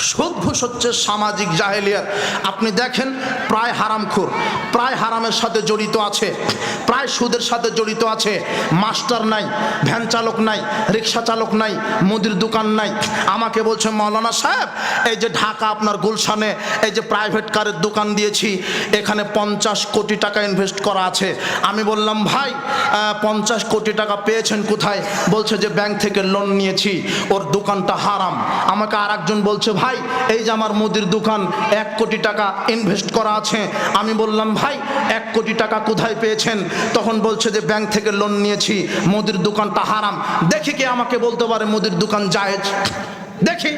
সুদ ঘুষ হচ্ছে সামাজিক জাহেলিয়াত। আপনি দেখেন প্রায় হারামখোর, প্রায় হারামের সাথে জড়িত আছে, প্রায় সুদের সাথে জড়িত আছে। মাস্টার নাই, ভ্যান চালক নাই, রিক্সা চালক নাই, মুদির দোকান নাই। আমাকে বলছে মাওলানা সাহেব, এই যে ঢাকা আপনার গুলশানে এই যে প্রাইভেট কারের দোকান দিয়েছি, এখানে 50 কোটি টাকা ইনভেস্ট করা আছে। আমি বললাম ভাই 50 কোটি টাকা পেয়েছেন কোথায়? বলছে যে ব্যাংক থেকে লোন নিয়েছি, ওর দোকানটা হারাম। আমাকে আর একজন বলছে ভাই এই যে আমার মুদির দোকান 1 কোটি টাকা ইনভেস্ট করা আছে। আমি বললাম ভাই 1 কোটি টাকা কোথায় পেয়েছেন? তখন বলছে যে ব্যাংক থেকে লোন নিয়েছি, মুদির দোকানটা হারাম। দেখি কে আমাকে বলতে পারে মুদির দোকান জায়েজ? দেখি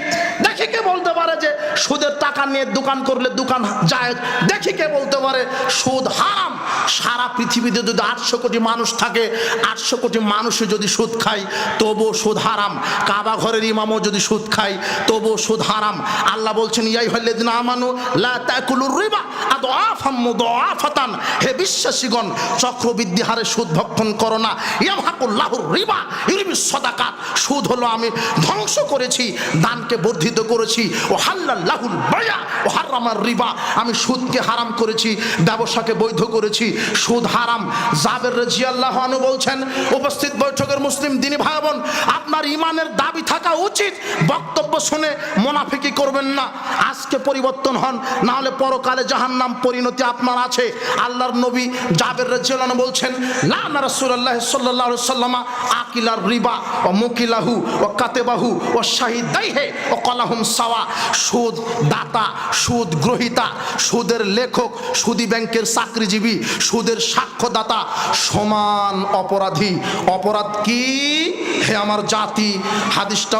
দেখি কে বলতে পারে যে সুদের টাকা নিয়ে দোকান করলে দোকান জায়েজ? দেখি কে বলতে পারে সুদ হারাম? সারা পৃথিবীতে যদি 800 কোটি মানুষ থাকে, 800 কোটি মানুষে যদি সুদ খায় তবুও সুদ হারাম। কাবা ঘরের ইমামও যদি সুদ খায় তবুও সুদ হারাম। আল্লাহ বলছেন ইয়া আইয়ুহাল্লাযিনা আমানু লা তাকুলুর রিবা আদআফাম মুদাআফাতান, হে বিশ্বাসীগণ চক্রবৃদ্ধি হারে সুদ ভক্ষণ করো না। ইয়ামহাকুল্লাহুর রিবা ইউরিবিস সাদাকাত, সুদ হলো আমি ধ্বংস করেছি, দানকে বর্ধিত করেছি। ও হাল্লাল্লাহুল বায়া ও হারামার রিবা, আমি সুদকে হারাম করেছি, ব্যবসাকে বৈধ করেছি। সুদ হারাম। জাবের রাদিয়াল্লাহু আনহু বলছেন, উপস্থিত বৈঠকের মুসলিম দিনী ভাই বোন, আপনার ঈমানের দাবি থাকা উচিত, বক্তব্য শুনে মুনাফিকি করবেন না। আজকে পরিবর্তন হন, না হলে পরকালে জাহান্নাম পরিণতি আপনার আছে। আল্লাহর নবী জাবের রাদিয়াল্লাহু আনহু বলছেন, লানা রাসূলুল্লাহ সাল্লাল্লাহু আলাইহি ওয়াসাল্লাম আকিলার রিবা ও মুকিলাহু ও কাতেবাহু ও শাহিদাইহি ও কলাহুম সাওয়া। সুদ দাতা, সুদ গ্রহীতা, সুদের লেখক, সুদী ব্যাংকের চাকরিজীবী, সুদের সাক্ষ্যদাতা সমান অপরাধী। অপরাধ কি হে আমার জাতি? হাদিসটা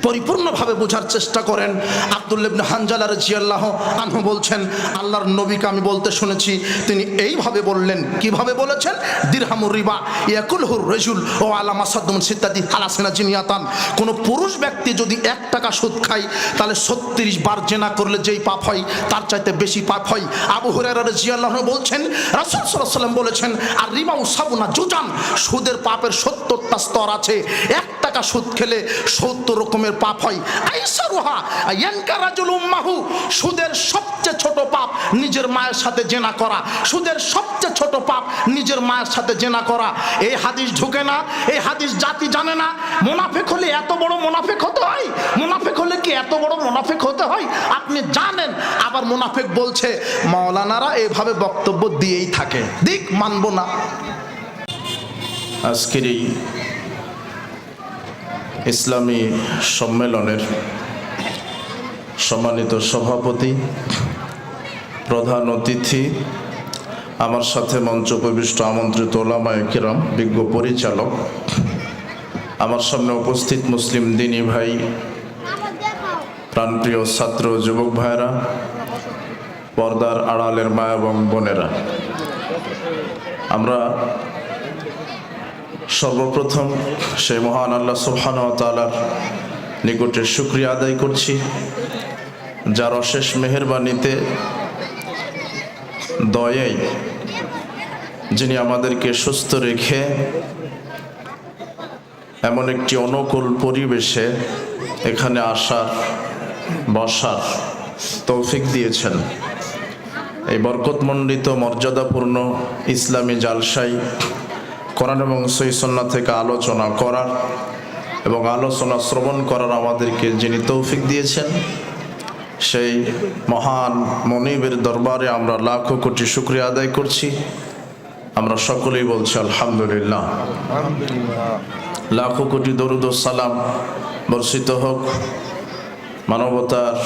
পরিপূর্ণভাবে বোঝার চেষ্টা করেন। আব্দুল্লাহ ইবনে হানজালা রাদিয়াল্লাহু আনহু বলছেন, আল্লাহর নবীকে আমি বলতে শুনেছি, তিনি এইভাবে বললেন। কিভাবে বলেছেন? দিরহামুর রিবা ইয়াকুলহুর রাজুল ও আলা মাসাদুম সিত্তাতি হালাসিনা জিনিয়াতান, কোন পুরুষ ব্যক্তি যদি 1 টাকা সুদ খায় তাহলে 36 বার জেনা করলে যেই পাপ হয় তার চাইতে বেশি পাপ হয়। আবু হুরায়রা রাদিয়াল্লাহু আনহু বলছেন, রাসূল সাল্লাল্লাহু আলাইহি ওয়াসাল্লাম বলেছেন, আর রিবা সাবুনা জুজান, সুদের পাপের 70টা স্তর আছে। 1 টাকা সুদ খেলে 70 রকমের পাপ হয়। আইসারুহা ইয়ানকা রাজুল উম্মাহু, সুদের সবচেয়ে ছোট পাপ নিজের মায়ের সাথে জেনা করা। সুদের সবচেয়ে ছোট পাপ নিজের মায়ের সাথে জেনা করা। এই হাদিস ঢুকে না, এই হাদিস জাতি জানে না। মুনাফিক হলে এত বড় মুনাফিক হতে হয়? মুনাফিক হলে কি এত বড় মুনাফিক হতে হয়? আপনি জানেন। আবার মুনাফিক বলছে মাওলানারা এভাবে বক্তব্য দিয়েই থাকে, দিক মানব না। আজকের এই ইসলামী সম্মেলনের সম্মানিত সভাপতি, প্রধান অতিথি, আমার সাথে মঞ্চ উপবিষ্ট আমন্ত্রিত ওলামায়ে কিরাম, বিজ্ঞ পরিচালক, আমার সামনে উপস্থিত মুসলিম দিনী ভাই, প্রাণপ্রিয় ছাত্র যুবক ভাইরা, পর্দার আড়ালের মা এবং বোনেরা, আমরা সর্বপ্রথম সেই মহান আল্লাহ সুবহানাহু ওয়া তাআলার নিকটে শুকরিয়া আদায় করছি, যার অশেষ মেহেরবানিতে দয়ায় যিনি আমাদেরকে সুস্থ রেখে এমন একটি অনুকূল পরিবেশে এখানে আসার, বসার তৌফিক দিয়েছেন। এই বরকতমণ্ডিত মর্যাদাপূর্ণ ইসলামী জালসায় কোরআন এবং সহিহ সুন্নাহ থেকে আলোচনা করার এবং আলোচনা শ্রবণ করার আমাদেরকে যিনি তৌফিক দিয়েছেন, সেই মহান মনিবের দরবারে আমরা লাখো কোটি শুকরিয়া আদায় করছি। আমরা সকলেই বলছি আলহামদুলিল্লাহ। লাখো কোটি দরুদ ও সালাম বর্ষিত হোক মানবতার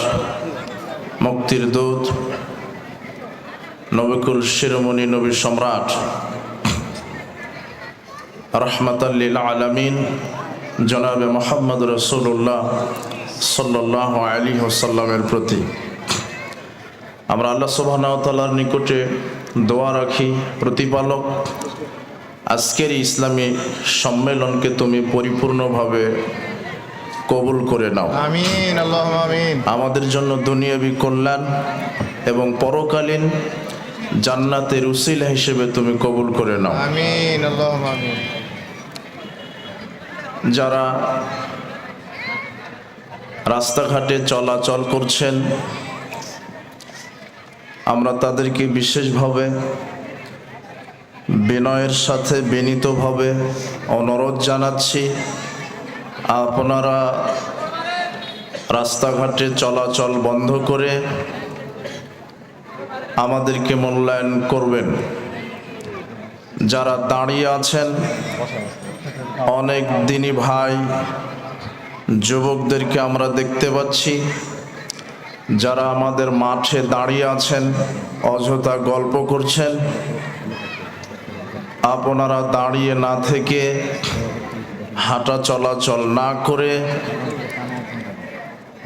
মুক্তির দূত, নবিকুল শিরোমণি নবী সম্রাট, রহমাতাল লিল আলামিন জনাবে মুহাম্মদ রাসূলুল্লাহ সাল্লাল্লাহু আলাইহি ওয়াসাল্লামের প্রতি। আমরা আল্লাহ সুবহানাহু ওয়া তাআলার নিকটে দোয়া রাখি, প্রতিপালক আজকের ইসলামী সম্মেলনকে তুমি পরিপূর্ণভাবে কবুল করে নাও। আমিন, আল্লাহুম্মা আমিন। আমাদের জন্য দুনিয়াবী কল্যাণ এবং পরকালীন জান্নাতের উসিলা হিসেবে তুমি কবুল করে নাও। আমিন, আল্লাহুম্মা আমিন। যারা রাস্তাঘাটে চলাচল করছেন, আমরা তাদেরকে বিশেষভাবে বিনয়ের সাথে বিনীতভাবে অনুরোধ জানাচ্ছি, আপনারা রাস্তাঘাটে চলাচল বন্ধ করে আমাদেরকে মূল্যায়ন করবেন। যারা দাঁড়িয়ে আছেন, অনেক দিনী ভাই যুবকদেরকে আমরা দেখতে পাচ্ছি, যারা আমাদের মাঠে দাঁড়িয়ে আছেন, অযথা গল্প করছেন। আপনারা দাঁড়িয়ে না থেকে, হাঁটা চলাচল না করে,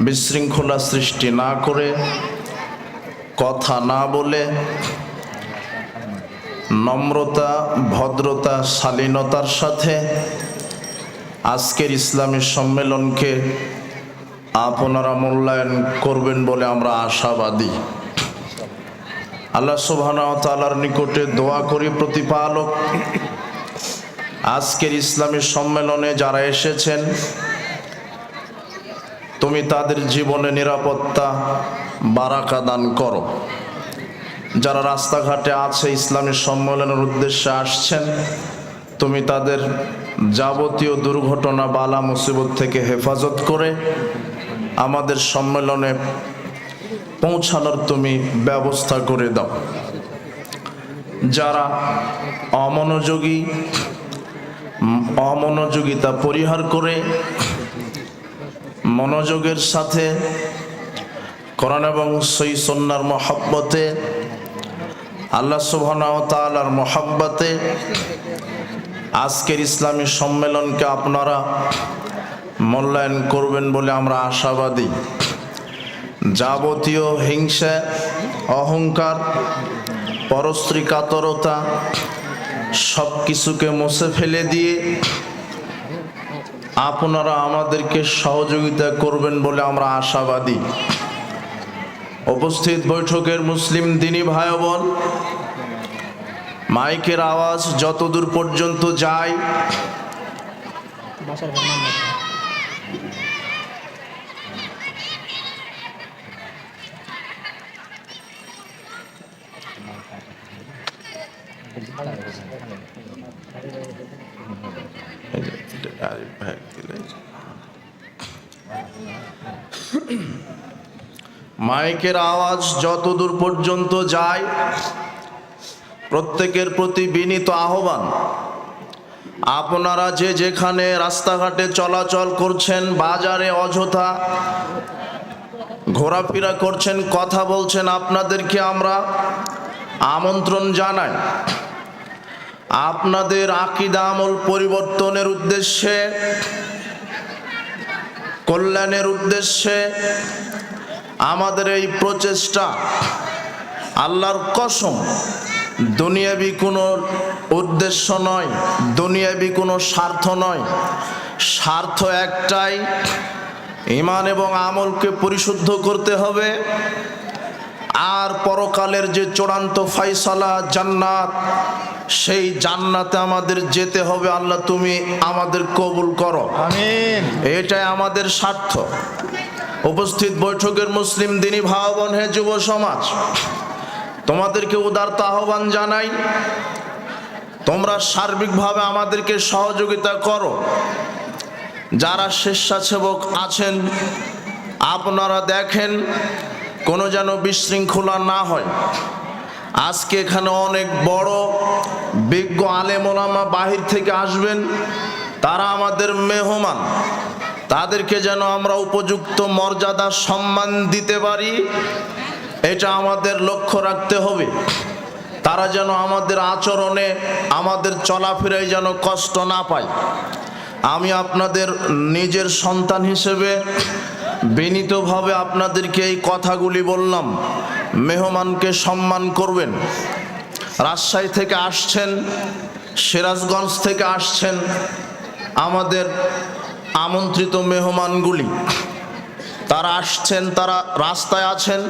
বিশৃঙ্খলা সৃষ্টি না করে, কথা না বলে নম্রতা, ভদ্রতা, শালীনতার সাথে আজকের ইসলামী সম্মেলনকে আপনারা মূল্যায়ন করবেন বলে আমরা আশাবাদী। আল্লাহ সুবহানাহু ওয়া তাআলার নিকটে দোয়া করি, প্রতিপালক, আজকের ইসলামী সম্মেলনে যারা এসেছেন, তুমি তাদের জীবনে নিরাপত্তা, বারাকা দান করো। যারা রাস্তাঘাটে আছে, ইসলামী সম্মেলনের উদ্দেশ্যে আসছেন, তুমি তাদের যাবতীয় দুর্ঘটনা, বালা মুসিবত থেকে হেফাজত করে আমাদের সম্মেলনে পৌঁছানোর তুমি ব্যবস্থা করে দাও। যারা অমনোযোগিতা পরিহার করে মনোযোগের সাথে কোরআন এবং সহিহ সুন্নাহর মহব্বতে, আল্লাহ সুবহানাহু ওয়া তাআলার মহব্বতে আজকের ইসলামী সম্মেলনকে আপনারা মূল্যায়ন করবেন বলে আমরা আশাবাদী। যাবতীয় হিংসা, অহংকার, পরস্ত্রী কাতরতা সব কিছুকে মুছে ফেলে দিয়ে আপনারা আমাদেরকে সহযোগিতা করবেন বলে আমরা আশাবাদী। উপস্থিত বৈঠকের মুসলিম দিনী ভাই বোন, মাইকের আওয়াজ যতদূর পর্যন্ত যায়, মাইকের আওয়াজ যতদূর পর্যন্ত যায়, প্রত্যেকের প্রতি বিনীত আহ্বান, আপনারা যে যেখানে রাস্তাঘাটে চলাচল করছেন, বাজারে অযথা ঘোরাফেরা করছেন, কথা বলছেন, আপনাদেরকে আমরা আমন্ত্রণ জানাই। আপনাদের আকীদা আমল পরিবর্তনের উদ্দেশ্যে, কল্যাণের উদ্দেশ্যে আমাদের এই প্রচেষ্টা। আল্লাহর কসম, দুনিয়াবি কোনো উদ্দেশ্য নয়, দুনিয়াবি কোনো স্বার্থ নয়। স্বার্থ একটাই, ঈমান এবং আমলকে পরিশুদ্ধ করতে হবে, আর পরকালের যে চূড়ান্ত ফায়সালা জান্নাত, সেই জান্নাতে আমাদের যেতে হবে। আল্লাহ তুমি আমাদের কবুল করো, আমিন। এটাই আমাদের স্বার্থ। উপস্থিত বৈঠকের মুসলিম দিনী ভাই বোন, হে যুব সমাজ, তোমাদেরকে উদারতা আহ্বান জানাই, তোমরা সার্বিকভাবে আমাদেরকে সহযোগিতা করো। যারা স্বেচ্ছাসেবক আছেন, আপনারা দেখেন কোনো যেন বিশৃঙ্খলা না হয়। আজকে এখানে অনেক বড় বিজ্ঞ আলেম ওলামা বাহির থেকে আসবেন, তারা আমাদের মেহমান। তাদেরকে যেন আমরা উপযুক্ত মর্যাদা, সম্মান দিতে পারি, এটা আমাদের লক্ষ্য রাখতে হবে। তারা যেন আমাদের আচরণে, আমাদের চলাফেরায় যেন কষ্ট না পায়। আমি আপনাদের নিজের সন্তান হিসেবে বিনীতভাবে আপনাদেরকে এই কথাগুলি বললাম। মেহমানকে সম্মান করবেন। রাজশাহী থেকে আসছেন, সিরাজগঞ্জ থেকে আসছেন আমাদের আমন্ত্রিত মেহমানগুলি, তারা আসছেন, তারা রাস্তায় আছেন,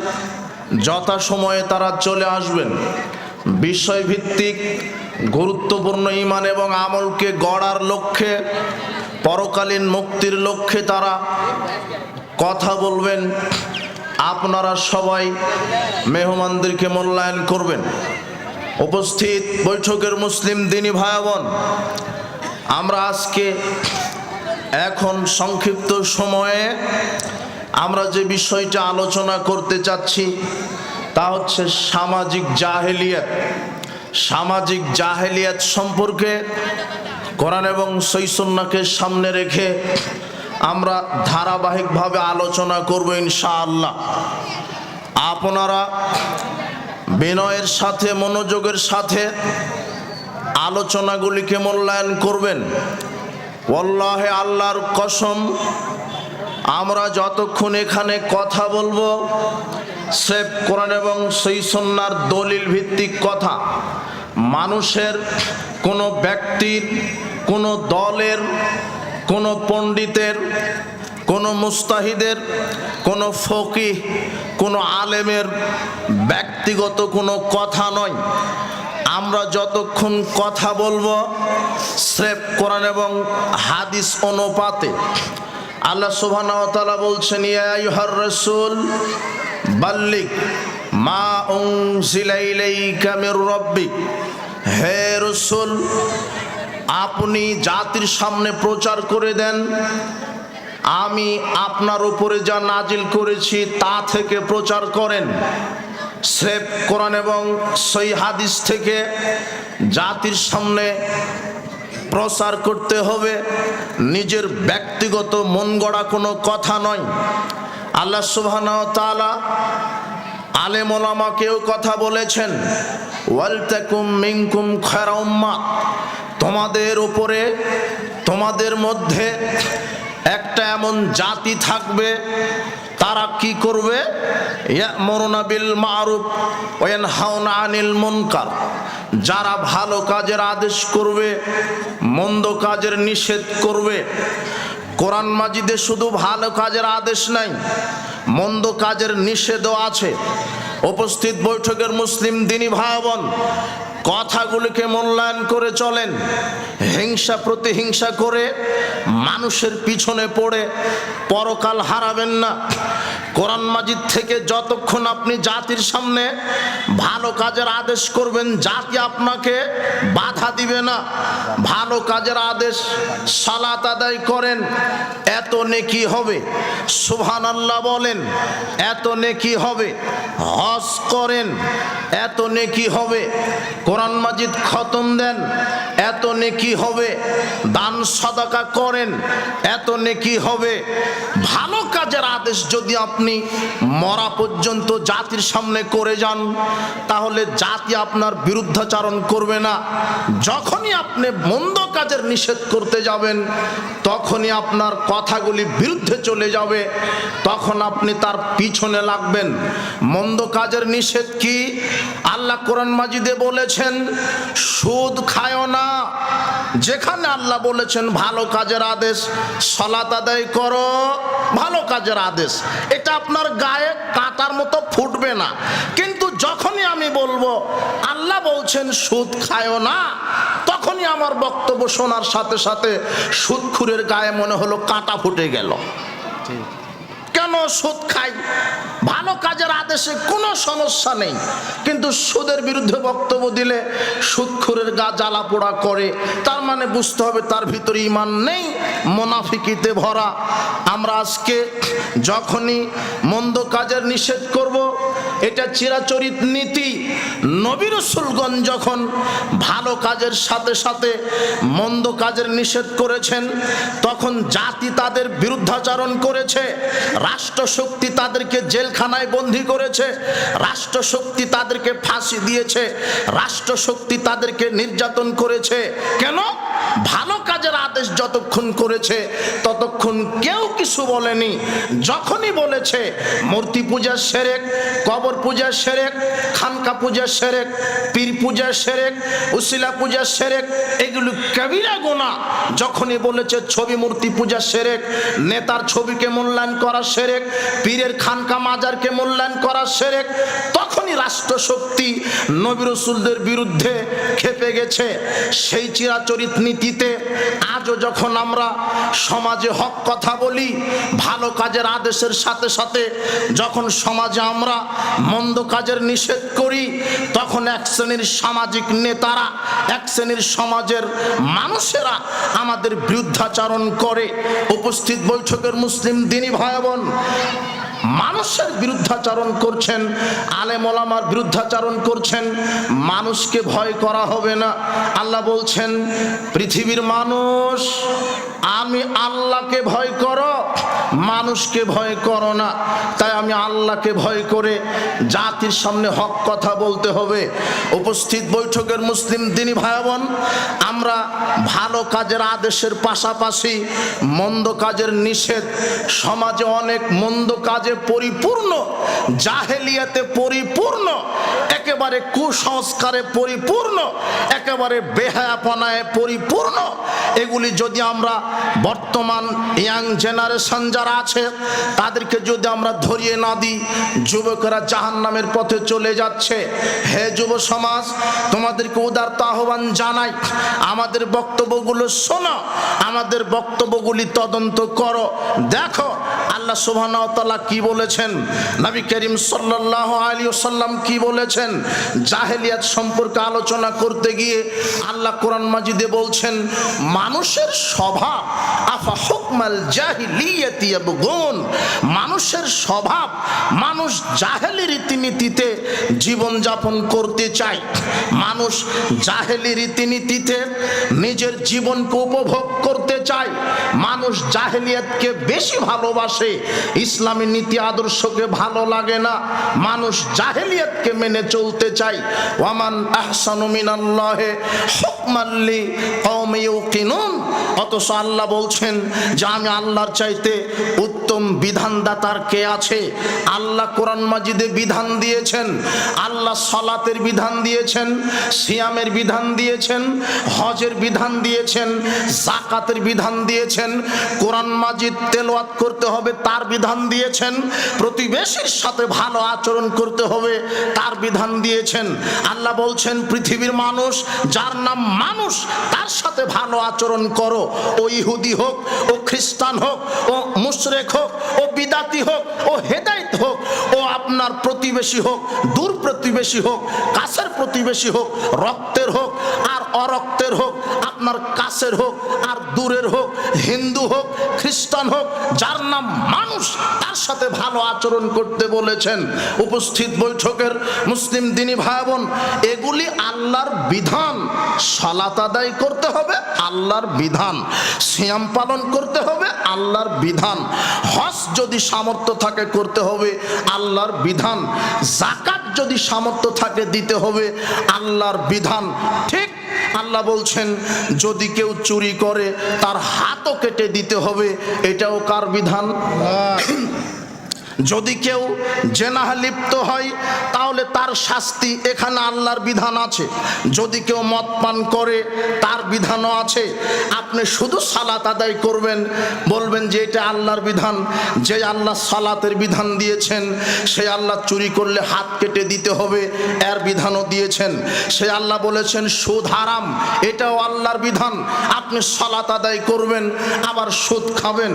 যথাসময়ে তারা চলে আসবেন। বিষয়ভিত্তিক গুরুত্বপূর্ণ ঈমান এবং আমলকে গড়ার লক্ষ্যে, পরকালীন মুক্তির লক্ষ্যে তারা কথা বলবেন, আপনারা সবাই মেহমানদেরকে মূল্যায়ন করবেন। উপস্থিত বৈঠকের মুসলিম দিনী ভাই বোন, আমরা আজকে এখন সংক্ষিপ্ত সময়ে আমরা যে বিষয়টা আলোচনা করতে চাচ্ছি তা হচ্ছে সামাজিক জাহেলিয়াত। সামাজিক জাহেলিয়াত সম্পর্কে কোরআন এবং সহিহ সুন্নাহকে সামনে রেখে আমরা ধারাবাহিকভাবে আলোচনা করব ইনশাআল্লাহ। আপনারা বিনয়ের সাথে মনোযোগের সাথে আলোচনাগুলিকে মূল্যায়ন করবেন। ওয়াল্লাহি আল্লাহর কসম, আমরা যতক্ষণ এখানে কথা বলবো স্রেফ কোরআন এবং সহিহ সুন্নাহর দলিল ভিত্তিক কথা, মানুষের কোনো ব্যক্তির, কোনো দলের, কোনো পণ্ডিতের, কোনো মুস্তাহিদের, কোনো ফকিহ, কোনো আলেমের ব্যক্তিগত কোনো কথা নয়। আমরা যতক্ষণ কথা বলবো স্রেফ কোরআন এবং হাদিস অনুপাতে। আল্লাহ সুবহানাহু ওয়া তাআলা বলছেন, ইয়া আইয়ুহার রাসূল বাল্লিগ মা উনজিলা ইলাইকা মির রাব্বিক। হে রাসূল, আপনি জাতির সামনে প্রচার করে দেন আমি আপনার উপরে যা নাজিল করেছি তা থেকে প্রচার করেন। স্রেফ কোরআন এবং সহিহ হাদিস থেকে জাতির সামনে প্রচার করতে হবে, নিজের ব্যক্তিগত মন গড়া কোনো কথা নয়। আল্লাহ সুবহানাহু ওয়া তাআলা আলেম ওলামাকেও কথা বলেছেন, ওয়ালতাকুম মিনকুম খায়রা উম্মাহ, তোমাদের উপরে, তোমাদের মধ্যে একটা এমন জাতি থাকবে তারা কি করবে, ইয়ামুরুনা বিল মারুফ ওয়া ইয়ানহাউনা আনিল মুনকার, যারা ভালো কাজের আদেশ করবে, মন্দ কাজের নিষেধ করবে। কোরআন মাজিদে শুধু ভালো কাজের আদেশ নাই, মন্দ কাজের নিষেধও আছে। উপস্থিত বৈঠকের মুসলিম দিনী ভাই বোন, কথাগুলিকে মূল্যায়ন করে চলেন। হিংসা প্রতিহিংসা করে মানুষের পিছনে পড়ে পরকাল হারাবেন না। কোরআন মাজিদ থেকে যতক্ষণ আপনি জাতির সামনে ভালো কাজের আদেশ করবেন, জাতি আপনাকে বাধা দিবে না। ভালো কাজের আদেশ, সালাত আদায় করেন, এত নেকি হবে। সুবহানাল্লাহ বলেন, এত নেকি হবে। হজ করেন, এত নেকি হবে। কোরআন মাজিদ খতম দেন, এত নেকি হবে। দান সাদাকা করেন, এত নেকি হবে। ভালো কাজের আদেশ যদি আপনি মরা পর্যন্ত জাতির সামনে করে যান, তাহলে জাতি আপনার বিরুদ্ধাচরণ করবে না। যখনই আপনি মন্দ কাজের নিষেধ করতে যাবেন, তখনই আপনার কথাগুলি বিরুদ্ধে চলে যাবে, তখন আপনি তার পিছনে লাগবেন। মন্দ কাজের নিষেধ কি? আল্লাহ কোরআন মাজিদে বলেছেন, সুদ খায়ও না। যেখানে আল্লাহ বলেছেন ভালো কাজের আদেশ, সালাত আদায় করো, ভালো কাজের আদেশ, এটা আপনার গায়ে কাঁটার মতো ফুটবে না। কিন্তু যখনই আমি বলবো আল্লাহ বলছেন সুদ খায়ও না, তখনই আমার বক্তব্য শোনার সাথে সাথে সুদখুরের গায়ে মনে হলো কাঁটা ফুটে গেল। কেন সুদ খাই? ভালো কাজের আদেশে কোনো সমস্যা নেই, কিন্তু সুদের বিরুদ্ধে বক্তব্য দিলে সুদখোরের গা জ্বালা পোড়া করে, তার মানে বুঝতে হবে তার ভিতরে ঈমান নেই, মুনাফিকিতে ভরা। আমরা আজকে যখনই মন্দ কাজের নিষেধ করব, এটা চিরাচরিত নীতি। নবী রাসূলগণ যখন ভালো কাজের সাথে সাথে মন্দ কাজের নিষেধ করেছেন, তখন জাতি তাদের বিরুদ্ধাচরণ করেছে, রাষ্ট্রশক্তি তাদেরকে জেলখানায় বন্দী করেছে, রাষ্ট্রশক্তি তাদেরকে ফাঁসি দিয়েছে, রাষ্ট্রশক্তি তাদেরকে নির্যাতন করেছে। কেন? ভালো কাজের আদেশ যতক্ষণ করেছে ততক্ষণ কেউ কিছু বলেনি। যখনই বলেছে মূর্তি পূজা শিরক, কবর কবর পূজা শিরক, খানকা পূজা শিরক, পীর পূজা শিরক, উসিলা পূজা শিরক, এগুলো কবিরা গুনাহ। যখনই বলেছে ছবি মূর্তি পূজা শিরক, নেতার ছবিকে মূল্যায়ন করা শিরক, পীরের খানকা মাজারকে মূল্যায়ন করা শিরক, তখনই রাষ্ট্রশক্তি নবী রাসূলদের বিরুদ্ধে খেপে গেছে। সেই চিরাচরিত নীতিতে আজও যখন আমরা সমাজে হক কথা বলি, ভালো কাজের আদেশের সাথে সাথে যখন সমাজে আমরা মন্দ কাজের নিষেধ করি, তখন এক শ্রেণীর সামাজিক নেতারা, এক শ্রেণীর সমাজের মানুষেরা আমাদের বিরুদ্ধাচরণ করে। উপস্থিত বৈঠকের মুসলিম দিনী ভাই বোন, মানুষের বিরুদ্ধাচরণ করছেন, আলেম ওলামার বিরুদ্ধাচরণ করছেন, মানুষকে ভয় করা হবে না। আল্লাহ বলছেন, পৃথিবীর মানুষ, আমি আল্লাহকে ভয় করো, মানুষকে ভয় করো না। তাই আমি আল্লাহকে ভয় করে জাতির সামনে হক কথা বলতে হবে। উপস্থিত বৈঠকের মুসলিম দিনী ভাই বোন, আমরা ভালো কাজের আদেশের পাশাপাশি মন্দ কাজের নিষেধ। সমাজে অনেক মন্দ কাজে পরিপূর্ণ, জাহেলিয়াতে পরিপূর্ণ, একেবারে কুসংস্কারে পরিপূর্ণ, একেবারে বেহায়াপনায় পরিপূর্ণ। এগুলি যদি আমরা বর্তমান ইয়াং জেনারেশন যারা আছে তাদেরকে যদি আমরা ধরিয়ে না দিই, যুবকেরা জাহান্নামের পথে চলে যাচ্ছে। হে যুব সমাজ, তোমাদেরকে উদারত আহ্বান জানাই, আমাদের বক্তব্যগুলো শোনো, আমাদের বক্তব্যগুলি তদন্ত করো। দেখো আল্লাহ সুবহানাহু ওয়া তাআলা কি বলেছেন, নবী করিম সাল্লাল্লাহু আলাইহি ওয়াসাল্লাম কি বলেছেন। জাহেলিয়াত সম্পর্কে আলোচনা করতে গিয়ে আল্লাহ কোরআন মাজিদে বলছেন, মানুষের স্বভাব আফা হুকমাল জাহিলিয়াতি ইয়াবগুন, মানুষের স্বভাব, মানুষ জাহেলি রীতিনীতিতে জীবন যাপন করতে চায়। মানুষ জাহেলি রীতিনীতিতে নিজের জীবনকে উপভোগ করতে চায়। মানুষ জাহেলিয়াতকে বেশি ভালোবাসে, ইসলামী নীতি আদর্শকে ভালো লাগে না। মানুষ জাহেলিয়াতকে মেনে চলতে চায়। ওয়ামান আহসানু মিনাল্লাহি হুকমান লিকাওমি ইউকিনুন। অথচ আল্লাহ বলছেন যে আমি আল্লাহর চাইতে উত্তম বিধানদাতার কে আছে। আল্লাহ কোরআন মাজিদে বিধান দিয়েছেন, আল্লাহ সালাতের বিধান দিয়েছেন, সিয়ামের বিধান দিয়েছেন, হজের বিধান দিয়েছেন, যাকাতের বিধান দিয়েছেন, কোরআন মাজিদ তেলাওয়াত করতে হবে তার বিধান দিয়েছেন, প্রতিবেশীর সাথে ভালো আচরণ করতে হবে তার বিধান দিয়েছেন। আল্লাহ বলছেন, পৃথিবীর মানুষ, যার নাম মানুষ, তার সাথে ভালো আচরণ করো। ও ইহুদি হোক, ও খ্রিস্টান হোক, ও মুশরিক হোক, ও বিদাতি হোক, ও হেদায়েত হোক, ও আপনার প্রতিবেশী হোক, দূর প্রতিবেশী হোক, কাছের প্রতিবেশী হোক, রক্তের হোক আর অরক্তের হোক, আপনার কাছের হোক আর দূরের হোক, হিন্দু হোক, খ্রিস্টান হোক, যার নাম মানুষ, তার সাথে ভালো আচরণ করতে বলেছেন। উপস্থিত বৈঠকের মুসলিম দিনী ভাই বোন, এগুলি আল্লাহর বিধান। সালাত আদায় করতে হবে আল্লাহর বিধান, সিয়াম পালন করতে হবে আল্লাহর বিধান, হজ যদি সামর্থ্য থাকে করতে হবে আল্লাহর বিধান, যাকাত যদি সামর্থ্য থাকে দিতে হবে আল্লাহর বিধান। ঠিক আল্লাহ বলছেন, যদি কেউ চুরি করে তার হাতও কেটে দিতে হবে, এটাও কার বিধান? যদি কেউ জেনাহ লিপ্ত হয় তাহলে তার শাস্তি, এখানে আল্লাহর বিধান আছে। যদি কেউ মদ পান করে তার বিধানও আছে। আপনি শুধু সালাত আদায় করবেন, বলবেন যে এটা আল্লাহর বিধান। যে আল্লাহ সালাতের বিধান দিয়েছেন, সেই আল্লাহ চুরি করলে হাত কেটে দিতে হবে, এর বিধানও দিয়েছেন। সে আল্লাহ বলেছেন সুদ হারাম, এটাও আল্লাহর বিধান। আপনি সালাত আদায় করবেন আবার সুদ খাবেন।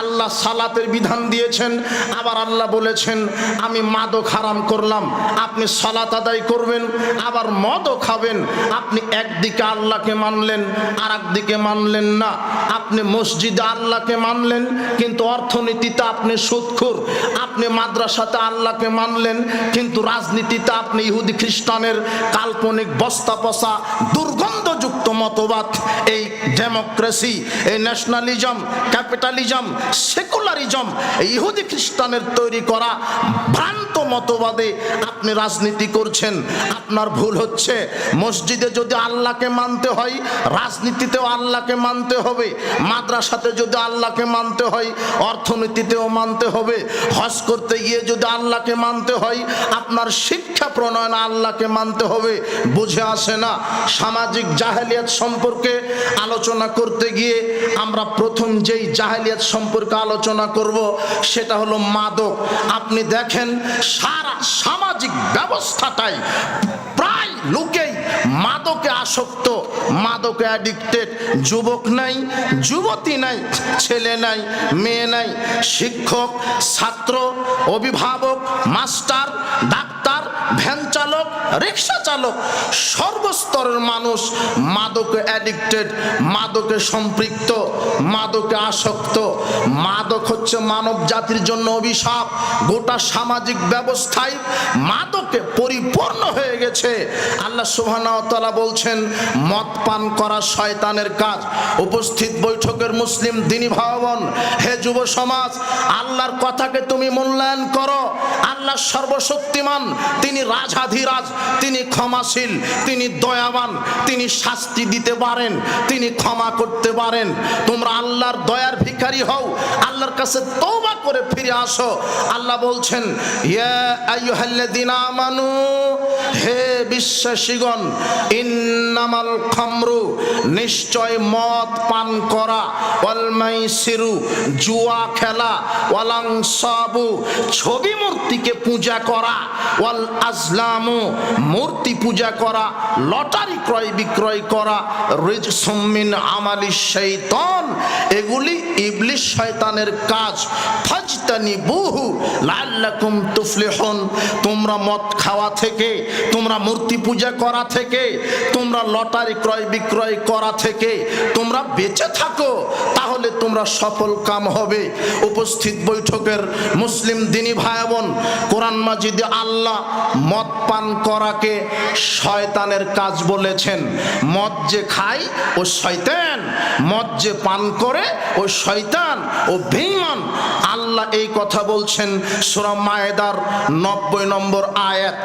আল্লাহ সালাতের বিধান দিয়েছেন, আবার আল্লাহ বলেছেন আমি মাদক হারাম করলাম। আপনি সালাত আদায় করবেন আবার মদও খাবেন। আপনি একদিকে আল্লাহকে মানলেন আর একদিকে মানলেন না। আপনি মসজিদে আল্লাহকে মানলেন কিন্তু অর্থনীতিতে আপনি সুদখোর। আপনি মাদ্রাসাতে আল্লাহকে মানলেন কিন্তু রাজনীতিতে আপনি ইহুদি খ্রিস্টানের কাল্পনিক বস্তা পচা দুর্গন্ধযুক্ত ভ্রান্ত মতবাদ, এই ডেমোক্রেসি, এই ন্যাশনালিজম, ক্যাপিটালিজম, সেকুলারিজম, এই ইহুদি খ্রিস্টানের তৈরি করা ভ্রান্ত মতবাদে আপনি রাজনীতি করছেন। আপনার ভুল হচ্ছে। মসজিদে যদি আল্লাহকে মানতে হয়, রাজনীতিতেও আল্লাহকে মানতে হবে। মাদ্রাসাতে যদি আল্লাহকে মানতে হয়, অর্থনীতিতেও মানতে হবে। হজ করতে গিয়ে যদি আল্লাহকে মানতে হয়, আপনার শিক্ষা প্রণয়নে আল্লাহকে মানতে হবে। বুঝে আসে না? সামাজিক জাহেলিয়াত সম্পর্কে আলোচনা করতে গিয়ে আমরা প্রথম যেই জাহেলিয়াত সম্পর্কে আলোচনা করব সেটা হলো মাদক। আপনি দেখেন সারা সামাজিক ব্যবস্থাটাই প্রায় লোকেই মাদকে আসক্ত, মাদকে অ্যাডিক্টেড। যুবক নাই, যুবতী নাই, ছেলে নাই, মেয়ে নাই, শিক্ষক, ছাত্র, অভিভাবক, মাস্টার, ডাক্তার, ভ্যান চালক, রিক্সা চালক, সর্বস্তরের মানুষ মাদকে অ্যাডিক্টেড, মাদকে সম্পৃক্ত, মাদকে আসক্ত। মাদক হচ্ছে মানব জাতির জন্য অভিশাপ। গোটা সামাজিক ব্যবস্থায় মাদকে পরিপূর্ণ হয়ে গেছে। আল্লাহ সুবহানাহু ওয়া তাআলা বলছেন, মদ পান করা শয়তানের কাজ। উপস্থিত বৈঠকের মুসলিম দিনী ভাই বোন, হে যুব সমাজ, আল্লাহর কথাকে তুমি মূল্যায়ন করো। আল্লাহ সর্বশক্তিমান, তিনি রাজাধিরাজ, তিনি ক্ষমাশীল, তিনি দয়াবান, তিনি শাস্তি দিতে পারেন, তিনি ক্ষমা করতে পারেন। তোমরা আল্লাহর দয়ার ভিখারি হও, আল্লাহর কাছে তওবা করে ফিরে আসো। আল্লাহ বলছেন, ইয়া আইয়ুহাল্লাযীনা আমানু, হে বিশ্বাসীগণ, ইন্নামাল খামরু, নিশ্চয় মদ পান করা, ওয়াল মাইসিরু, জুয়া খেলা, ওয়াল আনসাবু, ছবি মূর্তিকে পূজা করা, ওয়াল আজলামু, মূর্তি পূজা করা, লটারি ক্রয় বিক্রয় করা, রিজসুম মিন আমালিশ শাইতান, এগুলি ইবলিস শয়তানের কাজ। ফাজতানিবুহু লাআল্লাকুম তুফলিহুন, তোমরা মদ খাওয়া থেকে, তোমরা মূর্তি পূজা করা থেকে, তোমরা লটারি ক্রয় বিক্রয় করা থেকে তোমরা বেঁচে থাকো, তাহলে তোমরা সফল কাম হবে। উপস্থিত বৈঠকের মুসলিম দিনী ভাই বোন, কোরআন মাজিদে আল্লাহ মদ পান করাকে শয়তানের কাজ বলেছেন। মদ যে খায় ও শয়তান, মদ যে পান করে ও শয়তান ও বেঈমান। আল্লাহ এই কথা বলছেন সূরা মায়েদার 90 নম্বর আয়াত।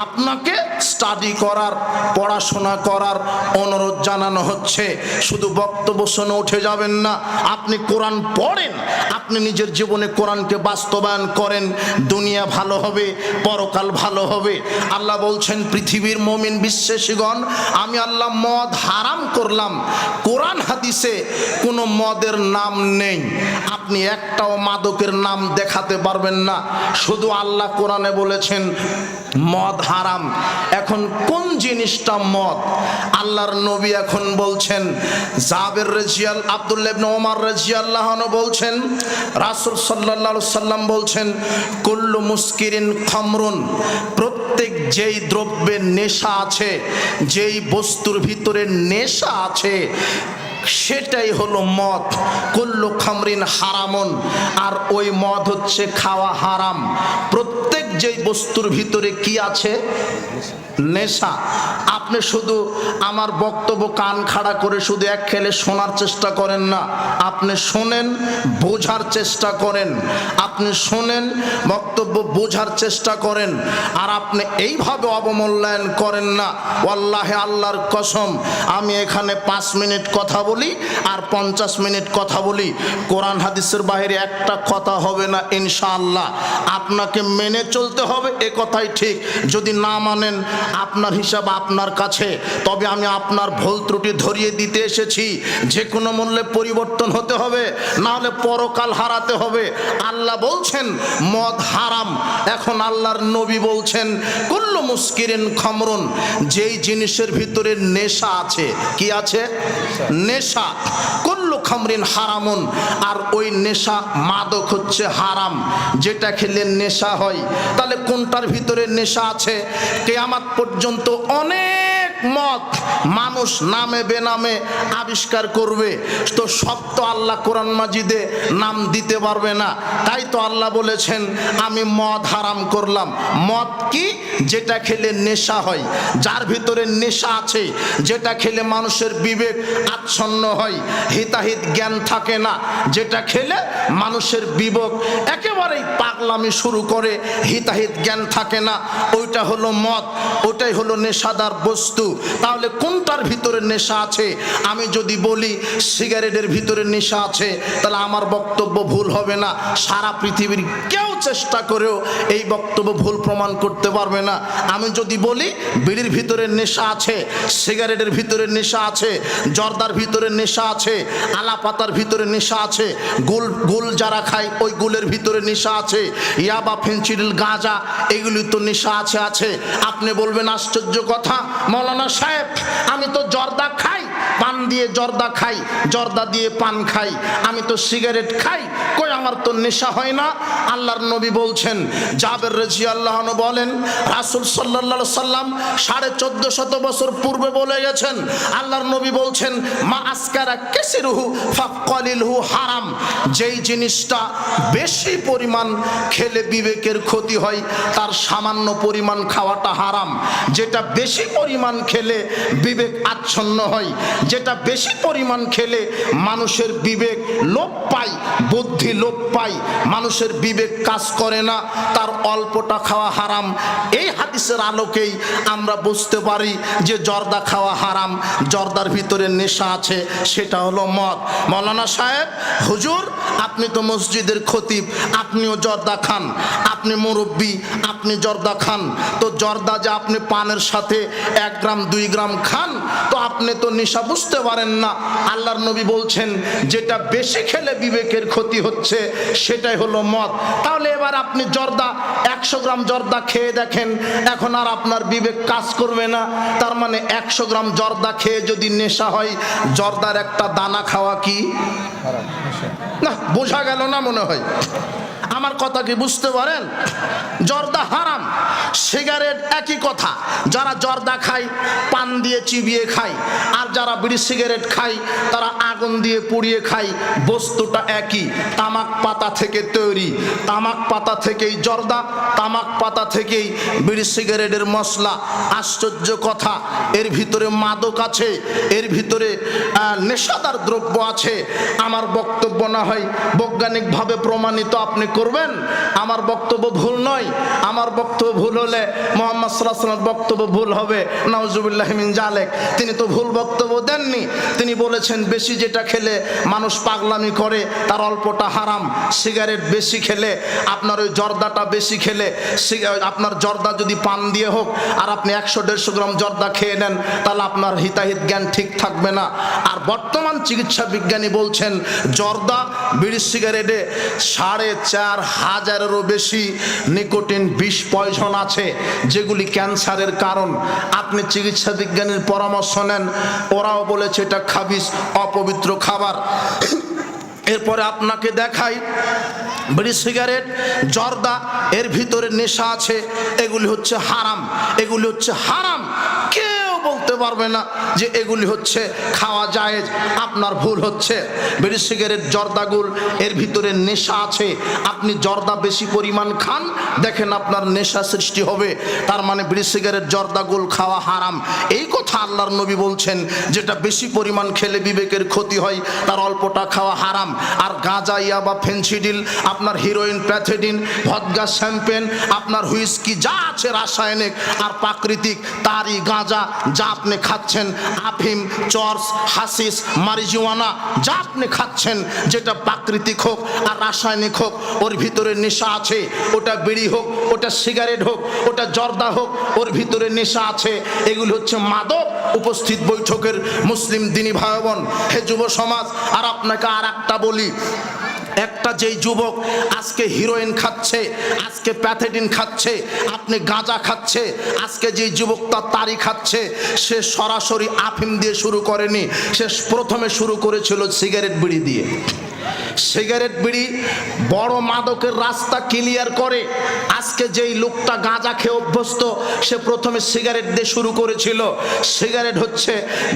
আপনাকে স্টাডি করার, পড়াশোনা করার অনুরোধ জানানো হচ্ছে। শুধু বক্তব্য শুনে উঠে যাবেন না, আপনি কোরআন পড়েন, আপনি নিজের জীবনে কোরআনকে বাস্তবায়ন করেন, দুনিয়া ভালো হবে, পরকাল ভালো হবে। আল্লাহ বলছেন, পৃথিবীর মুমিন বিশ্বাসীগণ, আমি আল্লাহ মদ হারাম করলাম। কোরআন হাদিসে কোনো মদের নাম নেই। আপনি একটাও মাদকের নাম দেখাতে পারবেন না। শুধু আল্লাহ কোরআনে বলেছেন মদ হারাম। এখন কোন জিনিসটা মদ? আল্লাহর নবী এখন বলছেন, জাবের রাদিয়াল্লাহু, আব্দুল্লাহ ইবনে ওমর রাদিয়াল্লাহু আনহু বলছেন, রাসূল সাল্লাল্লাহু আলাইহি সাল্লাম বলছেন, কুল্লু মুসকিরিন খামরুন, প্রত্যেক যেই দ্রব্যের নেশা আছে, যেই বস্তুর ভিতরে নেশা আছে, সেটাই হলো মদ। কুল্লু খামরিন হারামুন, আর ওই মদ হচ্ছে খাওয়া হারাম। প্রত্যেক যেই বস্তুর ভিতরে কি আছে? নেশা। আপনি শুধু আমার বক্তব্য কান খাড়া করে শুধু এক খেলে শোনার চেষ্টা করেন না, আপনি শোনেন, বোঝার চেষ্টা করেন, আপনি শোনেন, বক্তব্য বোঝার চেষ্টা করেন। আর আপনি এইভাবে অবমূল্যায়ন করেন না। ওয়াল্লাহি, আল্লাহর কসম, আমি এখানে 5 মিনিট কথা বলি আর 50 মিনিট কথা বলি, কোরআন হাদিসের বাইরে একটা কথা হবে না ইনশাআল্লাহ। আপনাকে মেনে চলতে হবে, এ কথাই ঠিক। যদি না মানেন, আপনার হিসাব আপনার কাছে। তবে আমি আপনার ভুল ত্রুটি ধরিয়ে দিতে এসেছি। যে কোনো মূল্যে পরিবর্তন হতে হবে, না হলে পরকাল হারাতে হবে। আল্লাহ বলছেন মদ হারাম। এখন আল্লাহর নবী বলছেন কুল্লু মুসকিরিন খামরুন, যেই জিনিসের ভিতরে নেশা আছে। কি আছে? নেশা। কুল্লু খামরিন হারামুন, আর ওই নেশা মাদক হচ্ছে হারাম, যেটা খেলে নেশা হয়। তাহলে কোনটার ভিতরে নেশা আছে? কিয়ামত পর্যন্ত অনেক মদ মানুষ নামে বেনামে আবিষ্কার করবে, তো সব তো আল্লাহ কোরআন মাজিদে নাম দিতে পারবে না। তাই তো আল্লাহ বলেছেন আমি মদ হারাম করলাম। মদ কি? যেটা খেলে নেশা হয়, যার ভিতরে নেশা আছে, যেটা খেলে মানুষের বিবেক আচ্ছন্ন হয়, হিতাহিত জ্ঞান থাকে না, যেটা খেলে মানুষের বিবেক একেবারেই পাগলামি শুরু করে, হিতাহিত জ্ঞান থাকে না, ওইটা হলো মদ, ওটাই হলো নেশাদার বস্তু। তাহলে কোনটার ভিতরে নেশা আছে? আমি যদি বলি সিগারেটের ভিতরে নেশা আছে, তাহলে আমার বক্তব্য ভুল হবে না। সারা পৃথিবীর কেউ চেষ্টা করেও এই বক্তব্য ভুল প্রমাণ করতে পারবে না। আমি যদি বলি বিড়ির ভিতরে নেশা আছে, সিগারেটের ভিতরে নেশা আছে, জর্দার ভিতরে নেশা আছে, আলা পাতার ভিতরে নেশা আছে, গুল যারা খায় ওই গুলের ভিতরে নেশা আছে, ইয়াবা, ফেন্সিডিল, গাঁজা, এগুলি তো নেশা আছে। আপনি বলবেন আশ্চর্য কথা মৌলানা সাহেব, আমি তো জর্দা খাই, পান দিয়ে জর্দা খাই, জর্দা দিয়ে পান খাই, আমি তো সিগারেট খাই, কই আমার তো নেশা হয় না। আল্লাহর নবী বলছেন, জাবের রাদিয়াল্লাহু আনহু বলেন রাসূল সাল্লাল্লাহু আলাইহি সাল্লাম 1450 বছর পূর্বে বলে গেছেন, আল্লাহর নবী বলছেন মা আসকারা কাসিরুহু ফাকালিলহু হারাম, যেই জিনিসটা বেশি পরিমাণ খেলে বিবেকের ক্ষতি হয় তার সামান্য পরিমাণ খাওয়াটা হারাম। যেটা বেশি পরিমাণ খেলে বিবেক আচ্ছন্ন হয়, যেটা বেশি পরিমাণ খেলে মানুষের বিবেক লোপ পায়, বুদ্ধি লোপ পায়, মানুষের বিবেক কাজ করে না, তার অল্পটা খাওয়া হারাম। এই হাদিসের আলোকেই আমরা বুঝতে পারি যে জর্দা খাওয়া হারাম, জর্দার ভিতরে নেশা আছে, সেটা হলো মদ। মৌলানা সাহেব, হুজুর আপনি তো মসজিদের খতিব, আপনিও জর্দা খান, আপনি মুরব্বী, আপনি জর্দা খান, তো জর্দা যে আপনি পানের সাথে 1 গ্রাম 2 গ্রাম খান, তো আপনি তো নেশা বুঝতে পারেন না। আল্লাহর নবী বলছেন যেটা বেশি খেলে বিবেকের ক্ষতি হচ্ছে সেটাই হলো মদ। তাহলে এবার আপনি জর্দা 100 গ্রাম জর্দা খেয়ে দেখেন, এখন আর আপনার বিবেক কাজ করবে না। তার মানে 100 গ্রাম জর্দা খেয়ে যদি নেশা হয়, জর্দার একটা দানা খাওয়া কি না? বোঝা গেল না মনে হয়? আমার কথা কি বুঝতে পারেন? জর্দা হারাম, সিগারেট একই কথা। যারা জর্দা খায় পান দিয়ে চিবিয়ে খায়, আর যারা বিড়ি সিগারেট খায় তারা আগুন দিয়ে পুড়িয়ে খায়, বস্তুটা একই, তামাক পাতা থেকে তৈরি, তামাক পাতা থেকেই জর্দা, তামাক পাতা থেকেই বিড়ি সিগারেটের মশলা। আশ্চর্য কথা, এর ভিতরে মাদক আছে, এর ভিতরে নেশাদার দ্রব্য আছে। আমার বক্তব্য না হয় বৈজ্ঞানিকভাবে প্রমাণিত আপনি করবেন, আমার বক্তব্য ভুল নয়। আমার বক্তব্য ভুল হলে মুহাম্মদ সাল্লাল্লাহু আলাইহি ওয়াসাল্লামের বক্তব্য ভুল হবে, নাউজুবিল্লাহি মিন জালিক। তিনি তো ভুল বক্তব্য দেননি, তিনি বলেছেন বেশি যেটা খেলে মানুষ পাগলামি করে তার অল্পটা হারাম। সিগারেট বেশি খেলে, আপনার ওই জর্দাটা বেশি খেলে, আপনার জর্দা যদি পান দিয়ে হোক আর আপনি 100-150 গ্রাম জর্দা খেয়ে নেন, তাহলে আপনার হিতাহিত জ্ঞান ঠিক থাকবে না। আর বর্তমান চিকিৎসা বিজ্ঞানী বলছেন জর্দা, বিড়ি সিগারেটে 4500-এরও বেশি নিকোটিন বিষ পয়জন আছে, যেগুলি ক্যান্সারের কারণ। আপনি চিকিৎসা বিজ্ঞানীর পরামর্শ নেন, ওরাও বলেছে এটা খাবিস, অপবিত্র খাবার। এরপরে আপনাকে দেখাই বিড়ি সিগারেট, জর্দা, এর ভিতরে নেশা আছে, এগুলি হচ্ছে হারাম, এগুলি হচ্ছে হারাম। কেউ বলতে পারবে না যে এগুলি হচ্ছে খাওয়া জায়েজ। আপনার ভুল হচ্ছে। বিড়ি সিগারেট, জর্দাগুল, এর ভিতরে নেশা আছে। আপনি জর্দা বেশি পরিমাণ খান, দেখেন আপনার নেশা সৃষ্টি হবে, তার মানে বিড়ি সিগারেট, জর্দাগুল খাওয়া হারাম। এই কথা আল্লাহর নবী বলছেন, যেটা বেশি পরিমাণ খেলে বিবেকের ক্ষতি হয় তার অল্পটা খাওয়া হারাম। আর গাঁজা, ইয়াবা, ফেন্সিডিল, আপনার হিরোইন, প্যাথেডিন, ভদকা, শ্যাম্পেন, আপনার হুইস্কি, যা আছে রাসায়নিক আর প্রাকৃতিক, তারই গাঁজা যা আপনি খাচ্ছেন, আফিম, চর্স, হাসিস, মারিজুয়ানা যা আপনি খাচ্ছেন, যেটা প্রাকৃতিক হোক আর রাসায়নিক হোক, ওর ভিতরে নেশা আছে। ওটা বিড়ি হোক, ওটা সিগারেট হোক, ওটা জর্দা হোক, ওর ভিতরে নেশা আছে। এগুলি হচ্ছে মাদক। উপস্থিত বৈঠকের মুসলিম দিনী ভাই বোন, হে যুব সমাজ, আর আপনাকে আর একটা বলি, একটা যেই যুবক আজকে হিরোইন খাচ্ছে, আজকে প্যাথেডিন খাচ্ছে, আপনি গাঁজা খাচ্ছে, আজকে যেই যুবকটা তারি খাচ্ছে, সে সরাসরি আফিম দিয়ে শুরু করেনি, সে প্রথমে শুরু করেছিল সিগারেট, বিড়ি দিয়ে। সিগারেট বিড়ি বড় মাদকের রাস্তা ক্লিয়ার করে। আজকে যেই লোকটা গাঁজা খেয়ে অভ্যস্ত, সে প্রথমে সিগারেট দিয়ে শুরু করেছিল। সিগারেট হচ্ছে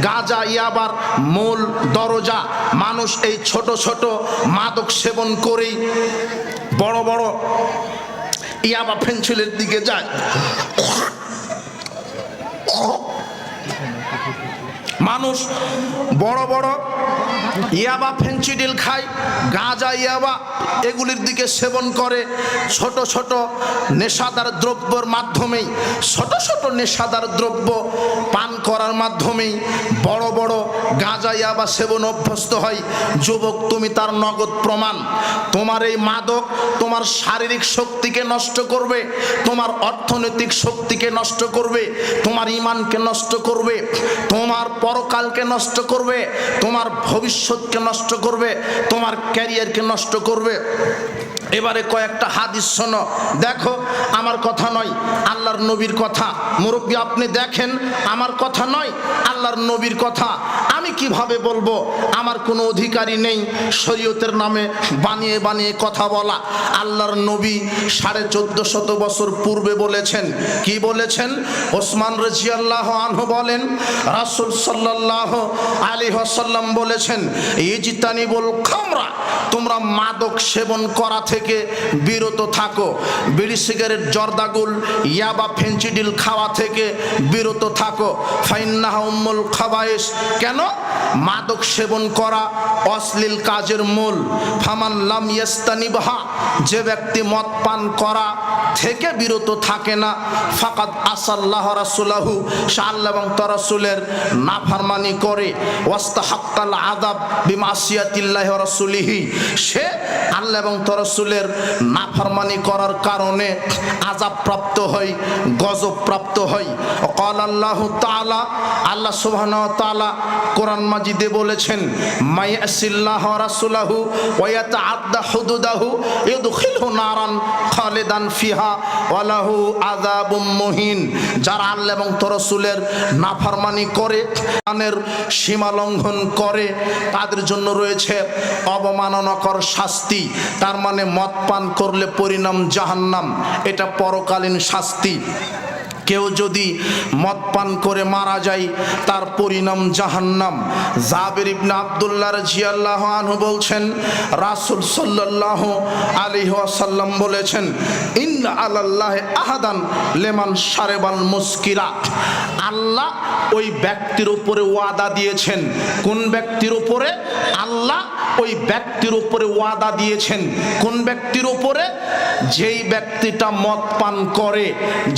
গাঁজা ইয়াবার মূল দরজা। মানুষ এই ছোট ছোট মাদক সেবন করেই বড় বড় ইয়াবা পেন্সিলের দিকে যায়। মানুষ বড় বড় ইয়াবা ফেন্সিডিল খায়, গাঁজা ইয়াবা এগুলির দিকে সেবন করে। ছোট ছোট নেশাদার দ্রব্যের মাধ্যমেই, ছোট ছোট নেশাদার দ্রব্য পান করার মাধ্যমেই বড় বড় গাঁজা ইয়াবা সেবন অভ্যস্ত হয়। যুবক, তুমি তার নগদ প্রমাণ। তোমার এই মাদক তোমার শারীরিক শক্তিকে নষ্ট করবে, তোমার অর্থনৈতিক শক্তিকে নষ্ট করবে, তোমার ঈমানকে নষ্ট করবে, তোমার পরকালকে নষ্ট করবে, তোমার ভবিষ্যৎকে নষ্ট করবে, তোমার ক্যারিয়ারকে নষ্ট করবে। এবারে কয়েকটা হাদিস শোনো। দেখো, আমার কথা নয়, আল্লাহর নবীর কথা। মুরব্বী, আপনি দেখেন, আমার কথা নয়, আল্লাহর নবীর কথা। আমি কিভাবে বলবো? আমার কোনো অধিকারই নেই শরীয়তের নামে বানিয়ে বানিয়ে কথা বলা। আল্লাহর নবী 1450 বছর পূর্বে বলেছেন। কি বলেছেন? ওসমান রাদিয়াল্লাহু আনহু বলেন, রাসূল সাল্লাল্লাহু আলাইহি ওয়াসাল্লাম বলেছেন, ইজতানিবুল খামরা, তোমরা মাদক সেবন করা থেকে বিরত থাকো। বিড়ি সিগারেট জর্দাগুল ইয়াবা ফেন্সিডিল খাওয়া থেকে বিরত থাকো। ফাইন্নাহা উম্মুল খাবায়েস। কেন? মাদক সেবন করা অশ্লীল কাজের মূল। ফামান লাম ইয়াস্তানিবহা, যে ব্যক্তি মদ পান করা থেকে বিরত থাকে না, ফাকাদ আসাল্লাহ রাসূলাহু, সে আল্লাহ এবং তার রাসূলের নাফরমানি করে। ওয়াস্তাহাক্কাল আযাব বিমাসিয়াতিল্লাহি ওয়া রাসূলিহি, সে আল্লাহ এবং তার রাসূলের নাফরমানি করার কারণে আযাব প্রাপ্ত হয়, গজব প্রাপ্ত হয়। ক্বাল আল্লাহু তাআলা, আল্লাহ সুবহানাহু ওয়া তাআলা কোরআন মাজিদে বলেছেন, মাইয়াসিল্লাহ ওয়া রাসূলাহু ওয়া ইয়াতাআদ্দা হুদুদাহু ইউদখিলহু নারান খালিদান ফিহা ওয়া লাহু আযাবুম মুহিন। যারা আল্লাহ এবং তার রাসূলের নাফরমানি করে, কোরআনের সীমা লঙ্ঘন করে, তাদের জন্য রয়েছে অবমাননাকর শাস্তি। তার মানে মদ পান করলে পরিণাম জাহান্নাম, এটা পরকালীন শাস্তি। কেউ যদি মদ পান করে মারা যায়, তার পরিণাম জাহান্নাম। জাবির ইবনে আব্দুল্লাহ রাদিয়াল্লাহু আনহু বলছেন, রাসূল সাল্লাল্লাহু আলাইহি ওয়াসাল্লাম বলেছেন, ইন্না আলাল্লাহি আহাদান লিমান শারিবাল মুসকিরা। আল্লাহ ওই ব্যক্তির উপরে ওয়াদা দিয়েছেন। কোন ব্যক্তির উপরে? আল্লাহ ওই ব্যক্তির উপরে ওয়াদা দিয়েছেন। কোন ব্যক্তির উপরে? যেই ব্যক্তিটা মদ পান করে,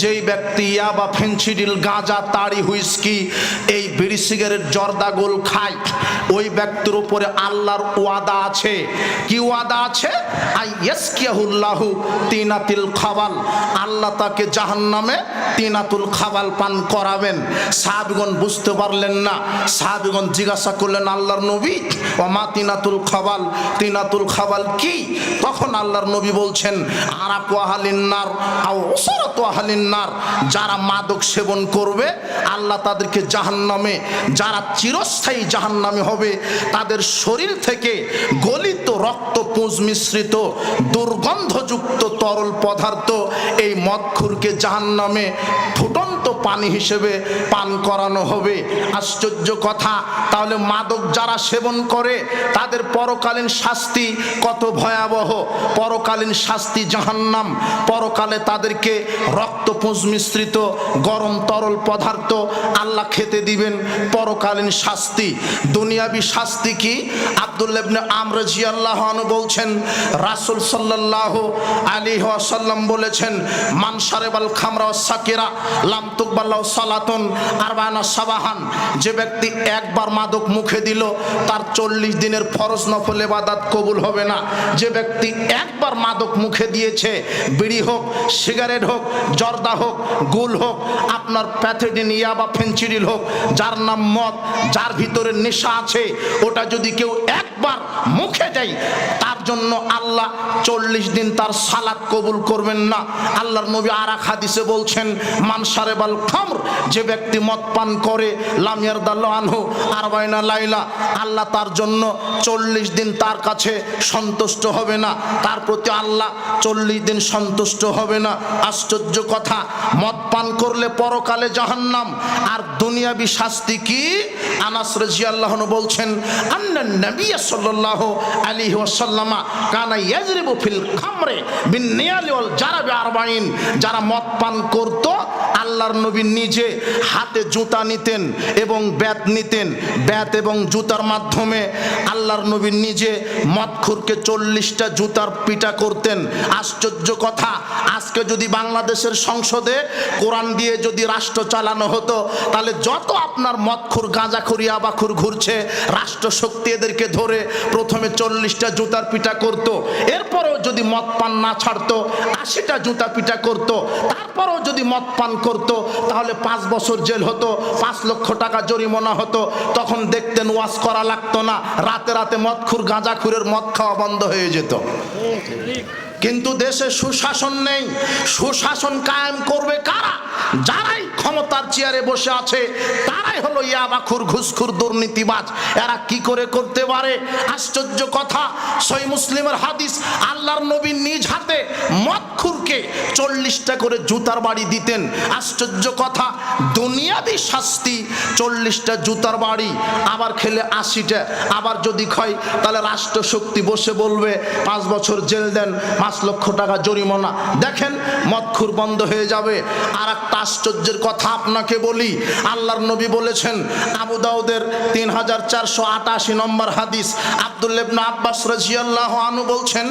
যেই ব্যক্তি ইয়াবা ফেন্সিডিল গাঁজা তাড়ি হুইস্কি এই বিড়ি সিগারেট জর্দাগুল খায়, ওই ব্যক্তির উপরে আল্লাহর ওয়াদা আছে। কি ওয়াদা আছে? আইয়াসকিয়াহুল্লাহু তিনাতিল খাবাল, আল্লাহ তাকে জাহান্নামে তিনাতুল খাবাল পান করাবেন। সাহাবীগণ বুঝতে পারলেন না। সাহাবীগণ জিজ্ঞাসা করলেন, আল্লাহর নবী, ওয়া মা তিনাতুল খাবাল, তিনাতুল খাবাল কি? তখন আল্লাহর নবী বলছেন, আরাকু আহলিন নার আও উসরাতু আহলিন নার, যারা মাদক সেবন করবে আল্লাহ তাদেরকে জাহান্নামে, যারা চিরস্থায়ী জাহান্নামে হবে, তাদের শরীর থেকে গলিত রক্তপুঞ্জ মিশ্রিত দুর্গন্ধযুক্ত তরল পদার্থ এই মদখুরকে জাহান্নামে ফুটন্ত পানি হিসেবে পান করানো হবে। আশ্চর্য কথা! তাহলে মাদক যারা সেবন করে তাদের পরকালীন শাস্তি কত ভয়াবহ! পরকালীন শাস্তি জাহান্নাম। পরকালে তাদেরকে রক্তপুঞ্জ মিশ্রিত গরম তরল পদার্থ আল্লাহ খেতে দিবেন। পরকালীন শাস্তি। দুনিয়াবি শাস্তি কি? আব্দুল্লাহ ইবনে আমর রাদিয়াল্লাহু আনহু বলছেন, রাসূল সাল্লাল্লাহু আলাইহি ওয়াসাল্লাম বলেছেন, মান শারিবাল খামরা ওয়াস সাকিরা লাম তুকবাল্লাহু সালাতুন আরবানা সাবাহান। যে ব্যক্তি একবার মাদক মুখে দিল, তার 40 দিনের ফরজ নফল ইবাদত কবুল হবে না। যে ব্যক্তি একবার মাদক মুখে দিয়েছে, বিড়ি হোক, সিগারেট হোক, জর্দা হোক, গুল হোক, আপনার প্যাথেডিন ইয়াবা ফেন্সিডিল হোক, যার নাম মদ, যার ভিতরে নেশা আছে, ওটা যদি কেউ এক একবার মুখে দেয় তার জন্য আল্লাহ 40 দিন তার সালাত কবুল করবেন না। আল্লাহর নবী আর এক হাদিসে বলছেন, মান শারিবাল খামর, যে ব্যক্তি মদ পান করে লাম ইয়ারদাল্লাহু আনহু আরবাইনা লাইলা, আল্লাহ তার জন্য 40 দিন তার কাছে সন্তুষ্ট হবে না, তার প্রতি আল্লাহ 40 দিন সন্তুষ্ট হবে না। আশ্চর্য কথা, মদ পান করলে পরকালে জাহান্নাম, আর দুনিয়াবি শাস্তি কি? আনাস রাদিয়াল্লাহু আনহু বলছেন, আন্নান নবী সাল্লাল্লাহু আলাইহি ওয়াসাল্লাম কানা ইয়াজরিবু ফিল খামরে বিন নিয়ালি ওয়াল জারাবি 40। যারা মদ পান করত আল্লাহর নবী নিজে হাতে জুতা নিতেন এবং ব্যাত নিতেন, ব্যাত এবং জুতার মাধ্যমে আল্লাহর নবী নিজে মদখুরকে 40টা জুতার পিটা করতেন। আশ্চর্য কথা, আজকে যদি বাংলাদেশের সংসদে কোরআন দিয়ে যদি রাষ্ট্র চালানো হতো, তাহলে যত আপনার মদখুর, গাঁজাখুর, ইয়াবাখুর ঘুরছে, রাষ্ট্র শক্তি এদেরকে ধরে প্রথমে 40টা জুতার পিটা করত, এরপরেও যদি মদ পান না ছাড়তো 80টা জুতা পিটা করত, তারপরেও যদি মদ পান করত তাহলে 5 বছর জেল হতো, 5 লক্ষ টাকা জরিমানা হতো। তখন দেখতেন ওয়াজ করা লাগতো না, রাতে রাতে মদখুর, গাঁজাখুরের মদ খাওয়া বন্ধ হয়ে যেত। কিন্তু দেশে সুশাসন নেই। সুশাসন কায়েম করবে কারা? যারাই ক্ষমতার চেয়ারে বসে আছে তারাই হলো ইয়াবাখুর, ঘুষখুর, দুর্নীতিবাজ। এরা কি করে করতে পারে? আশ্চর্য কথা, সহিহ মুসলিমের হাদিস, আল্লাহর নবী নিজ হাতে মদখুরকে 40টা করে জুতার বাড়ি দিতেন। আশ্চর্য কথা, দুনিয়াবি শাস্তি 40টা জুতার বাড়ি, আবার খেলে 80টা, আবার যদি খায় তাহলে রাষ্ট্র শক্তি বসে বলবে 5 বছর জেল দেন, 5 লক্ষ টাকা জরিমানা। দেখেন মদখুর বন্ধ হয়ে যাবে। আর একটা আশ্চর্যের কথা আপনাকে বলি, আল্লাহর নবী বলেছেন, আবু দাউদের 3488 নম্বর হাদিস, আব্দুল্লাহ ইবনে আব্বাস রাদিয়াল্লাহু আনহু বলছেন,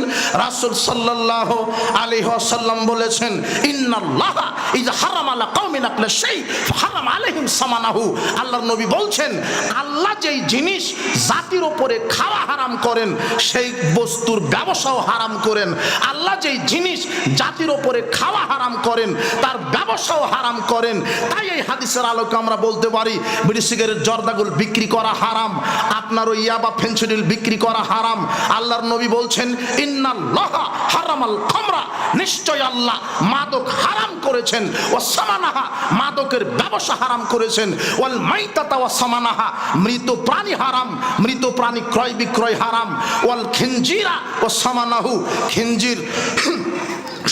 রাসূল সাল্লাল্লাহু আলাইহি ওয়াসাল্লাম বলেছেন, ইন্নাল্লাহা ইযা হারামা আলা কওমিন আকলা শাই ফাহারাম আলাইহিম সামানাহু। আল্লাহর নবী বলছেন, আল্লাহ যেই জিনিস জাতির উপরে খাওয়া হারাম করেন সেই বস্তুর ব্যবসাও হারাম করেন। আল্লাহ যেই জিনিস জাতির উপরে খাওয়া হারাম করেন তার ব্যবসাও হারাম করেন। তাই এই হাদিসের আলোকে আমরা বলতে পারি, বিড়ি সিগারেট, জর্দাগুল বিক্রি করা হারাম, আপনার ওই ইয়াবা, ফেনসিডিল বিক্রি করা হারাম। আল্লাহর নবী বলছেন, ইন্নাল্লাহা হারামাল খামরা, নিশ্চয় আল্লাহ মাদক হারাম করেছেন, ওয়া সামানাহা, মাদকের ব্যবসা হারাম করেছেন, ওয়াল মাইতাতা ওয়া সামানাহা, মৃত প্রাণী হারাম, মৃত প্রাণী ক্রয় বিক্রয় হারাম, ওয়াল খিনজিরা ওয়া সামানাহু, খিনজির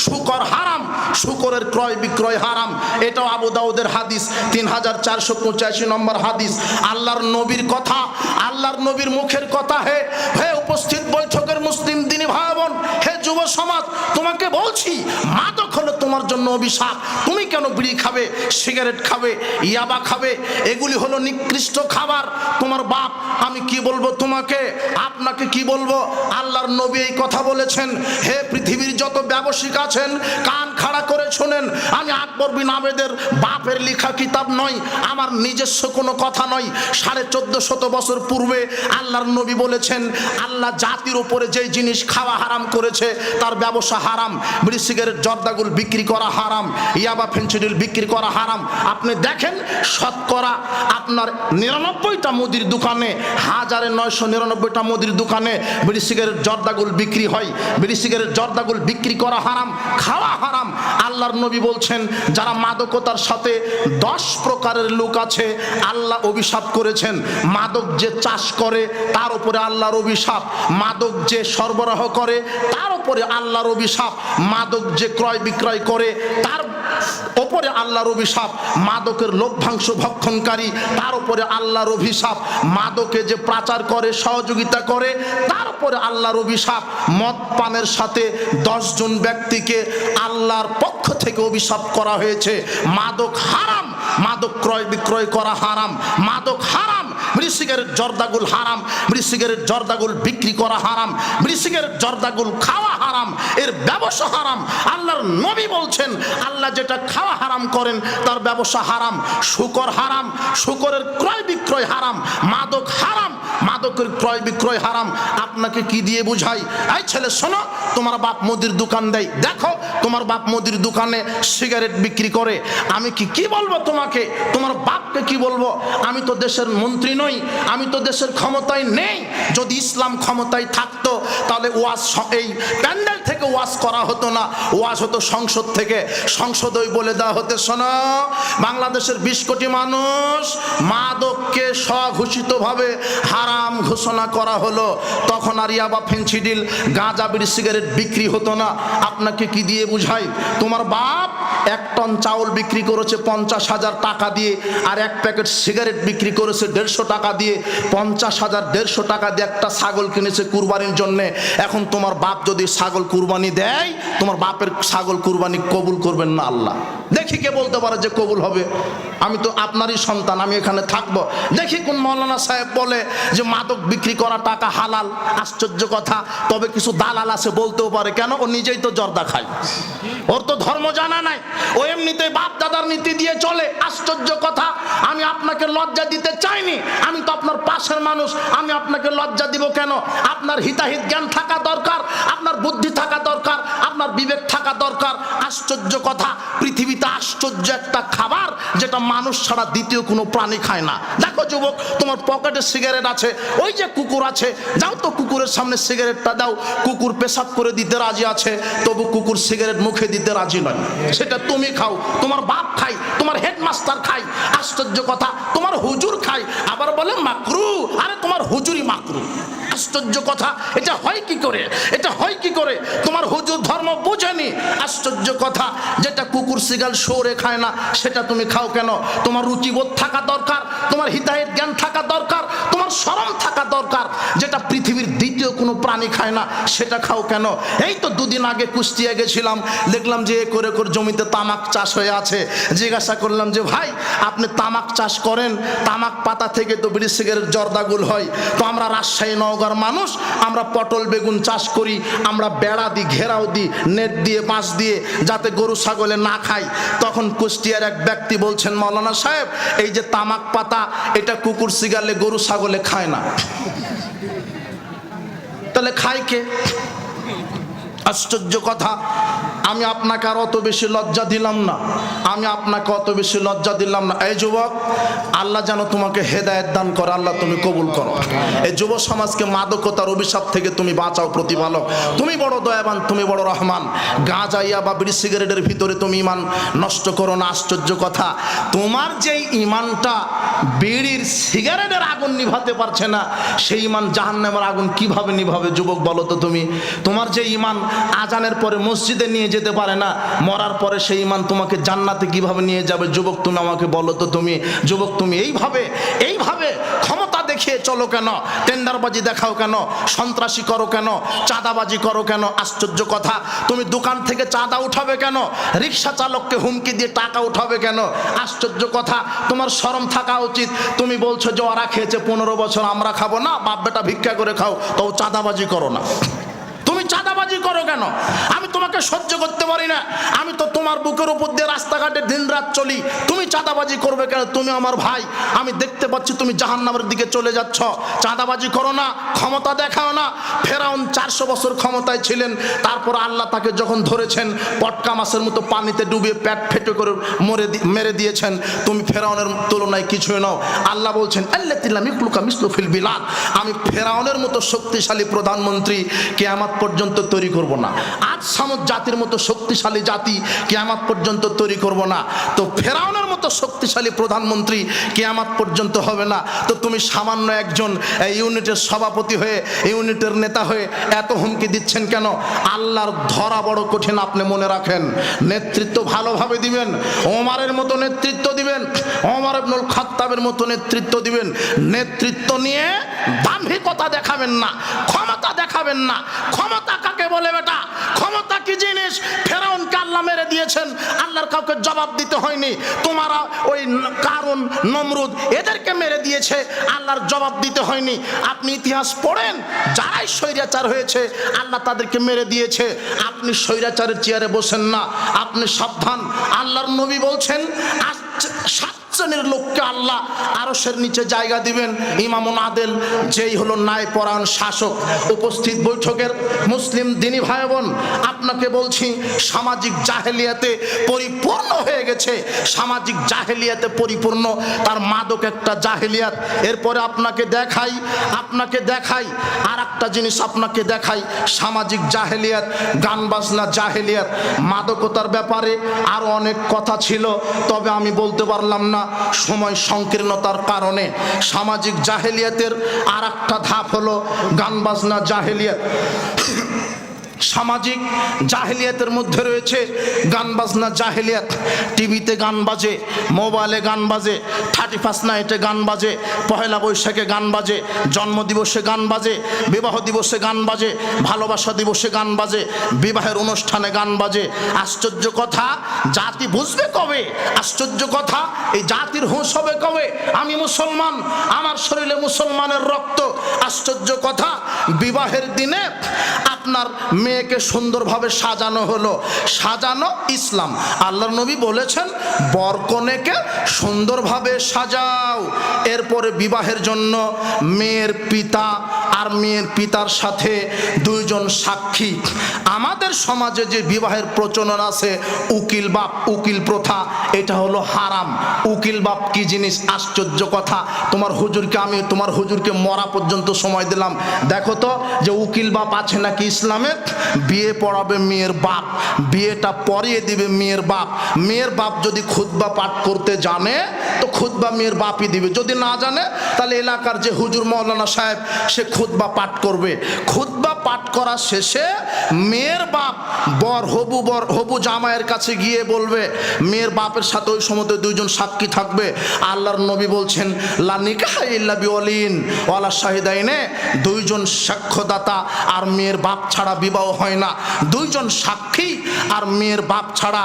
শুকর হারাম, শুকরের ক্রয় বিক্রয় হারাম। এটাও আবু দাউদের হাদিস 3485 নম্বর হাদিস। আল্লাহর নবীর কথা, আল্লাহর নবীর মুখের কথা। হে উপস্থিত বৈঠকের মুসলিম দিনী ভাই বোন, হে যুব সমাজ, তোমাকে বলছি, মাদক হলো তোমার জন্য অভিশাপ। তুমি কেন বিড়ি খাবে, সিগারেট খাবে, ইয়াবা খাবে? এগুলি হলো নিকৃষ্ট খাবার। তোমার বাপ, আমি কি বলবো তোমাকে, আপনাকে কি বলবো? আল্লাহর নবী এই কথা বলেছেন। হে পৃথিবীর যত ব্যবসায়িক আছেন, কান খাড়া করে শোনেন, আমি আকবর বিন আবেদের বাপের লেখা কিতাব নয়, আমার নিজস্ব কোনো কথা নয়। 1450 বছর পূর্বে আল্লাহর নবী বলেছেন, আল্লাহ জাতির উপরে যে জিনিস খাওয়া হারাম করেছে তার ব্যবসা হারাম। বিড়ি সিগারেট, জর্দাগুল বিক্রি করা হারাম, ইয়াবা, ফেনসিডিল বিক্রি করা হারাম। আপনি দেখেন শতকরা আপনার 99টা মুদির দোকানে, 1999টা মুদির দোকানে বিড়ি সিগারেট, জর্দাগুল বিক্রি হয়। বিড়ি সিগারেট, জর্দাগুল বিক্রি করা হারাম, খাওয়া হারাম। আল্লাহর নবী বলছেন, যারা মাদকতার সাথে 10 প্রকারের লোক আছে আল্লাহ অভিশাপ করেছেন। মাদক যে চাষ করে তার উপরে আল্লাহর অভিশাপ, মাদক যে সরবরাহ করে তার উপরে আল্লাহর অভিশাপ, মাদক যে ক্রয় বিক্রয় করে তার ওপরে আল্লাহর অভিশাপ, মাদকের লভ্যাংশ ভক্ষণকারী তার উপরে আল্লাহর অভিশাপ, মাদকে যে পাচার করে, সহযোগিতা করে তার উপরে আল্লাহর অভিশাপ। মদ পানের সাথে 10 জন ব্যক্তিকে আল্লাহর পক্ষ থেকে অভিশাপ করা হয়েছে। মাদক হারাম, মাদক ক্রয় বিক্রয় করা হারাম, মাদক হারাম। বিড়ি সিগারেট, জর্দাগুল হারাম, বিড়ি সিগারেট, জর্দাগুল বিক্রি করা হারাম, বিড়ি সিগারেট, জর্দাগুল খাওয়া হারাম, এর ব্যবসা হারাম। আল্লাহর নবী বলছেন, আল্লাহ যেটা খাওয়া হারাম করেন তার ব্যবসা হারাম। শুকর হারাম, শুকরের ক্রয় বিক্রয় হারাম। মাদক হারাম, মাদকের ক্রয় বিক্রয় হারাম, আপনাকে কি দিয়ে বুঝাই? এই ছেলে শোনো, তোমার বাপ মুদির দোকান দেয়, দেখো তোমার বাপ মুদির দোকানে সিগারেট বিক্রি করে। আমি কি বলবো তোমাকে? তোমার বাপকে কি বলবো? আমি তো দেশের মন্ত্রী নই, আমি তো দেশের ক্ষমতায় নেই। যদি ইসলাম ক্ষমতায় থাকতো তাহলে ওয়াজ এই প্যান্ডেল থেকে ওয়াজ করা হতো না, ওয়াজ হতো সংসদ থেকে। সংসদই বলে দেওয়া হতে, শোনো বাংলাদেশের 20 কোটি মানুষ মাদককে স্বঘোষিতভাবে হারাম ঘোষণা করা হলো, তখন আর ইয়াবা, ফেন্সিডিল, গাঁজা, বিড়ি, সিগারেট বিক্রি হতো না। আপনাকে কি দিয়ে বুঝাই? তোমার বাপ 1 টন চাউল বিক্রি করেছে 50,000 টাকা দিয়ে, আর 1 প্যাকেট সিগারেট বিক্রি করেছে 150 টাকা দিয়ে। 50,000 150 টাকা দিয়ে একটা ছাগল কিনেছে কুরবানির জন্য। এখন তোমার বাপ যদি ছাগল কুরবানি দেয়, তোমার বাপের ছাগল কুরবানি কবুল করবেন না আল্লাহ? দেখি কে বলতে পারে যে কবুল হবে? আমি তো আপনারই সন্তান, আমি এখানে থাকবো। দেখি কোন মৌলানা সাহেব বলে যে মাদক বিক্রি করা টাকা হালাল। আশ্চর্য কথা। তবে কিছু দালাল আছে বলতেও পারে, কেন? ও নিজেই তো জর্দা খায়, ওর তো ধর্ম জানা নাই, ও এমনিতে বাপ দাদার নীতি দিয়ে চলে। আশ্চর্য কথা। আমি আপনাকে লজ্জা দিতে চাইনি, আমি তো আপনার পাশের মানুষ, আমি আপনাকে লজ্জা দিব কেন? আপনার হিতাহিত জ্ঞান থাকা দরকার, আপনার বুদ্ধি থাকা দরকার, আপনার বিবেক থাকা দরকার। আশ্চর্য কথা। পৃথিবীতে আশ্চর্য একটা খাবার যেটা মানুষ ছাড়া দ্বিতীয় কোনো প্রাণী খায় না। দেখো যুবক, তোমার পকেটে সিগারেট আছে, ওই যে কুকুর আছে, যাও তো কুকুরের সামনে সিগারেটটা দাও। কুকুর পেশাব করে দিতে রাজি আছে, তবু কুকুর সিগারেট মুখে দিতে রাজি নয়। সেটা তুমি খাও, তোমার বাপ খাই, তোমার হেডমাস্টার খাই। আশ্চর্য কথা। তোমার হুজুর খাই, আবার বলে মাকরু। আরে তোমার হুজুরই মাকরু। আশ্চর্য কথা। এটা হয় কি করে? এটা হয় কি করে? তোমার হুজুর ধর্ম বুঝেনি। আশ্চর্য কথা। যেটা কুকুর সিগাল শোরে খায় না, সেটা তুমি খাও কেন? তোমার রুচিবোধ থাকা দরকার, তোমার হিতাহিত জ্ঞান থাকা দরকার, তোমার শরম থাকা দরকার। যেটা পৃথিবীর দ্বিতীয় কোনো প্রাণী খায় না, সেটা খাও কেন? এই তো 2 দিন আগে কুষ্টিয়া গেছিলাম, দেখলাম যে একর একর জমিতে তামাক চাষ হয়ে আছে। জিজ্ঞাসা করলাম যে ভাই, আপনি তামাক চাষ করেন, তামাক পাতা থেকে তো বিড়ি সিগারেট জর্দাগুল হয়। তো আমরা রাজশাহী নওগাঁর মানুষ, আমরা পটল বেগুন চাষ করি, আমরা বেড়া দিই, ঘেরাও দিই, নেট দিয়ে, বাঁশ দিয়ে, যাতে গরু ছাগলে না খায়। তখন কুষ্টিয়ার এক ব্যক্তি বলছেন, মৌলানা সাহেব, এই যে তামাক পাতা, এটা কুকুর সিগালে গরু ছাগলে খায় না, তাহলে খায় কে? আশ্চর্য কথা। আমি আপনাকে আর অত বেশি লজ্জা দিলাম না, আমি আপনাকে অত বেশি লজ্জা দিলাম না। এই যুবক, আল্লাহ যেন তোমাকে হেদায়েত দান করে, আল্লাহ তুমি কবুল করো। এই যুব সমাজকে মাদকতার অভিশাপ থেকে তুমি বাঁচাও প্রতিপালক। তুমি বড় দয়াবান, তুমি বড় রহমান। গাঁজা, ইয়াবা, বিড়ি সিগারেটের ভিতরে তুমি ঈমান নষ্ট করো না। আশ্চর্য কথা। তোমার যেই ঈমানটা বিড়ির সিগারেটের আগুন নিভাতে পারছে না, সেই ঈমান জাহান্নামের আগুন কিভাবে নিভাবে? যুবক বলো তো তুমি। তোমার যে ঈমান আজানের পরে মসজিদে নিয়ে যেতে পারে না, মরার পরে সেই ঈমান তোমাকে জান্নাতে কিভাবে নিয়ে যাবে? যুবক তুমি আমাকে বলো তো তুমি। যুবক তুমি এইভাবে ক্ষমতা দেখিয়ে চলো কেন? টেন্ডারবাজি দেখাও কেন? সন্ত্রাসী করো কেন? চাঁদাবাজি করো কেন? আশ্চর্য কথা। তুমি দোকান থেকে চাঁদা উঠাবে কেন? রিক্সা চালককে হুমকি দিয়ে টাকা উঠাবে কেন? আশ্চর্য কথা। তোমার শরম থাকা উচিত। তুমি বলছো যে ওরা খেয়েছে 15 বছর, আমরা খাবো না, বাপ বেটা ভিক্ষা করে খাও, তো চাঁদাবাজি করো না। তুমি চাঁদাবাজি করো কেন? আমি তোমাকে সহ্য করতে পারি না। আমি তো তোমার বুকের উপর দিয়ে রাস্তাঘাটে দিনরাত চলি, তুমি চাঁদাবাজি করবে কেন? তুমি আমার ভাই, আমি দেখতে পাচ্ছি তুমি জাহান্নামের দিকে চলে যাচ্ছ। চাঁদাবাজি করো না, ক্ষমতা দেখাও না। ফেরাউন 400 বছর ক্ষমতায় ছিলেন, তারপর আল্লাহ তাকে যখন ধরেছেন, পটকা মাছের মতো পানিতে ডুবিয়ে পেট ফেটে করে মেরে দিয়েছেন। তুমি ফেরাউনের তুলনায় কিছুই নও। আল্লাহ বলছেন, আল্লাতিল্লাহ মিকলুকা মিসলু ফিল বিলাদ, আমি ফেরাউনের মতো শক্তিশালী প্রধানমন্ত্রী কিয়ামত পর্যন্ত তৈরি করব না। আজ সামুদ জাতির মতো শক্তিশালী জাতি কিয়ামত পর্যন্ত তৈরি করব না। তো ফেরাউনের মতো শক্তিশালী প্রধানমন্ত্রী কিয়ামত পর্যন্ত হবে না। তো তুমি সামান্য একজন ইউনিটের সভাপতি হয়ে, ইউনিটের নেতা হয়ে এত হুমকি দিচ্ছেন কেন? আল্লাহর ধরা বড় কঠিন, আপনি মনে রাখেন। নেতৃত্ব ভালোভাবে দিবেন, ওমরের মতো নেতৃত্ব দিবেন, ওমর ইবনুল খাত্তাবের মতো নেতৃত্ব দিবেন। নেতৃত্ব নিয়ে দাম্ভিকতা দেখাবেন না, ক্ষমতা দেখাবেন না। ক্ষমতা কাকে বলে বেটা? ক্ষমতা কি জিনিস? ফেরাউনকে আল্লাহ মেরে দিয়েছেন, আল্লাহর কাউকে জবাব দিতে হয়নি। তোমারা ওই কারুন, নমরুদ, এদেরকে মেরে দিয়েছে, আল্লাহর জবাব দিতে হয়নি। আপনি ইতিহাস পড়েন, যারাই স্বৈরাচার হয়েছে আল্লাহ তাদেরকে মেরে দিয়েছে। আপনি স্বৈরাচারের চেয়ারে বসেন না, আপনি সাবধান। আল্লাহর নবী বলছেন, সবচেয়ে শ্রেণীর লোককে আল্লাহ আরশের নিচে জায়গা দিবেন। ইমামুন আদেল, যেই হলো ন্যায়পরায়ণ শাসক। উপস্থিত বৈঠকের মুসলিম দিনী ভাই বোন, আপনাকে বলছি সামাজিক জাহেলিয়াতে পরিপূর্ণ হয়ে গেছে। সামাজিক জাহেলিয়াতে পরিপূর্ণ, তার মাদক একটা জাহেলিয়াত। এরপরে আপনাকে দেখাই আর একটা জিনিস আপনাকে দেখাই, সামাজিক জাহেলিয়াত, গান বাজনা জাহেলিয়াত। মাদকতার ব্যাপারে আরো অনেক কথা ছিল, তবে আমি বলতে পারলাম না সময় সংকীর্ণতার কারণে। সামাজিক জাহেলিয়াতের আর একটা ধাপ হলো গান বাজনা জাহেলিয়াত। সামাজিক জাহেলিয়াতের মধ্যে রয়েছে গান বাজনা জাহেলিয়াত। টিভিতে গান বাজে, মোবাইলে গান বাজে, 31 নাইটে গান বাজে, পহেলা বৈশাখে গান বাজে, জন্মদিবসে গান বাজে, বিবাহ দিবসে গান বাজে, ভালোবাসা দিবসে গান বাজে, বিবাহের অনুষ্ঠানে গান বাজে। আশ্চর্য কথা, জাতি বুঝবে কবে? আশ্চর্য কথা, এই জাতির হুঁশ হবে কবে? আমি মুসলমান, আমার শরীরে মুসলমানের রক্ত। আশ্চর্য কথা, বিবাহের দিনে আপনার মেয়েকে সুন্দরভাবে সাজানো হলো। সাজানো ইসলাম। আল্লাহর নবী বলেছেন বরকনেকে সুন্দরভাবে সাজাও। এরপরে বিবাহের জন্য মেয়ের পিতা আর মেয়ের পিতার সাথে দুইজন সাক্ষী। আমাদের সমাজে যে বিবাহের প্রচলন আছে উকিল বাপ, উকিল প্রথা, এটা হলো হারাম। উকিল বাপ কি জিনিস? আশ্চর্য কথা, তোমার হুজুরকে মরা পর্যন্ত সময় দিলাম, দেখো তো যে উকিল বাপ আছে নাকি ইসলামে। বিয়ে পড়াবে মেয়ের বাপ, বিয়েটা পড়িয়ে দিবে মেয়ের বাপ। মেয়ের বাপ যদি খুতবা পাঠ করতে জানে তো খুতবা মেয়ের বাপই দিবে, যদি না জানে তাহলে এলাকার যে হুজুর মৌলানা সাহেব সে খুতবা পাঠ করবে। খুতবা পাঠ করা শেষে মেয়ের বাপ হবু জামাইয়ের কাছে গিয়ে বলবে, মেয়ের বাপের সাথে ওই সময় দুইজন সাক্ষী থাকবে। আল্লাহর নবী বলছেন লা নিকাহা ইল্লা বিওয়ালিন ওয়ালা শাহিদাইনে, দুইজন সাক্ষ্যদাতা আর মেয়ের বাপ ছাড়া বিবাহ হয় না। দুইজন সাক্ষী আর মেয়ের বাপ ছাড়া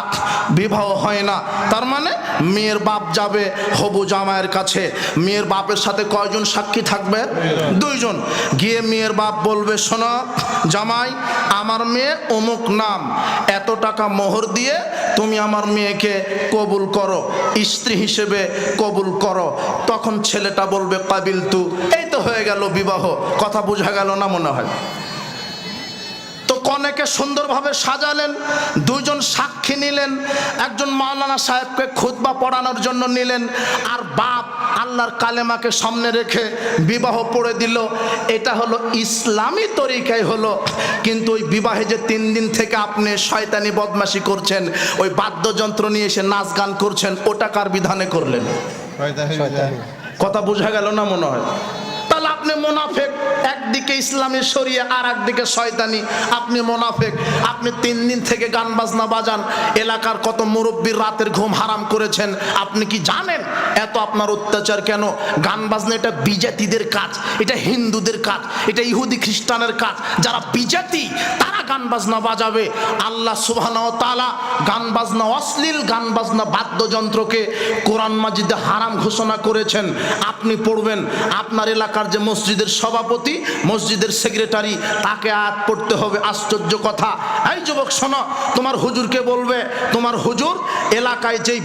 বিবাহ হয় না। তার মানে মেয়ের বাপ যাবে হবু জামাইয়ের কাছে, মেয়ের বাপের সাথে কয়জন সাক্ষী থাকবে? দুইজন। গিয়ে মেয়ের বাপ বলবে, শোনো জামাই, আমার মেয়ে অমুক নাম, এত টাকা মোহর দিয়ে তুমি আমার মেয়েকে কবুল করো, স্ত্রী হিসেবে কবুল করো। তখন ছেলেটা বলবে কাবিলতু। এই তো হয়ে গেল বিবাহ। কথা বোঝা গেল না মনে হয়? তো কনেকে সুন্দরভাবে সাজালেন, দুইজন সাক্ষী নিলেন, একজন মাওলানা সাহেবকে খুতবা পড়ানোর জন্য নিলেন, আর বাপ আল্লাহর কালেমাকে সামনে রেখে বিবাহ পড়ে দিল। এটা হলো ইসলামী তরিকায় হলো। কিন্তু ওই বিবাহে যে 3 দিন থেকে আপনি শয়তানি বদমাশি করছেন, ওই বাদ্যযন্ত্র নিয়ে এসে নাচ গান করছেন, ওটা কার বিধানে করলেন? কথা বোঝা গেল না মনে হয়? তাহলে আপনি মুনাফেক। একদিকে ইসলামের শরিয়া আর একদিকে শয়তানি। আপনি মুনাফেক। আপনি 3 দিন থেকে গান বাজনা বাজান, এলাকার কত মুরব্বীর রাতের ঘুম হারাম করেছেন। আপনি কি জানেন এত আপনার অত্যাচার কেন? গান বাজনা এটা বিজাতিদের কাজ, এটা হিন্দুদের কাজ, এটা ইহুদি খ্রিস্টানের কাজ। যারা বিজাতি তারা গান বাজনা বাজাবে। আল্লাহ সুবহানাহু ওয়া তাআলা গান বাজনা, অশ্লীল গান বাজনা, বাদ্যযন্ত্রকে কোরআন মাজিদে হারাম ঘোষণা করেছেন। আপনি পড়বেন, আপনার এলাকার যে মসজিদের সভাপতি, মসজিদের সেক্রেটারি, তাকে আয়াত পড়তে হবে। আশ্চর্য কথা। এই যুবক শোনো, তোমার হুজুরকে বলবে, তোমার হুজুর এলাকায় যেই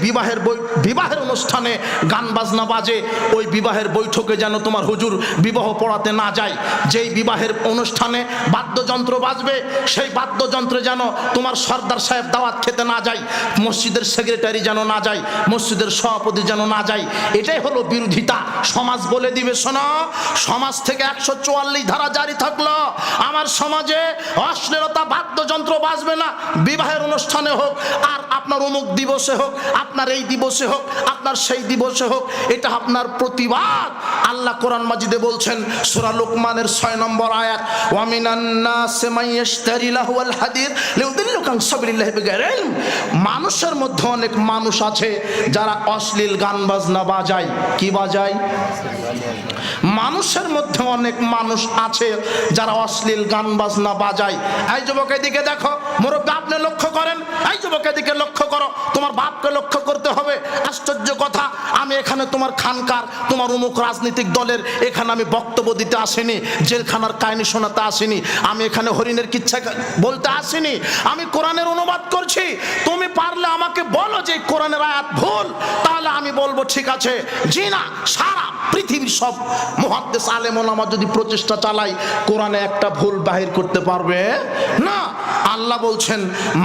বিবাহের অনুষ্ঠানে গান বাজনা বাজে, ওই বিবাহের বৈঠকে যেন তোমার হুজুর বিবাহ পড়াতে না যায়। যেই বিবাহের অনুষ্ঠানে বাদ্যযন্ত্র বাজবে, সেই বাদ্যযন্ত্রে যেন তোমার সর্দার সাহেব দাওয়াত খেতে না যায়, মসজিদের সেক্রেটারি যেন না যায়, মসজিদের সভাপতি যেন না যায়। এটাই হলো বিরোধিতা। সমাজ বলে দিবে, শোনো, সমাজ থেকে 144 ধারা জারি থাকলো, আমার সমাজে অশ্লীলতা বাদ্যযন্ত্র বাজবে না। বিবাহের অনুষ্ঠানে হোক, আর আপনার অমুক দিবসে হোক, আপনার এই দিবসে হোক, আপনার সেই দিবসে হোক, এটা আপনার প্রতিবাদ। আল্লাহ কোরআন মাজিদে বলছেন, সূরা লোকমানের 6 নম্বর আয়াত, ওয়া মিনান নাসি মান ইয়াশতারি লাহুল হাদিস লিউদিল্লুকা আন সাবিলিল্লাহি বিগাইরি ইলম। মানুষের মধ্যে অনেক মানুষ আছে যারা অশ্লীল গান বাজনা বাজায়। কি বাজায়? মানুষের মধ্যে অনেক মানুষ আছে যারা অশ্লীল গান বাজনা বাজায়। এই যুবক এদিকে দেখো, মুরব্বি আপনি লক্ষ্য করেন, এই যুবক এদিকে লক্ষ্য করো, তোমার বাপকে লক্ষ্য করতে হবে। আশ্চর্য কথা, আমি এখানে তোমার খানকার, তোমার অমুক রাজনৈতিক দলের এখানে আমি বক্তব্য দিতে আসিনি, জেলখানার কাহিনী শোনাতে আসিনি, আমি এখানে হরিণের কিচ্ছা বলতে আসিনি, আমি কোরআনের অনুবাদ করছি। তুমি পারলে আমাকে বলো যে কোরআনের আয়াত ভুল, তাহলে আমি বলবো ঠিক আছে, জি না, সারা পৃথিবীর সব মুহাদ্দিস আলেম ওলামা যদি প্রচেষ্টা চালায় কোরআনে একটা ভুল বাহির করতে পারবে না। আল্লাহ বলছেন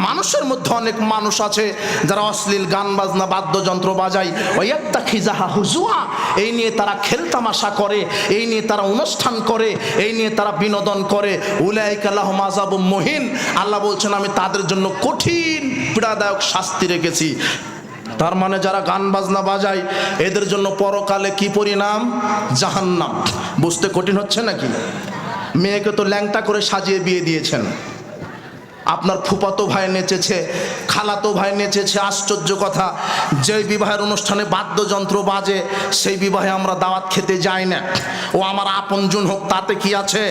মানুষের মধ্যে অনেক মানুষ আছে যারা অশ্লীল গান বাজনা বাদ্যযন্ত্র বাজায়, ওয়ায়াত্তাখিযাহা হুজুয়া, এই নিয়ে তারা খেলতামাশা করে, এই নিয়ে তারা অনুষ্ঠান করে, এই নিয়ে তারা বিনোদন করে। উলাইকা লাহুম আযাবুম মুহিন, আল্লাহ বলছেন আমি তাদের জন্য কঠিন পীড়াদায়ক শাস্তি রেখেছি। তার মানে যারা গান বাজনা বাজায় এদের জন্য পরকালে কি পরিণাম? জাহান্নাম। বুঝতে কঠিন হচ্ছে নাকি? মেয়েকে তো ল্যাংটা করে সাজিয়ে বিয়ে দিয়েছেন, আপনার ফুফাতো ভাই নেচেছে, খালাতো ভাই নেচেছে, আশ্চর্য কথা, যে বিবাহের অনুষ্ঠানে বাদ্যযন্ত্র বাজে সেই বিবাহে আমরা দাওয়াত খেতে যাই না। ও আমার আপনজন হোক তাতে কি আছে?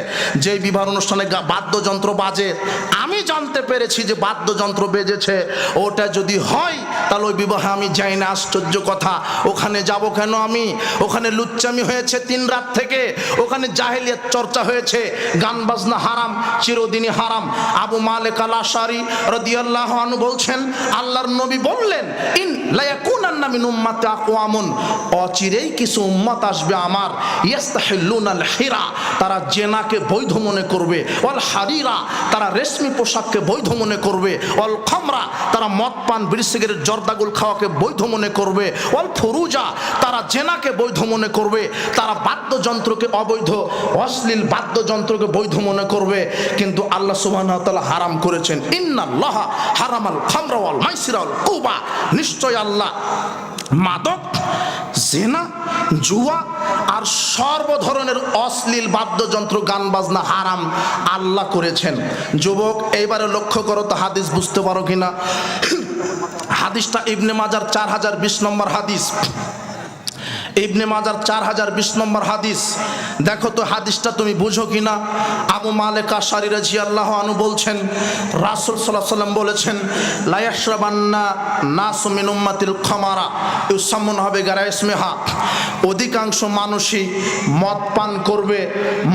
যে বিবাহের অনুষ্ঠানে বাদ্যযন্ত্র বাজে, আমি জানতে পেরেছি যে বাদ্যযন্ত্র বেজেছে, ওটা যদি হয় তাহলে ওই বিবাহে আমি যাই না। আশ্চর্য কথা, ওখানে যাব কেন আমি? ওখানে লুচ্চামি হয়েছে 3 রাত থেকে, ওখানে জাহেলিয়াত চর্চা হয়েছে, গান বাজনা হারাম, চিরদিনই হারাম। আবু মালিক আল আশারী রাদিয়াল্লাহু আনহু বলছেন আল্লাহর নবী বললেন ইন লা ইয়াকুনান্না মিন উম্মতি আকওয়ামুন, অচিরেই কিছু উম্মত আসবে আমার, ইস্তাহিল্লুনাল হিরা, তারা জেনাকে বৈধ মনে করবে, ওয়াল হারিরা, তারা রেশমি পোশাককে বৈধ মনে করবে, ওয়াল খামরা, তারা মদ পান বিড়ি সিগারেট জর্দাগুল খাওয়াকে বৈধ মনে করবে, ওয়াল ফুরুজা, তারা জেনাকে বৈধ মনে করবে, তারা বাদ্যযন্ত্রকে অবৈধ অশ্লীল বাদ্যযন্ত্রকে বৈধ মনে করবে। কিন্তু আল্লাহ সুবহানাহু ওয়া তাআলা হারাম করেছেন, ইন্নাল্লাহা হারামাল খামরা ওয়াল মাইসিরা ওয়াল কুবা, নিশ্চয় আল্লাহ মাদক, জিনা, জুয়া আর সর্ব ধরনের অশ্লীল বাদ্যযন্ত্র গান বাজনা হারাম আল্লাহ করেছেন। যুবক এইবারে লক্ষ্য করো তো হাদিস বুঝতে পারো কিনা। হাদিসটা ইবনে মাজার 4020 নম্বর হাদিস, ইবনে মাজার 4020 নম্বর হাদিস। দেখো তো হাদিসটা তুমি বুঝো কিনা। আবু মালিক আশারী রাদিয়াল্লাহু আনহু বলছেন রাসূল সাল্লাল্লাহু আলাইহি ওয়াসাল্লাম বলেছেন লা ইয়াশরাবান্না নাসু মিন উম্মাতিল খামারা ইউসাম্মুনা বিগাইরি ইসমিহা, অধিকাংশ মানুষই মদ পান করবে,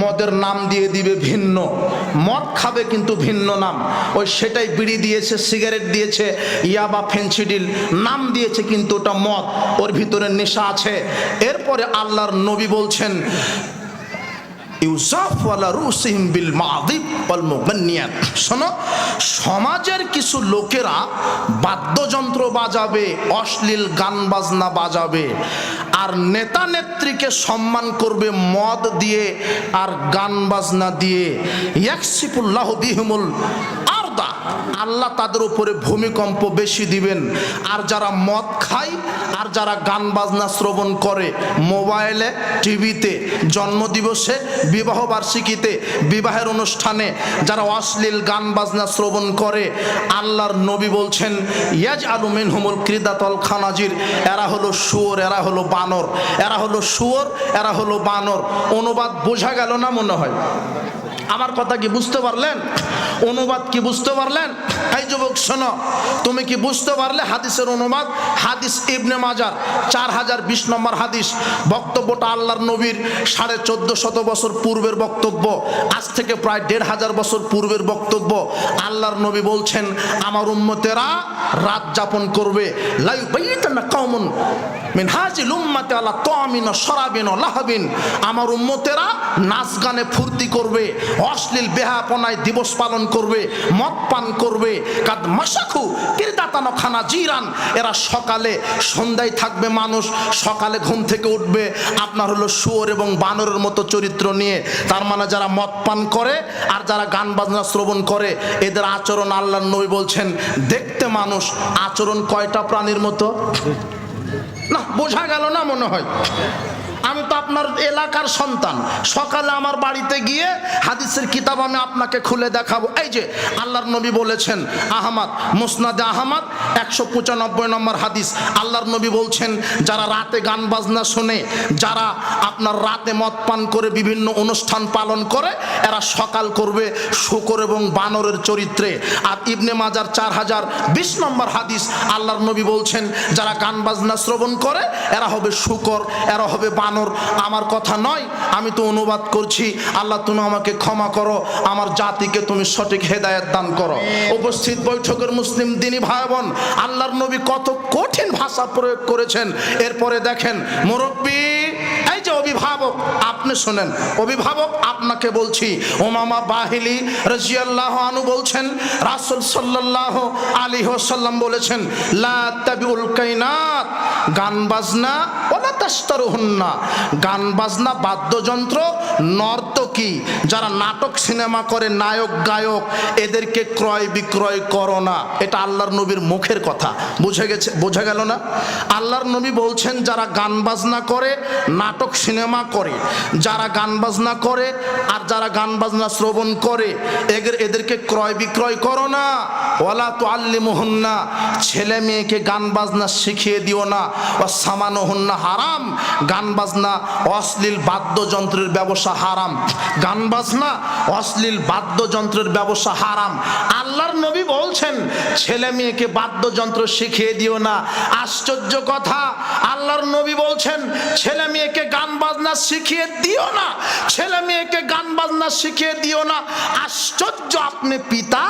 মদের নাম দিয়ে দিবে ভিন্ন, মদ খাবে কিন্তু ভিন্ন নাম, ওই সেটাই বিড়ি দিয়েছে, সিগারেট দিয়েছে, ইয়াবা ফেন্সিডিল নাম দিয়েছে কিন্তু ওটা মদ, ওর ভিতরে নেশা আছে। এরপরে আল্লাহর নবী বলছেন শোনো, সমাজের কিছু লোকেরা বাদ্যযন্ত্র বাজাবে, অশ্লীল গান বাজনা বাজাবে, আর নেতা নেত্রীকে সম্মান করবে মদ দিয়ে আর গান বাজনা দিয়ে। ইয়াকসিফুল্লাহু বিহিমুল আরদা, আল্লাহ তাদের উপরে ভূমিকম্প বেশি দিবেন। আর যারা মদ খায় আর যারা গান বাজনা শ্রবণ করে মোবাইলে, টিভিতে, জন্মদিবসে, বিবাহ বার্ষিকীতে, বিবাহের অনুষ্ঠানে যারা অশ্লীল গান বাজনা শ্রবণ করে, আল্লাহর নবী বলছেন ইয়াজআলু মিনহুমুল কিরদাতাল খানাজির, এরা হলো শুয়োর, এরা হলো বানর, এরা হলো শুয়োর, এরা হলো বানর। অনুবাদ বোঝা গেল না মনে হয়? আমার কথা কি বুঝতে পারলেন? অনুবাদ কি বুঝতে পারলেন? এই যুবক শোনো, তুমি কি বুঝতে পারলে হাদিসের অনুবাদ? হাদিস ইবনে মাজার 4020 নম্বর হাদিস। বক্তব্যটা আল্লাহর নবীর 1450 বছর পূর্বের বক্তব্য, আজ থেকে প্রায় 1500 বছর পূর্বের বক্তব্য। আল্লাহর নবী বলছেন আমার উম্মতেরা রাত যাপন করবে, লা ইউবাইতানা কওমুন মিন হাযিল উম্মতি আলা তামিন ওয়া শারাবিন ওয়া লাহাবিন, আমার উম্মতেরা নাচ গানে ফুর্তি করবে, অশ্লীল বেহাপনায় দিবস পালন করবে, মদ পান করবে, কাদ মাসাখু কিরদাতান খানা জিরান, এরা সকালে সন্ধ্যায় থাকবে মানুষ, সকালে ঘুম থেকে উঠবে আপনার হলো শুয়োর এবং বানরের মতো চরিত্র নিয়ে। তার মানে যারা মদ পান করে আর যারা গান বাজনা শ্রবণ করে এদের আচরণ আল্লাহর নবী বলছেন দেখতে মানুষ, আচরণ কয়টা প্রাণীর মতো? না বোঝা গেল না মনে হয়? আমি তো আপনার এলাকার সন্তান, সকালে আমার বাড়িতে গিয়ে হাদিসের কিতাব আমি আপনাকে খুলে দেখাবো। এই যে আল্লাহর নবী বলেছেন, আহমদ মুসনাদে আহমদ 195 নম্বর হাদিস, আল্লাহর নবী বলছেন যারা রাতে গান বাজনা শোনে, যারা আপনার রাতে মদ পান করে বিভিন্ন অনুষ্ঠান পালন করে, এরা সকাল করবে শূকর এবং বানরের চরিত্রে। আর ইবনে মাজার 4020 নম্বর হাদিস, আল্লাহর নবী বলছেন যারা গান বাজনা শ্রবণ করে এরা হবে শূকর, এরা হবে বানর। আমার কথা নয়, আমি তো অনুবাদ করছি। আল্লাহ তুমি আমাকে ক্ষমা করো, আমার জাতিকে তুমি সঠিক হেদায়েত দান করো। উপস্থিত বৈঠকের মুসলিম দিনী ভাই বোন, আল্লাহর নবী কত কঠিন ভাষা প্রয়োগ করেছেন। এরপরে দেখেন মুরব্বী, এই যে অভিভাবক, আপনি শোনেন, অভিভাবক আপনাকে বলছি, উমামা বাহিলি রাদিয়াল্লাহু আনহু বলছেন রাসূল সাল্লাল্লাহু আলাইহি ওয়াসাল্লাম বলেছেন, লা তাবিউল কাইনাত, গান বাজনা ওয়ালা তাশতারুহুন্না, গান বাজনা বাদ্যযন্ত্র নর্তকী যারা নাটক সিনেমা করে নায়ক গায়ক এদেরকে ক্রয় বিক্রয় করো না। এটা আল্লাহর নবীর মুখের কথা, বোঝা গেল না? আল্লাহর নবী বলছেন যারা গান বাজনা করে, নাটক সিনেমা করে, যারা গান বাজনা করে আর যারা গান বাজনা শ্রবণ করে এদেরকে ক্রয় বিক্রয় করো না। ওয়ালা তুআল্লিমুহুন্না, ছেলে মেয়েকে গান বাজনা শিখিয়ে দিও না। ওয়াসামানুহুন্না হারাম, গান বাজনা অশ্লীল বাদ্যযন্ত্রের ব্যবসা হারাম, গান বাজনা অশ্লীল বাদ্যযন্ত্রের ব্যবসা হারাম। আল্লাহর নবী বলছেন ছেলে মেয়েকে বাদ্যযন্ত্র শিখিয়ে দিও না। আশ্চর্য কথা, আল্লাহর নবী বলছেন ছেলে মেয়েকে গান বাজনা শিখিয়ে দিও না, ছেলে মেয়েকে গান বাজনা শিখিয়ে দিও না। আশ্চর্য, আপনি পিতা,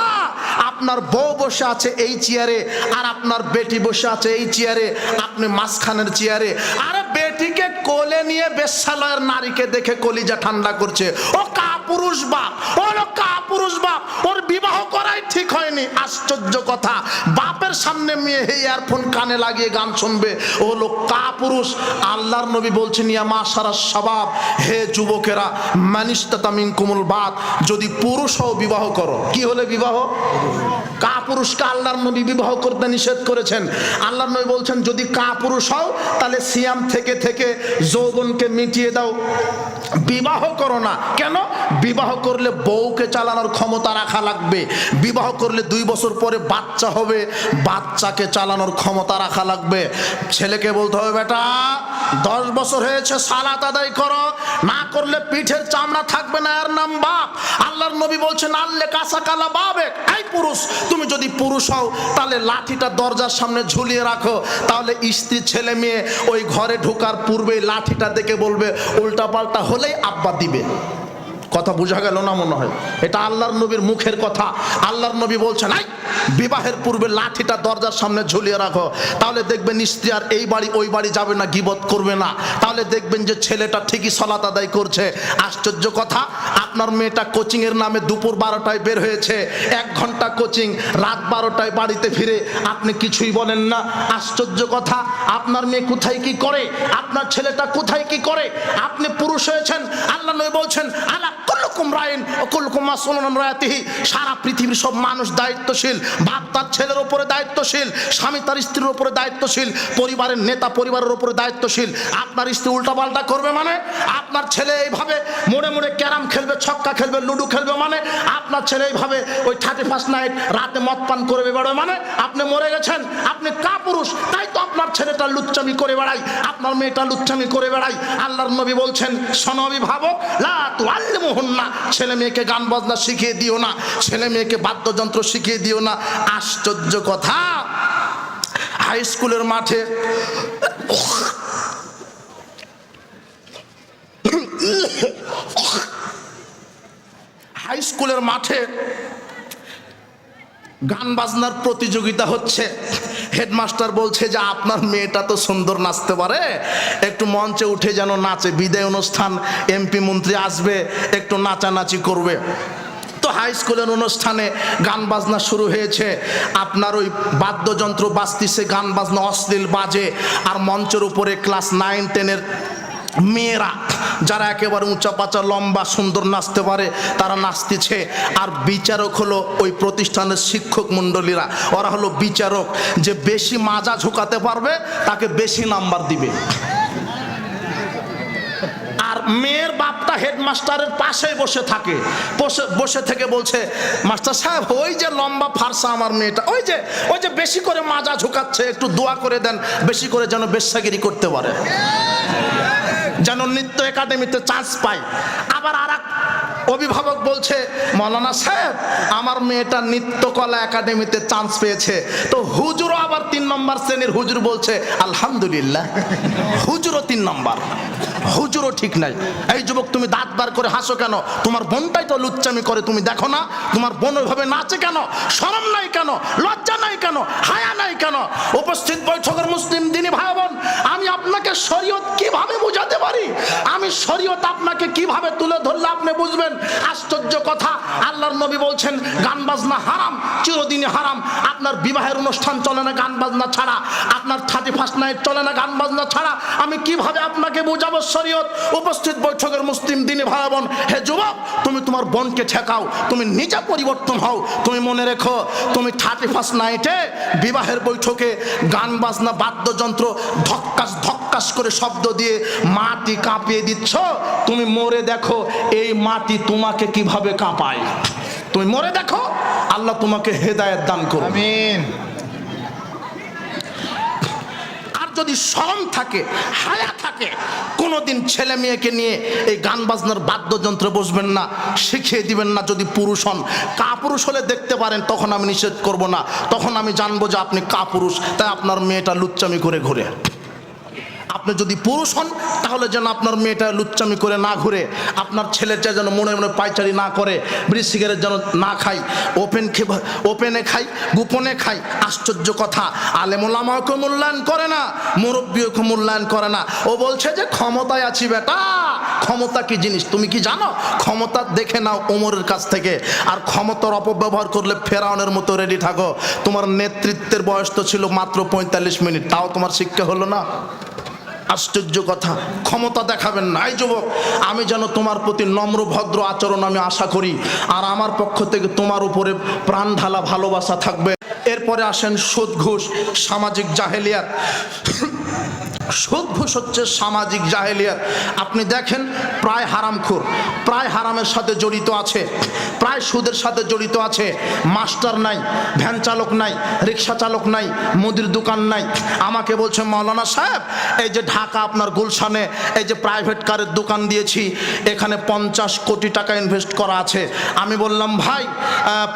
আপনার বউ বসে আছে এই চেয়ারে আর আপনার বেটি বসে আছে এই চেয়ারে, আপনি মাঝখানের চেয়ারে। আরে বেটিকে কোলে নিয়ে বেশ্যালয়ের নারীকে দেখে কলিজা ঠান্ডা করছে। ও কাপুরুষ বাপ, ওর কাপুরুষ বাপ, ওর বিবাহ করাই ঠিক হয়নি। আশ্চর্য কথা, বাপের সামনে মেয়ে হে ইয়ারফোন কানে লাগিয়ে গান শুনবে, ও লোক কাপুরুষ। আল্লাহর নবী বলছেন ইয়া মাশারা শাবাব, হে যুবকেরা, মানিস্তাতা মিনকুমুল বাত, যদি পুরুষ হও বিবাহ করো। কি হলে বিবাহ? কাপুরুষকে আল্লাহর নবী বিবাহ করতে নিষেধ করেছেন। আল্লাহর নবী বলছেন যদি কাপুরুষ হও তাহলে সিয়াম থেকে থেকে যৌবনকে মিটিয়ে দাও, বিবাহ করো না। কেন? বিবাহ করলে বউকে চালানোর ক্ষমতা রাখা লাগবে, বিবাহ করলে 2 বছর পরে বাচ্চা হবে, বাচ্চাকে চালানোর ক্ষমতা রাখা লাগবে। ছেলেকে বলতে হবে বেটা 10 বছর হয়েছে সালাত আদায় করো, না করলে পিঠের চামড়া থাকবে না, এর নাম বাপ। আল্লাহর নবী বলছেন আল্লে কাসাকালা বাবে, এই পুরুষ তুমি যদি পুরুষ হও তাহলে লাঠিটা দরজার সামনে ঝুলিয়ে রাখো, তাহলে স্ত্রী ছেলে মেয়ে ওই ঘরে ঢোকার পূর্বেই লাঠিটা দেখে বলবে, উল্টা পাল্টা হলেই আব্বা দিবে। কথা বোঝা গেল না মনে হয়? এটা আল্লাহর নবীর মুখের কথা। আল্লাহর নবী বলছেন এই বিবাহের পূর্বে লাঠিটা দরজার সামনে ঝুলিয়ে রাখো, তাহলে দেখবেন স্ত্রী আর এই বাড়ি ওই বাড়ি যাবে না, গীবত করবে না, তাহলে দেখবেন যে ছেলেটা ঠিকই সালাত আদায় করছে। আশ্চর্য কথা, আপনার মেয়েটা কোচিং এর নামে দুপুর 12টায় বের হয়েছে, 1 ঘন্টা কোচিং, রাত 12টায় বাড়িতে ফিরে আপনি কিছুই বলেন না। আশ্চর্য কথা, আপনার মেয়ে কোথায় কি করে, আপনার ছেলেটা কোথায় কি করে? আপনি পুরুষ হয়েছেন, আল্লাহ নবী বলছেন আলা কুল্লুকুম রাইন ওয়া কুল্লুকুম মাসউলুন আন রায়াতিহি, সারা পৃথিবীর সব মানুষ দায়িত্বশীল। বাপ তার ছেলের উপরে দায়িত্বশীল, স্বামী তার স্ত্রীর উপরে দায়িত্বশীল, পরিবারের নেতা পরিবারের উপরে দায়িত্বশীল। আপনার স্ত্রী উল্টাপাল্টা করবে মানে, আপনার ছেলে এইভাবে মোড়ে মোড়ে ক্যারাম খেলবে, ছক্কা খেলবে, লুডো খেলবে মানে, আপনার ছেলে এইভাবে ওই 31st নাইট রাতে মদ পান করবে বেড়াবে মানে, আপনি মরে গেছেন, আপনি কাপুরুষ। তাই তো আপনার ছেলেটা লুচ্চামি করে বেড়াই, আপনার মেয়েটা লুচ্চামি করে বেড়াই। আল্লাহর নবী বলছেন শোনো অভিভাবক, লা তুআল্লিমুহুন্না, ছেলে মেয়েকে গান বাজনা শিখিয়ে দিও না, ছেলে মেয়েকে বাদ্যযন্ত্র শিখিয়ে দিও না। আশ্চর্য কথা, হাই স্কুলের মাঠে গান বাজনার প্রতিযোগিতা হচ্ছে। হেডমাস্টার বলছে যে আপনার মেয়েটা তো সুন্দর নাচতে পারে, একটু মঞ্চে উঠে যেন নাচে, বিদায় অনুষ্ঠান, এমপি মন্ত্রী আসবে, একটু নাচানাচি করবে। তো হাই স্কুলের অনুষ্ঠানে গান বাজনা শুরু হয়েছে, আপনার ওই বাদ্যযন্ত্র বাজতেছে, গান বাজনা অশ্লীল বাজে, আর মঞ্চের উপরে ক্লাস 9-10-এর মেয়েরা যারা একেবারে উঁচা পাচা লম্বা সুন্দর নাচতে পারে তারা নাচতেছে। আর বিচারক হলো ওই প্রতিষ্ঠানের শিক্ষক মণ্ডলীরা, ওরা হলো বিচারক, যে বেশি মাজা ঝুঁকাতে পারবে তাকে বেশি নাম্বার দিবে। আর মেয়ের বাপটা হেডমাস্টারের পাশেই বসে থাকে, বসে থেকে বলছে মাস্টার সাহেব ওই যে লম্বা ফারসা আমার মেয়েটা, ওই যে বেশি করে মাজা ঝুঁকাচ্ছে, একটু দোয়া করে দেন বেশি করে যেন বেশ্যাগিরি করতে পারে, যেন নৃত্য একাডেমিতে চান্স পায়। আবার অভিভাবক বলছে মৌলানা সাহেব আমার মেয়েটা নৃত্যকলা একাডেমিতে চান্স পেয়েছে। তো হুজুরও আবার 3 নম্বর শ্রেণীর হুজুর বলছে আলহামদুলিল্লাহ। হুজুরও 3 নম্বর, হুজুরও ঠিক নাই। এই যুবক তুমি দাঁত বার করে হাসো কেন? তোমার বোনটাই তো লুচ্চামি করে, তুমি দেখো না? তোমার বোন ওইভাবে নাচে কেন? শরম নাই কেন? লজ্জা নাই কেন? হায়া নাই কেন? উপস্থিত বৈঠকের মুসলিম দিনী ভাই বোন, আমি আপনাকে শরীয়ত কিভাবে বুঝাতে পারি? আমি শরীয়ত আপনাকে কিভাবে তুলে ধরলে আপনি বুঝবেন? আশ্চর্য কথা, আল্লাহর নবী বলছেন গান বাজনা হারাম, চিরদিনই হারাম। আপনার বিবাহের অনুষ্ঠান চলে না গান বাজনা ছাড়া, আপনার 31st নাইট চলে না গান বাজনা ছাড়া। আমি কিভাবে আপনাকে বুঝাবো শরীয়ত? উপস্থিত বৈঠকের মুসলিম দিনী ভাই বোন, হে যুবক, তুমি তোমার বোনকে ঠেকাও, তুমি নিজে পরিবর্তন হও। তুমি মনে রেখো, তুমি 31st নাইটে বিবাহের বৈঠকে গান বাজনা বাদ্যযন্ত্র ধক্কাস ধক্কাস করে শব্দ দিয়ে মাটি কাঁপিয়ে দিচ্ছ। তুমি মরে দেখো এই মাটি তোমাকে কিভাবে কাঁপায়। তুমি মরে দেখো, আল্লাহ তোমাকে হেদায়েত দান করুন। আমিন। আর যদি শরম থাকে, হায়া থাকে, কোনোদিন ছেলে মেয়েকে নিয়ে এই গান বাজনার বাদ্যযন্ত্রে বসবেন না, শিখিয়ে দিবেন না। যদি পুরুষ হন, কাপুরুষ হলে দেখতে পারেন, তখন আমি নিষেধ করব না, তখন আমি জানবো যে আপনি কাপুরুষ, তাই আপনার মেয়েটা লুচ্চামি করে ঘুরে। আপনি যদি পুরুষ হন, তাহলে যেন আপনার মেয়েটা লুচ্চামি করে না ঘুরে, আপনার ছেলেটা যেন মনে মনে পায়চারি না করে, বিড়ি সিগারেট যেন না খাই, ওপেনে খাই, গোপনে খাই। আশ্চর্য কথা, আলেম ওলামাকে মূল্যায়ন করে না, মুরব্বীকে মূল্যায়ন করে না। ও বলছে যে ক্ষমতায় আছি বেটা। ক্ষমতা কি জিনিস তুমি কি জানো? ক্ষমতা দেখে নাও ওমরের কাছ থেকে। আর ক্ষমতার অপব্যবহার করলে ফেরাউনের মতো রেডি থাকো। তোমার নেতৃত্বের বয়স তো ছিল মাত্র 45 মিনিট, তাও তোমার শিক্ষা হলো না। আশ্চর্য কথা, ক্ষমতা দেখাবেন না। এই যুবক, আমি যেন তোমার প্রতি নম্র ভদ্র আচরণ আমি আশা করি, আর আমার পক্ষ থেকে তোমার উপরে প্রাণ ঢালা ভালোবাসা থাকবে। এরপরে আসেন সুদ ঘুষ, সামাজিক জাহেলিয়াত। সুদ ঘুষ হচ্ছে সামাজিক জাহেলিয়াত। আপনি দেখেন প্রায় হারামখোর, প্রায় হারামের সাথে জড়িত আছে, প্রায় সুদের সাথে জড়িত আছে। মাস্টার নাই, ভ্যান চালক নাই, রিক্সা চালক নাই, মুদির দোকান নাই। আমাকে বলছে মৌলানা সাহেব, এই যে ঢাকা আপনার গুলশানে এই যে প্রাইভেট কারের দোকান দিয়েছি, এখানে 50 কোটি টাকা ইনভেস্ট করা আছে। আমি বললাম ভাই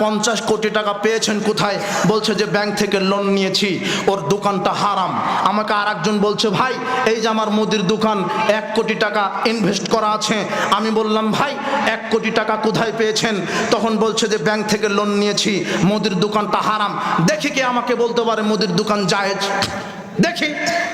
50 কোটি টাকা পেয়েছেন কোথায়? বলছে যে ব্যাংক থেকে লোন নিয়েছি, ওর দোকানটা হারাম। আমাকে আর একজন বলছে ভাই এই যে আমার মুদির দোকান 1 কোটি টাকা ইনভেস্ট করা আছে। আমি বললাম ভাই 1 কোটি টাকা কোথায় পেয়েছেন? তখন বলছে যে ব্যাংক থেকে লোন নিয়েছি, মুদির দোকানটা হারাম। দেখি কে আমাকে বলতে পারে মুদির দোকান জায়েজ? দেখি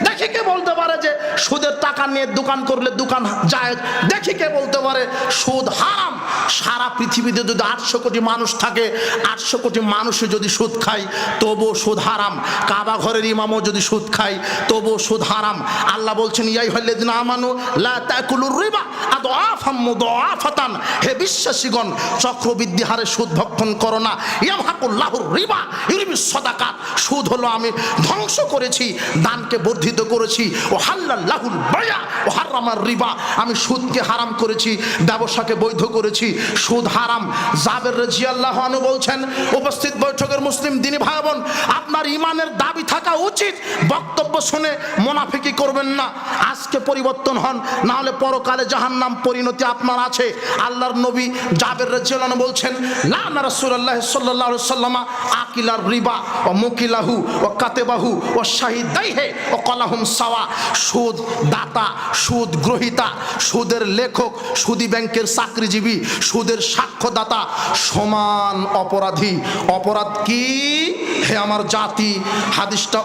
দেখি কে বলতে পারে যে সুদের টাকা নিয়ে দোকান করলে দোকান জায়েজ? দেখি কে বলতে পারে সুদ হারাম? সারা পৃথিবীতে যদি 800 কোটি মানুষ থাকে, 800 কোটি মানুষে যদি সুদ খায় তবুও সুদ হারাম। কাবা ঘরের ইমামও যদি সুদ খায় তবুও সুদ হারাম। আল্লাহ বলছেন ইয়া আইয়ুহাল্লাযিনা আমানু লা তাকুলুর রিবা আদআফাম মুদাআফাতান। হে বিশ্বাসীগণ, চক্রবৃদ্ধি হারে সুদ ভক্ষণ করো না। ইয়ামহাকুল্লাহুর রিবা ইউরিবিস সাদাকাত। সুদ হলো আমি ধ্বংস করেছি, দানকে বর্ধিত করেছি। ও হাল্লাল্লাহুল বায়া ও হারামার রিবা, আমি সুদকে হারাম করেছি, ব্যবসাকে বৈধ করেছি। সুদ হারাম। জাবের রাদিয়াল্লাহু আনহু বলছেন, উপস্থিত বৈঠকের মুসলিম দিনী ভাই বোন, আপনার ইমানের দাবি থাকা উচিত, বক্তব্য শুনে মুনাফিকি করবেন না। আজকে পরিবর্তন হন, না হলে পরকালে জাহান্নাম পরিণতি আপনার আছে। আল্লাহর নবী জাবের রাদিয়াল্লাহু আনহু বলছেন, লানা রাসূলুল্লাহ সাল্লাল্লাহু আলাইহি ওয়াসাল্লাম আকিলার রিবা ও মুকিলাহু ও কাতেবাহু ও শাহিদাইহি ও কলাহুম সাওয়া। সুদ দাতা, সুদ গ্রহীতা, সুদের লেখক, সুদী ব্যাংকের চাকরিজীবী, সুদের সাক্ষ্যদাতা সমান অপরাধী। অপরাধ কি? হে আমার জাতি, হাদিসটা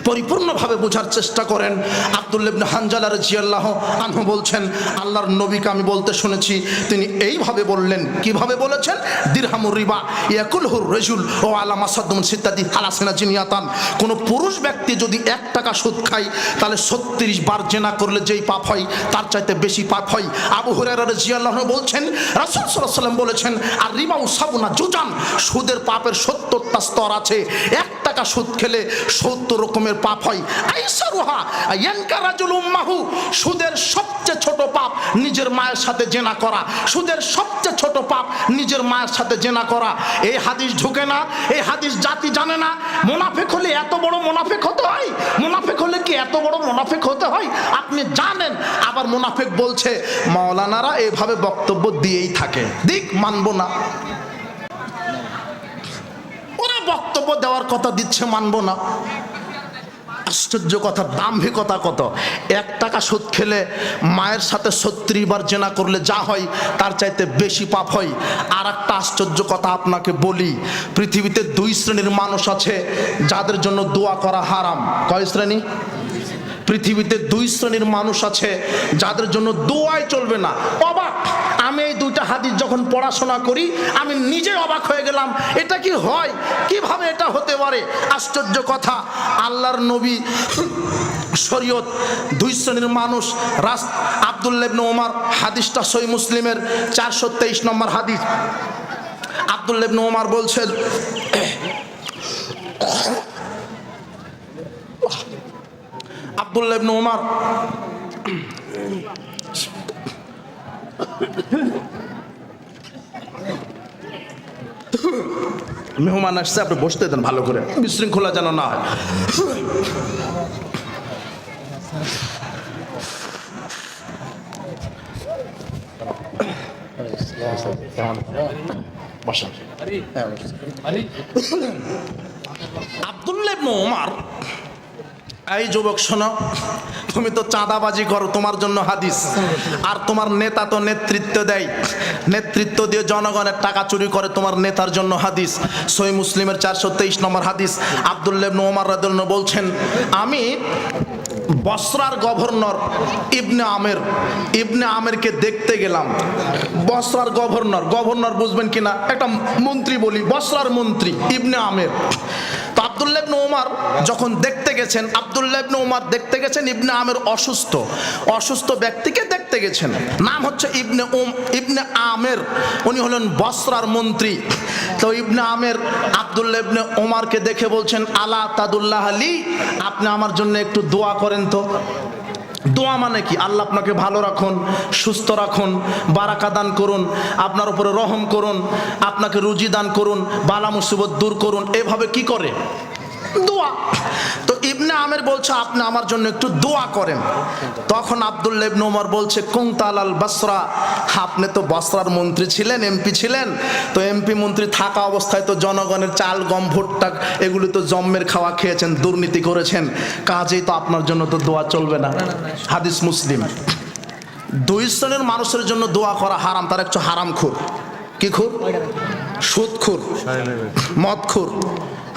পরিপূর্ণভাবে বোঝার চেষ্টা করেন। আব্দুল্লাহ ইবনে হানজালা রাদিয়াল্লাহু আনহু বলছেন, আল্লাহর নবীকে আমি বলতে শুনেছি, তিনি এইভাবে বললেন। কিভাবে বলেছেন? দিরহামুর রিবা ইয়াকুলহুর রাজুল ও আলা মাসাদুম সিত্তাতি হালাসিনা জিনিয়াতান। কোন পুরুষ ব্যক্তি যদি 1 টাকা সুদ খায়, তাহলে 36 বার জেনা করলে যেই পাপ হয় তার চাইতে বেশি পাপ হয়। আবু হুরায়রা রাদিয়াল্লাহু আনহু বলছেন, রাসূল সাল্লাল্লাহু আলাইহি ওয়াসাল্লাম বলেছেন, আর রিবা সাবুনা জুজান। সুদের পাপের 70টা স্তর আছে। 1 টাকা সুদ খেলে 70 রকমের পাপ হয়। আইসারুহা ইয়ানকা রাজুল উম্মাহু। সুদের সবচেয়ে ছোট পাপ নিজের মায়ের সাথে জেনা করা। সুদের সবচেয়ে ছোট পাপ নিজের মায়ের সাথে জেনা করা। এই হাদিস ঢুকে না, এই হাদিস জাতি জানে না। মুনাফিক হলে এত বড় মুনাফিক হতে হয়? মুনাফিক হলে কি এত বড় মুনাফিক হতে হয়? আপনি আপনি জানেন। আবার মুনাফিক বলছে মাওলানারা এভাবে বক্তব্য দিয়েই থাকে, দিক মানবো না। ওরা বক্তব্য দেওয়ার কথা দিচ্ছে, মানবো না। আশ্চর্য কথা, দাম্ভিকতা কত! 1 টাকা সুদ খেলে মায়ের সাথে 36 বার জেনা করলে যা হয় তার চাইতে বেশি পাপ হয়। আর একটা আশ্চর্য কথা আপনাকে বলি, পৃথিবীতে 2 শ্রেণীর মানুষ আছে যাদের জন্য দোয়া করা হারাম। কয় শ্রেণী? পৃথিবীতে 2 শ্রেণীর মানুষ আছে যাদের জন্য দোয়াই চলবে না। অবাক! আমি এই 2টা হাদিস যখন পড়াশোনা করি আমি নিজে অবাক হয়ে গেলাম, এটা কি হয়, কিভাবে এটা হতে পারে? আশ্চর্য কথা, আল্লাহর নবী শরীয়ত 2 শ্রেণীর মানুষ। আব্দুল্লাহ ইবনে ওমর, হাদিসটা সহিহ মুসলিমের 423 নম্বর হাদিস। আব্দুল্লাহ ইবনে ওমর বলছেন, আব্দুল্লাহ ইবনে ওমর মেহমান আসছে, আপনি বসতে দেন ভালো করে, বিশৃঙ্খলা যেন না হয়। আব্দুল্লাহ ইবনে ওমর, এই যুবক শোনো, তুমি তো চাঁদাবাজি করো, তোমার জন্য হাদিস। আর তোমার নেতা তো নেতৃত্ব দেয়, নেতৃত্ব দিয়ে জনগণের টাকা চুরি করে, তোমার নেতার জন্য হাদিস। সহিহ মুসলিমের 423 নম্বর হাদিস। আব্দুল্লাহ ইবনে ওমর রাদিয়াল্লাহু আনহু বলছেন, আমি বসরার গভর্নর ইবনে আমেরকে দেখতে গেলাম। বসরার গভর্নর বুঝবেন কিনা, একটা মন্ত্রী বলি, বসরার মন্ত্রী ইবনে আমের। তো আব্দুল্লাহ ইবনে ওমর যখন দেখতে গেছেন, দেখতে গেছেন ইবনে আমের অসুস্থ ব্যক্তিকে দেখতে গেছেন। নাম হচ্ছে ইবনে আমের, উনি হলেন বসরার মন্ত্রী। তো ইবনে আমের আব্দুল্লাহ ইবনে ওমরকে দেখে বলছেন, আলা তাদুল্লাহ আলী, আপনি আমার জন্য একটু দোয়া করেন তো। দোয়া মানে কি? আল্লাহ আপনাকে ভালো রাখুন, সুস্থ রাখুন, বারাকা দান করুন, আপনার উপরে রহম করুন, আপনাকে রুজি দান করুন, বালা মুসিবত দূর করুন, এভাবে কি করে? দোয়া। তো ইবনে আমের বলছে, আপনি আমার জন্য একটু দোয়া করেন। তখন আব্দুল্লাহ ইবনে ওমর বলছে, কুনতাল আল বসরা, আপনি তো বসরার মন্ত্রী ছিলেন, এমপি ছিলেন। তো এমপি মন্ত্রী থাকা অবস্থায় তো জনগণের চাল গম ভুট্টা এগুলি তো জম্মের খাওয়া খেয়েছেন, দুর্নীতি করেছেন, কাজেই তো আপনার জন্য তো দোয়া চলবে না। হাদিস মুসলিম। 2 শ্রেণীর মানুষের জন্য দোয়া করা হারাম। তার একটু হারামখোর। কি খুর? সুদখোর, মদখোর,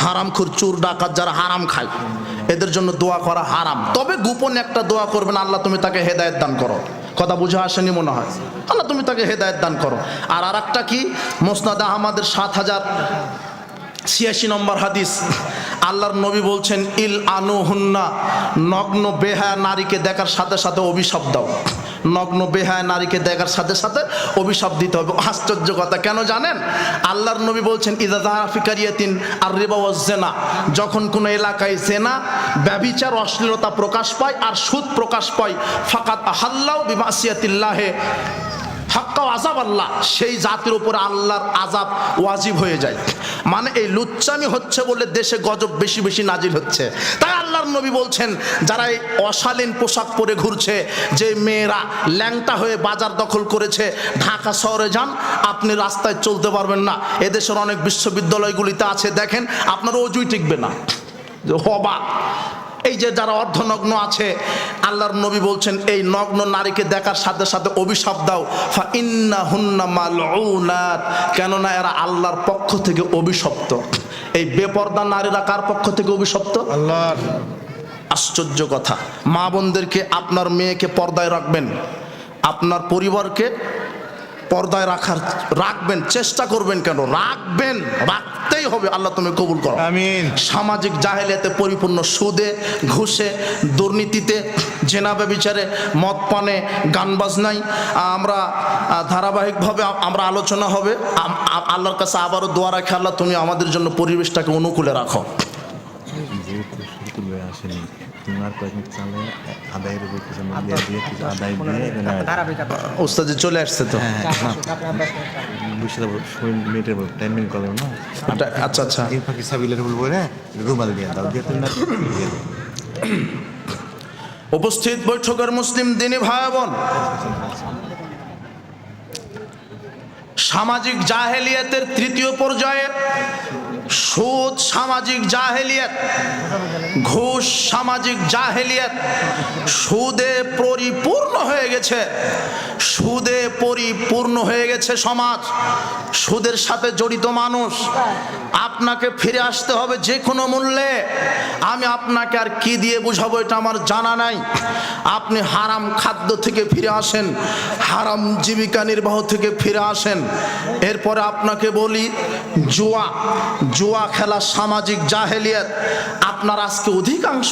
হারামখোর, চোর ডাকাত, যারা হারাম খায়, এদের জন্য দোয়া করা হারাম। তবে গোপনে একটা দোয়া করবেন, আল্লাহ তুমি তাকে হেদায়েত দান করো। কথা বুঝে আসেনি মনে হয়? আল্লাহ তুমি তাকে হেদায়েত দান করো। আর আরেকটা কি, মুসনাদ আহমদের 7086 নম্বর হাদিস। আল্লাহর নবী বলছেন, ইল আনুহুন্না, নগ্ন বেহায়া নারীকে দেখার সাথে সাথে অভিশাপ দাও। নগ্ন বেহায়া নারীকে দেখার সাথে সাথে অভিশাপ দিতে হবে। আশ্চর্য কথা, কেন জানেন? আল্লাহর নবী বলছেন, ইযা যাহারা ফি কারিয়াতিন আর রিবা ওয়াজ জিনা, যখন কোনো এলাকায় জেনা, ব্যভিচার, অশ্লীলতা প্রকাশ পায় আর সুদ প্রকাশ পায়, ফাকাত আহাল্লাহু বিমাসিয়াতিল্লাহি হাক্কা আযাব আল্লাহ, সেই জাতির উপরে আল্লাহর আযাব ওয়াজিব হয়ে যায়। মানে এই লুচ্চামি হচ্ছে বলে দেশে গজব বেশি বেশি নাজিল হচ্ছে। তাই আল্লাহর নবী বলছেন, যারা এই অশালীন পোশাক পরে ঘুরছে, যে মেয়েরা ল্যাংটা হয়ে বাজার দখল করেছে, ঢাকা শহরে যান, আপনি রাস্তায় চলতে পারবেন না। এদেশের অনেক বিশ্ববিদ্যালয়গুলিতে আছে, দেখেন আপনার অজুই টিকবে না। হবা এই যে যারা অর্ধনগ্ন আছে, আল্লাহর নবী বলছেন, এই নগ্ন নারীকে দেখার সাথে সাথে অভিশাপ দাও, ফা ইন্নাহুন্না মালউনাত, কেননা এরা আল্লাহর পক্ষ থেকে অভিশপ্ত। এই বেপর্দা নারীরা কার পক্ষ থেকে অভিশপ্ত? আল্লাহর। আশ্চর্য কথা। মা বোনদেরকে, আপনার মেয়েকে পর্দায় রাখবেন, আপনার পরিবারকে পর্দায় রাখবেন, চেষ্টা করবেন। কেন রাখবেন? রাখতেই হবে। আল্লাহ তুমি কবুল করো, আমিন। সামাজিক জাহেলিয়াতে পরিপূর্ণ, সুদে, ঘুষে, দুর্নীতিতে, জেনা ব্যভিচারে, মদ পানে, গান বাজনায় আমরা ধারাবাহিকভাবে আমরা আলোচনা হবে। আল্লাহর কাছে আবারও দোয়া রাখি, আল্লাহ তুমি আমাদের জন্য পরিবেশটাকে অনুকূলে রাখো। আসেনি তোমার কয়েকদিন চালে আদায়ের উপর কিছু দিয়ে কিছু আদায় দিয়ে ওস্তাদ চলে আসছে তো। মিনিটের টাইমিং করলাম না। আচ্ছা আচ্ছা, এই ফাঁকি সাবিলের বলবো, রুমাল দিয়ে দাও দিয়ে তুমি না। উপস্থিত বৈঠকের মুসলিম দিনী ভাই বোন, সামাজিক জাহেলিয়াতের তৃতীয় পর্যায়ে সুদ সামাজিক জাহেলিয়াত, ঘুষ সামাজিক জাহেলিয়াত, সুদে পরিপূর্ণ হয়ে গেছে, সুদে পরিপূর্ণ হয়ে গেছে সমাজ, সুদের সাথে জড়িত মানুষ। আপনাকে ফিরে আসতে হবে যে কোনো মূল্যে। আমি আপনাকে আর কি দিয়ে বুঝাবো এটা আমার জানা নাই। আপনি হারাম খাদ্য থেকে ফিরে আসেন, হারাম জীবিকা নির্বাহ থেকে ফিরে আসেন। এরপরে আপনাকে বলি জুয়া, জুয়া খেলা সামাজিক জাহেলিয়াত। আপনার আজকে অধিকাংশ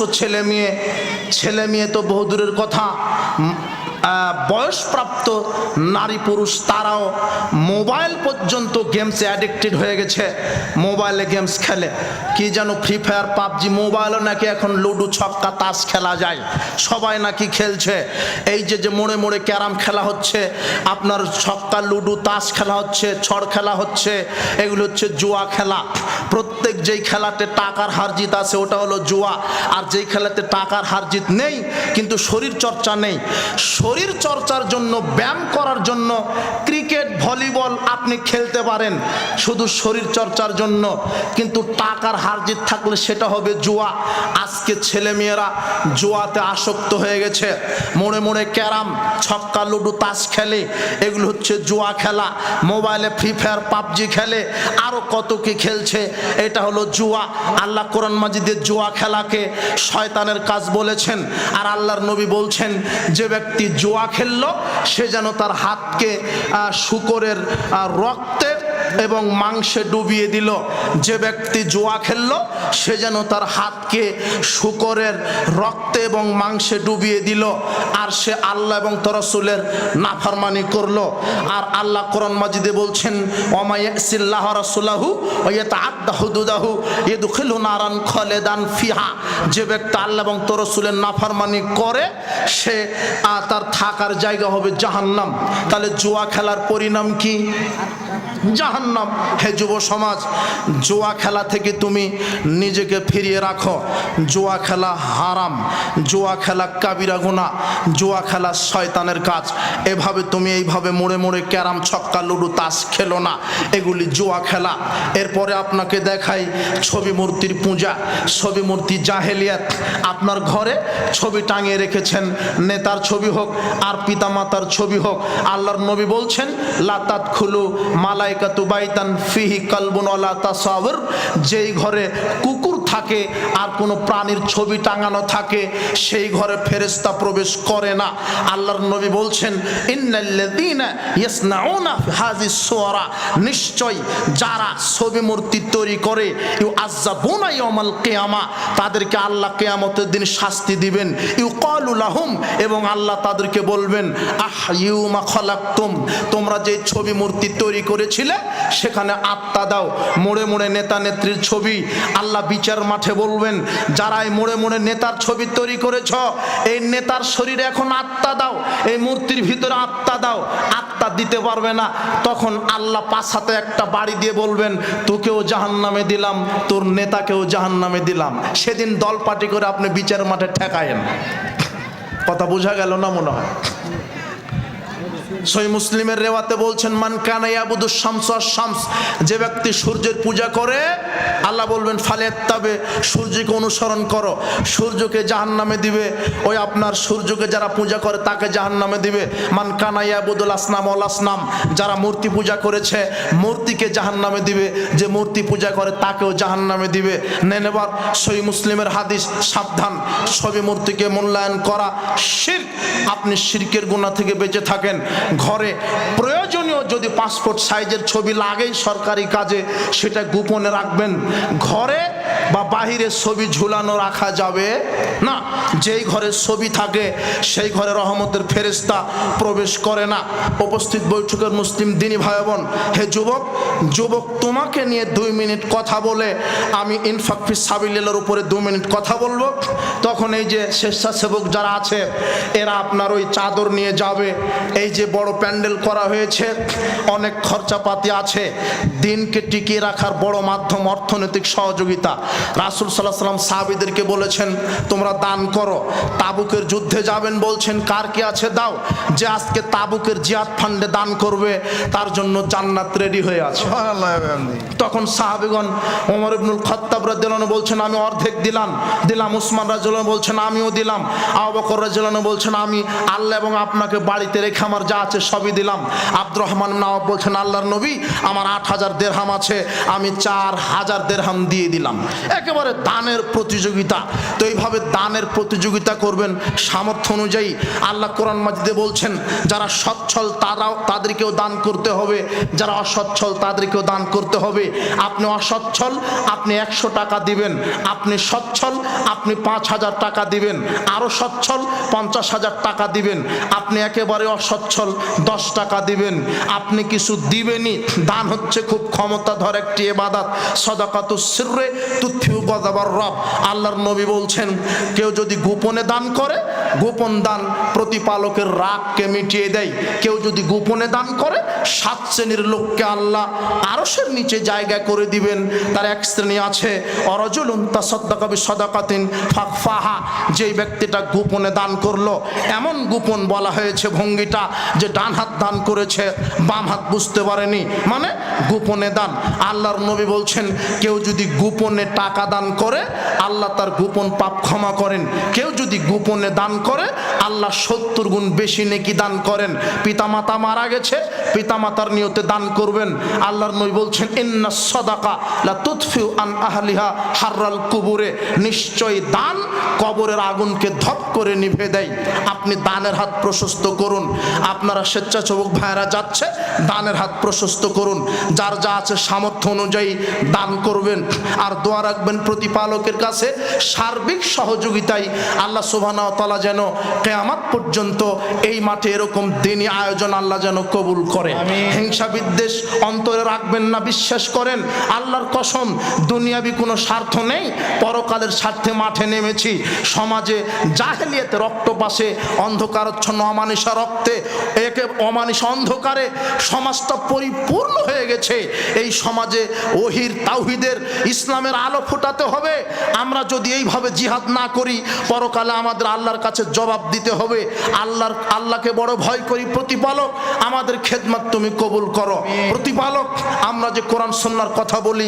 ছেলে মেয়ে তো বহুদূরের কথা, বয়সপ্রাপ্ত নারী পুরুষ তারাও মোবাইল পর্যন্ত গেমসে অ্যাডিক্টেড হয়ে গেছে, মোবাইলে গেমস খেলে। কি যেন ফ্রি ফায়ার, পাবজি, মোবাইলও নাকি এখন লুডো ছক্কা তাস খেলা যায়, সবাই নাকি খেলছে। এই যে মোড়ে মোড়ে ক্যারাম খেলা হচ্ছে, আপনার ছক্কা লুডো তাস খেলা হচ্ছে, ছড় খেলা হচ্ছে, এগুলো হচ্ছে জুয়া খেলা। প্রত্যেক যেই খেলাতে টাকার হার জিত আছে ওটা হলো জুয়া। আর যেই খেলাতে টাকার হার জিত নেই কিন্তু শরীর চর্চা নেই, শরীর চর্চার জন্য, ব্যায়াম করার জন্য ক্রিকেট ভলিবল আপনি খেলতে পারেন শুধু শরীর চর্চার জন্য, কিন্তু টাকার হার জিত থাকলে সেটা হবে জুয়া। আজকে ছেলেমেয়েরা জুয়াতে আসক্ত হয়ে গেছে, মোড়ে মোড়ে ক্যারাম, ছক্কা লুডো তাস খেলে, এগুলো হচ্ছে জুয়া খেলা। মোবাইলে ফ্রি ফায়ার পাবজি খেলে, আরো কত কি খেলছে, এটা হলো জুয়া। আল্লাহ কোরআন মাজিদে জুয়া খেলাকে শয়তানের কাজ বলেছেন। আর আল্লাহর নবী বলছেন যে ব্যক্তি জুয়া খেললো সে যেন তার হাতকে শূকরের রক্তে এবং মাংসে ডুবিয়ে দিল। যে ব্যক্তি জুয়া খেললো সে যেন তার হাতকে শূকরের রক্তে এবং মাংসে ডুবিয়ে দিল, আর সে আল্লাহ এবং তার রাসূলের নাফরমানি করলো। আর আল্লাহ কোরআন মাজিদে বলছেন ওয়া ইয়াসিল্লাহ রাসূলাহু ওয়া ইয়াতাআদ্দা হুদুদাহু ইয়াদখিলু নারান খালিদান ফিহা। যে ব্যক্তি আল্লাহ এবং তার রাসূলের নাফরমানি করে সে তার থাকার জায়গা হবে জাহান্নাম। তাহলে জুয়া খেলার পরিণাম কি? জাহান্নাম। হে যুব সমাজ, জুয়া খেলা থেকে তুমি নিজেকে ফিরিয়ে রাখো। জুয়া খেলা হারাম, জুয়া খেলা কাবিরা গুনাহ, জুয়া খেলা শয়তানের কাজ। এভাবে তুমি এইভাবে মোড়ে মোড়ে ক্যারাম, ছক্কা লুডো তাস খেলো না, এগুলি জুয়া খেলা। এরপরে আপনাকে দেখাই ছবি মূর্তির পূজা, ছবি মূর্তি জাহেলিয়াত। আপনার ঘরে ছবি টাঙিয়ে রেখেছেন, নেতার ছবি হোক আর পিতামাতার ছবি হোক। আল্লাহর নবী বলছেন লা তাদখুলু মালাইকাতু বাইতান ফিহি কালবুন ওয়ালা তাসাওয়ুর। যেই ঘরে কুকুর থাকে আর কোনো প্রাণীর ছবি টাঙানো থাকে সেই ঘরে ফেরেশতা প্রবেশ করে না। আল্লাহর নবী বলছেন ইন্নাল্লাযীনা ইয়াসনাউনা হাযিস সুওয়ারা, নিশ্চয় যারা ছবি মূর্তি তৈরি করে ইউআযাবুনা ইয়াউমাল কিয়ামা, তাদেরকে আল্লাহ কিয়ামতের দিন শাস্তি দিবেন। ইউকালু লাহুম, এবং আল্লাহ তাদেরকে বলবেন আহইউ মা খালাকতুম, তোমরা যে ছবি মূর্তি তৈরি করেছিলে সেখানে আত্মা দাও। মোড়ে মোড়ে নেতা নেত্রীর ছবি, আল্লাহ বিচার মাঠে বলবেন যারা এই মোড়ে মোড়ে নেতার ছবি তৈরি করেছ, এই নেতার শরীরে এখন আত্মা দাও, এই মূর্তির ভিতরে আত্মা দাও। আত্মা দিতে পারবে না, তখন আল্লাহ পাঁচ হাতে একটা বাড়ি দিয়ে বলবেন তোকেও জাহান্নামে দিলাম, তোর নেতাকেও জাহান্নামে দিলাম। সেদিন দলপাটি করে আপনি বিচার মাঠে ঠেকায়েন। কথা বোঝা গেল না মনে হয়? সহিহ মুসলিমের রেওয়াতে বলছেন মান কানা ইয়াবুদুশ শামস ওয়াস শামস, যে ব্যক্তি সূর্যের পূজা করে আল্লাহ বলবেন ফালিয়াত্তাবে, সূর্যকে অনুসরণ করো, সূর্যকে জাহান্নামে দিবে। ওই আপনার সূর্যকে যারা পূজা করে তাকে জাহান্নামে দিবে। মান কানা ইয়াবুদুল আসনাম ওয়াল আসনাম, যারা মূর্তি পূজা করেছে মূর্তিকে জাহান্নামে দিবে, যে মূর্তি পূজা করে তাকেও জাহান্নামে দিবে। নেন এবার সহিহ মুসলিমের হাদিস, সাবধান, ছবি মূর্তিকে মূল্যায়ন করা শিরক। আপনি শিরকের গুনাহ থেকে বেঁচে থাকেন। ঘরে প্রয়োজনীয় যদি পাসপোর্ট সাইজের ছবি লাগেই সরকারি কাজে, সেটা গোপনে রাখবেন। ঘরে বা বাহিরে ছবি ঝুলানো রাখা যাবে না। যেই ঘরে ছবি থাকে সেই ঘরে রহমতের ফেরেশতা প্রবেশ করে না। উপস্থিত বৈঠকের মুসলিম দিনী ভাই বোন, হে যুবক, তোমাকে নিয়ে 2 মিনিট কথা বলে আমি ইনফাক ফি সাবিলিল্লাহর উপরে 2 মিনিট কথা বলবো। তখন এই যে স্বেচ্ছাসেবক যারা আছে এরা আপনার ওই চাদর নিয়ে যাবে। এই যে বড় প্যান্ডেল করা হয়েছে, অনেক খরচাপাতি আছে। দিনকে টিকিয়ে রাখার বড় মাধ্যম অর্থনৈতিক সহযোগিতা। রাসূল সাল্লাল্লাহু আলাইহি ওয়াসাল্লাম সাহাবীদেরকে বলেছেন তোমরা দান করো। তাবুকের যুদ্ধে যাবেন বলছেন কার কি আছে দাও, যে আজকে তাবুকের জিহাদ ফান্ডে দান করবে তার জন্য জান্নাত রেডি হয়ে আছে। সুবহানাল্লাহ ওয়া বিহামদিহি। তখন সাহাবীগণ ওমর ইবনুল খাত্তাব রাদিয়াল্লাহু আনহু বলছেন আমি অর্ধেক দিলাম, উসমান রাদিয়াল্লাহু আনহু বলছেন আমিও দিলাম, আবু বকর রাদিয়াল্লাহু আনহু বলছেন আমি আল্লাহ এবং আপনাকে বাড়িতে রেখে আমার যা আছে সবই দিলাম। আব্দুর রহমান ইবনে আওফ বলছেন আল্লাহর নবী আমার 8000 দিরহাম আছে, আমি 4000 দিরহাম দিয়ে দিলাম। একেবারে দানের প্রতিযোগিতা। তো এইভাবে দানের প্রতিযোগিতা করবেন সামর্থ্য অনুযায়ী। আল্লাহ কোরআন মাজিদে বলছেন যারা সচ্ছল তাদেরকেও দান করতে হবে, যারা অসচ্ছল তাদেরকেও দান করতে হবে। আপনি অসচ্ছল আপনি 100 টাকা দিবেন, আপনি সচ্ছল আপনি 5000 টাকা দিবেন, আরো সচ্ছল 50,000 টাকা দিবেন, আপনি একেবারে অসচ্ছল 10 টাকা দিবেন। আপনি কিছু দিবেনই। দান হচ্ছে খুব ক্ষমতাধর একটি ইবাদত। সাদাকাতুস সিররে তুতফিউ গাযাবার রব। আল্লাহর নবী বলছেন কেউ যদি গোপনে দান করে, গোপন দান প্রতিপালকের রাগকে মিটিয়ে দেয়। কেউ যদি গোপনে দান করে 7 শ্রেণীর লোককে আল্লাহ আরশের নিচে জায়গা করে দিবেন। তার এক শ্রেণী আছে অরাজুলুন তাসাদ্দাকা বিসাদাকাতিন ফাখফাহা, যেই ব্যক্তিটা গোপনে দান করলো। এমন গোপন বলা হয়েছে ভঙ্গিটা যে ডান হাত দান করেছে বাম হাত বুঝতে পারেনি, মানে গোপনে দান। আল্লাহর নবী বলছেন কেউ যদি গোপনে টাকা দান করে আল্লাহ তার গোপন পাপ ক্ষমা করেন। কেউ যদি গোপনে দান করে আল্লাহ 70 গুণ বেশি নেকি দান করেন। পিতামাতা মারা গেছে পিতামাতার নিয়তে দান করবেন। আল্লাহর নবী বলছেন ইন্নাস সাদাকা লা তুতফিউ আন আহলিহা হাররাল কুবুরে, নিশ্চয়ই দান কবরের আগুনকে ধপ করে নিভে দেয়। আপনি দানের হাত প্রশস্ত করুন। আপনারা স্বেচ্ছাসেবক ভাইরা যাচ্ছে দানের হাত প্রশস্ত করুন। যার যা আছে সামর্থ্য অনুযায়ী দান করবেন। আর দোয়া রাখবেন প্রতিপালকের কাছে সার্বিক সহযোগিতায় আল্লাহ সুবহানাহু ওয়া তাআলা যেন কিয়ামত পর্যন্ত এই মাঠে এরকম দিনী আয়োজন আল্লাহ যেন কবুল করে। হিংসা বিদ্বেষ অন্তরে রাখবেন না। বিশ্বাস করেন আল্লাহর কসম দুনিয়াবি কোনো স্বার্থ নেই, পরকালের স্বার্থে মাঠে নেমেছি। সমাজে জাহেলিয়াতে রক্তপাশে অন্ধকারচ্ছন্ন অমানিসা রক্তে একে অমানিসা অন্ধকারে সমাজটা পরিপূর্ণ হয়ে গেছে। এই সমাজে ওহির তাওহীদের ইসলামের আলো ফোটাতে হবে। আমরা যদি এইভাবে জিহাদ না করি পরকালে আমাদের আল্লাহর কাছে জবাব দিতে হবে। আল্লাহকে বড় ভয় করি। প্রতিপালক আমাদের খেদমত তুমি কবুল করো। প্রতিপালক আমরা যে কোরআন সুন্নাহর কথা বলি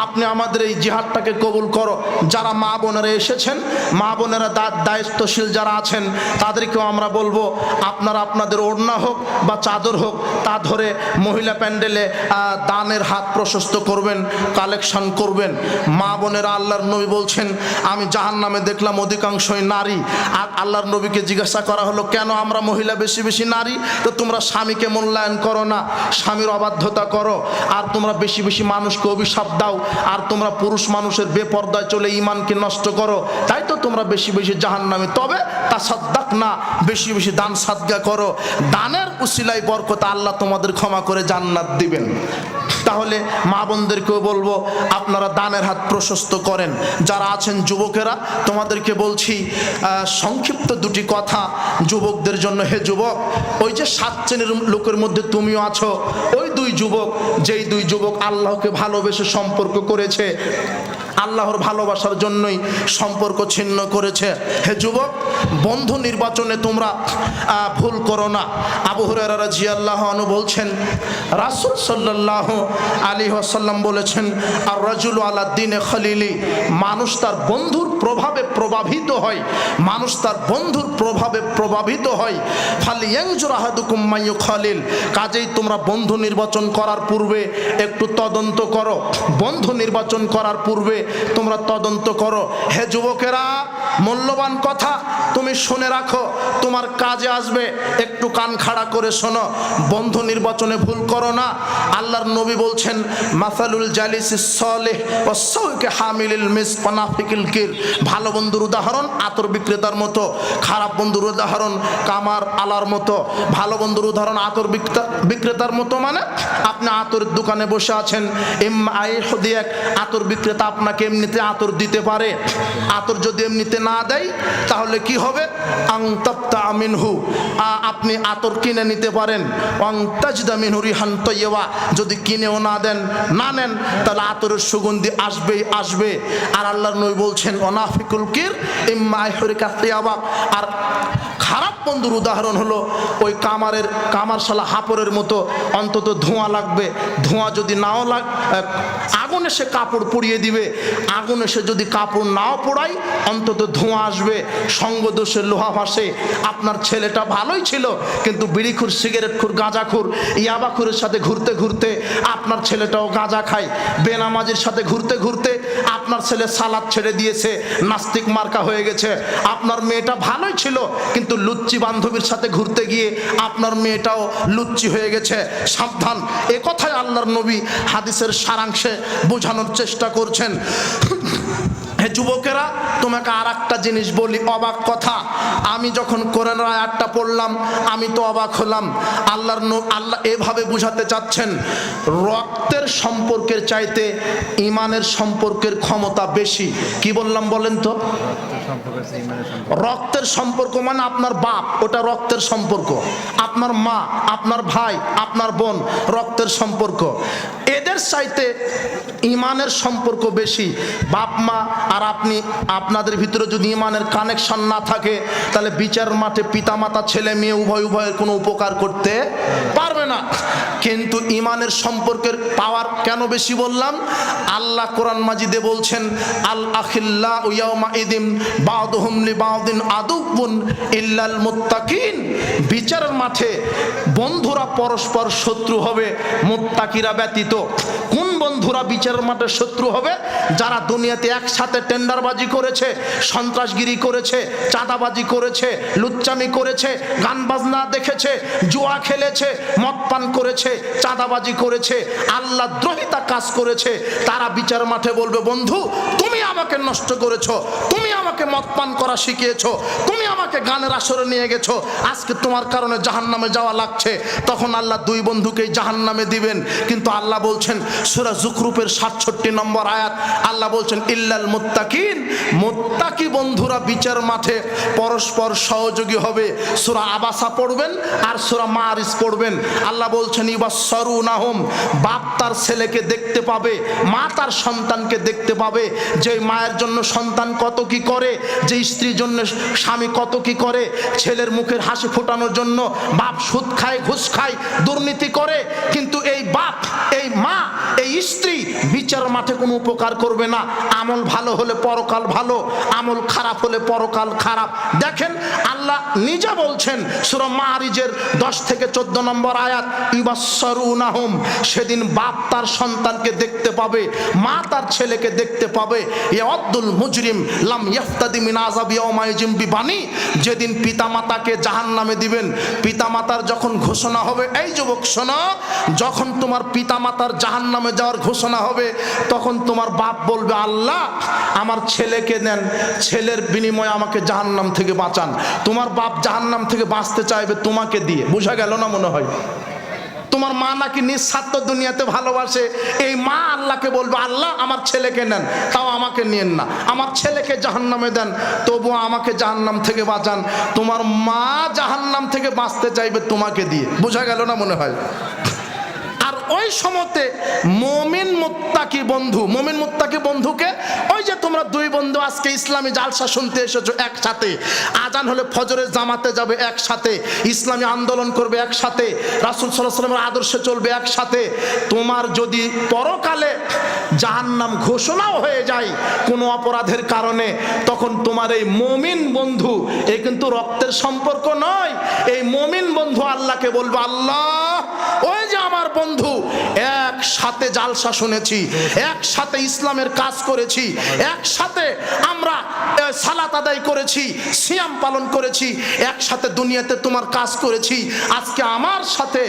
আপনি আমাদের এই জিহাদটাকে কবুল করো। যারা মা বোনেরা এসেছেন, মা বোনেরা দায়িত্বশীল যারা আছেন তাদেরকেও আমরা বলবো আপনারা আপনাদের ওড়না হোক বা চাদর হোক তা ধরে মহিলা প্যান্ডেলে দানের হাত প্রশস্ত করবেন, কালেকশন করবেন। মা বোনেরা আল্লাহর নবী বলছেন আমি জাহান্নামে দেখলাম অধিকাংশই নারী। আর আল্লাহর নবীকে জিজ্ঞাসা করা হলো কেন আমরা মহিলা বেশি বেশি নারী? তো তোমরা স্বামীকে মূল্যায়ন করো না, স্বামীর অবাধ্যতা করো, আর তোমরা বেশি বেশি মানুষকে অভিশাপ দাও, আর তোমরা পুরুষ মানুষের বেপরদায় চলে ঈমানকে নষ্ট করো, তাই তো তোমরা বেশি বেশি জাহান্নামে। তবে তাসাদ্দাক না, বেশি বেশি দান সাদকা করো। দানের উসিলায় বরকত আল্লাহ তোমাদের ক্ষমা করে জান্নাত দিবেন। তাহলে মা বোনদেরকেও বলবো আপনারা দানের হাত প্রশস্ত করেন। যারা আছেন যুবকেরা তোমাদেরকে বলছি সংক্ষিপ্ত দুটি কথা যুবকদের জন্য। হে যুবক, ওই যে 7 শ্রেণীর লোকের মধ্যে তুমিও আছো, ওই 2 যুবক, যেই 2 যুবক আল্লাহকে ভালোবেসে সম্পর্ক করেছে, আল্লাহর ভালোবাসার জন্যই সম্পর্ক ছিন্ন করেছে। হে যুবক, বন্ধু নির্বাচনে তোমরা ভুল করো না। আবু হুরায়রা রাদিয়াল্লাহু আনহু বলছেন রাসূল সাল্লাল্লাহু আলাইহি ওয়াসাল্লাম বলেছেন আর রাজুলু আলা দ্বীনে খলিলি, মানুষ তার বন্ধুর প্রভাবে প্রভাবিত হয়, মানুষ তার বন্ধুর প্রভাবে প্রভাবিত হয়। ফালিয়ানজুর আহাদুকুম মাইয়ু খলিল, কাজেই তোমরা বন্ধু নির্বাচন করার পূর্বে একটু তদন্ত করো। বন্ধু নির্বাচন করার পূর্বে তোমরা তদন্ত করো। হে যুবকেরা, মূল্যবান কথা তুমি শুনে রাখো, তোমার কাজে আসবে। একটু কান খাড়া করে শোনো, বন্ধু নির্বাচনে ভুল করো না। আল্লাহর নবী বলছেন মাসালুল জালিসিস সালিহ ওয়াস সাউকি হামিলিল মিসক ওয়া নাফিকিল কির, ভালো বন্ধুর উদাহরণ আতর বিক্রেতার মতো, খারাপ বন্ধুর উদাহরণ কামার আলার মতো। ভালো বন্ধুর উদাহরণ আতর বিক্রেতার মতো মানে আপনি আতরের দোকানে বসে আছেন, আতর বিক্রেতা আপনাকে এমনিতে আতর দিতে পারে। আতর যদি এমনিতে না দেয় তাহলে কি হবে? আপনি আতর কিনে নিতে পারেন। যদি কিনেও না দেন, না নেন, তাহলে আতরের সুগন্ধি আসবেই আসবে। আর আল্লাহর নবী বলছেন অনাফিকুল কির ইম্মা ইহরিকা সিয়াবাক। আর খারাপ বন্ধুর উদাহরণ হলো ওই কামারশালা হাপড়ের মতো, অন্তত ধোঁয়া লাগবে। ধোঁয়া যদি নাও আগুন এসে কাপড় পুড়িয়ে দিবে, আগুন এসে যদি কাপড় নাও পোড়াই অন্তত ধোঁয়া আসবে। সঙ্গদোষের লোহা ভাসে। আপনার ছেলেটা ভালোই ছিল, কিন্তু বিড়িখুর, সিগারেটখুর, গাঁজাখুর, ইয়াবাখুরের সাথে ঘুরতে ঘুরতে আপনার ছেলেটাও গাঁজা খায়। বেনামাজির সাথে ঘুরতে ঘুরতে আপনার ছেলে সালাদ ছেড়ে দিয়েছে, নাস্তিক মার্কা হয়ে গেছে। আপনার মেয়েটা ভালোই ছিল, কিন্তু লুচ্চি বান্ধবীর সাথে ঘুরতে গিয়ে আপনার মেয়েটাও লুচ্চি হয়ে গেছে। সাবধান। এ কথাই আল্লাহর নবী হাদিসের সারাংশে বোঝানোর চেষ্টা করছেন। হে যুবকেরা, তোমাকে আর একটা জিনিস বলি, অবাক কথা। আমি যখন কোরআনের আয়াতটা পড়লাম আমি তো অবাক হলাম। আল্লাহ এভাবে বুঝাতে চাচ্ছেন রক্তের সম্পর্কের চাইতে ইমানের সম্পর্কের ক্ষমতা বেশি। কি বললাম বলেন তো? রক্তের সম্পর্ক মানে আপনার বাপ, ওটা রক্তের সম্পর্ক। আপনার মা, আপনার ভাই, আপনার বোন, রক্তের সম্পর্ক। এদের চাইতে ইমানের সম্পর্ক বেশি। বাপ মা আর আপনি, আপনাদের ভিতরে যদি ইমানের কানেকশন না থাকে তাহলে বিচার মাঠে পিতামাতা ছেলে মেয়ে উভয়ের কোনো উপকার করতে পারবে না। কিন্তু ইমানের সম্পর্কের পাওয়ার কেন বেশি বললাম? আল্লাহ কোরআন মাজিদে বলছেন আল আখিল্লাউ ইয়াউমা ইদিন বাদুহুম লিবাদিন আদুউন ইল্লাল মুত্তাকিন। বিচারের মাঠে বন্ধুরা পরস্পর শত্রু হবে মুত্তাকিরা ব্যতীত। কোন বন্ধুরা বিচারের মাঠে শত্রু হবে? যারা দুনিয়াতে একসাথে টেন্ডারবাজি করেছে, সন্ত্রাসগিরি করেছে, চাঁদাবাজি করেছে, লুচ্চামি করেছে, গান বাজনা দেখেছে, জুয়া খেলেছে, মদ পান করেছে, চাঁদাবাজি করেছে, আল্লাহ দ্রোহিতা কাজ করেছে। তারা বিচার মাঠে বলবে বন্ধু তুমি আমাকে নষ্ট করেছো, তুমি আমাকে মদ পান করা শিখিয়েছো, তুমি আমাকে গানের আসরে নিয়ে গেছো, আজকে তোমার কারণে জাহান্নামে যাওয়া লাগছে। তখন আল্লাহ দুই বন্ধুকেই জাহান্নামে দিবেন। কিন্তু আল্লাহ বলছেন সূরা যুখরুফের 67 নম্বর আয়াত, আল্লাহ বলছেন ইল্লাল মুত্তাকিন, মুত্তাকি বন্ধুরা বিচার মাঠে পরস্পর সহযোগী হবে। সূরা আবাসা পড়বেন আর সূরা মারিস পড়বেন। আল্লাহ বলছেন ইবাসসারুনাহুম, বাপ তার ছেলেকে দেখতে পাবে, মা তার সন্তানকে দেখতে পাবে। যে মায়ের জন্য সন্তান কত কি করে, যে স্ত্রীর জন্য স্বামী কত কি করে। ছেলের মুখের হাসি ফোটানোর জন্য বাপ সুদ খায়, ঘুষ খায়, দুর্নীতি করে। কিন্তু এই বাপ, এই মা, এই স্ত্রী বিচার মাঠে কোনো উপকার করবে না। আমল ভালো হলে পরকাল ভালো, আমল খারাপ হলে পরকাল খারাপ। দেখেন আল্লাহ নিজে বলছেন সূরা মারিজের 10 থেকে 14 নম্বর আয়াত, ইবাসসারুনাহুম, সেদিন বাপ তার সন্তানকে দেখতে পাবে, মা তার ছেলেকে দেখতে পাবে। ইয়াওয়াদ্দুল মুজরিম লাম ইয়াফতাদি মিন আযাবি ইয়াওমাইজিম বিবানি, যেদিন পিতামাতাকে জাহান্নামে দিবেন। পিতামাতার যখন ঘোষণা হবে, এই যুবক শোনো, যখন তোমার পিতামাতার জাহান্নামে যাওয়ার ঘোষণা হবে তখন তোমার বাপ বলবে আল্লাহ আমার ছেলেকে নেন, ছেলের বিনিময়ে আমাকে জাহান্নাম থেকে বাঁচান। তোমার বাপ জাহান্নাম থেকে বাঁচতে চাইবে তোমাকে দিয়ে। বোঝা গেল না মনে হয়? তোমার মা নাকি নিঃস্বার্থ দুনিয়াতে ভালোবাসে, এই মা আল্লাহকে বলবে আল্লাহ আমার ছেলেকে নেন, তাও আমাকে নিয়েন না, আমার ছেলেকে জাহান্নামে দেন, তবুও আমাকে জাহান্নাম থেকে বাঁচান। তোমার মা জাহান্নাম থেকে বাঁচতে চাইবে তোমাকে দিয়ে। বোঝা গেল না মনে হয়? আর ওই সময়তে মুমিন মুত্তাকি বন্ধু, মুমিন মুত্তাকি বন্ধুকে ওই যে তোমরা দুই বন্ধু আজকে ইসলামী জালসা শুনতে এসেছো একসাথে, আজান হলে ফজরের জামাতে যাবে একসাথে, ইসলামী আন্দোলন করবে একসাথে, রাসূল সাল্লাল্লাহু আলাইহি ওয়াসাল্লামের আদর্শে চলবে একসাথে। তোমার যদি পরকালে জাহান্নাম ঘোষণাও হয়ে যায় কোনো অপরাধের কারণে, তখন তোমার এই মুমিন বন্ধু, এ কিন্তু রক্তের সম্পর্ক নয়, এই মুমিন বন্ধু আল্লাহকে বলবে আল্লাহ ওই যে আমার বন্ধু, এক একসাথে জালসা শুনেছি, একসাথে ইসলামের কাজ করেছি, একসাথে আমরা সালাত আদায় করেছি, সিয়াম পালন করেছি, একসাথে দুনিয়াতে তোমার কাজ করেছি। আজকে আমার সাথে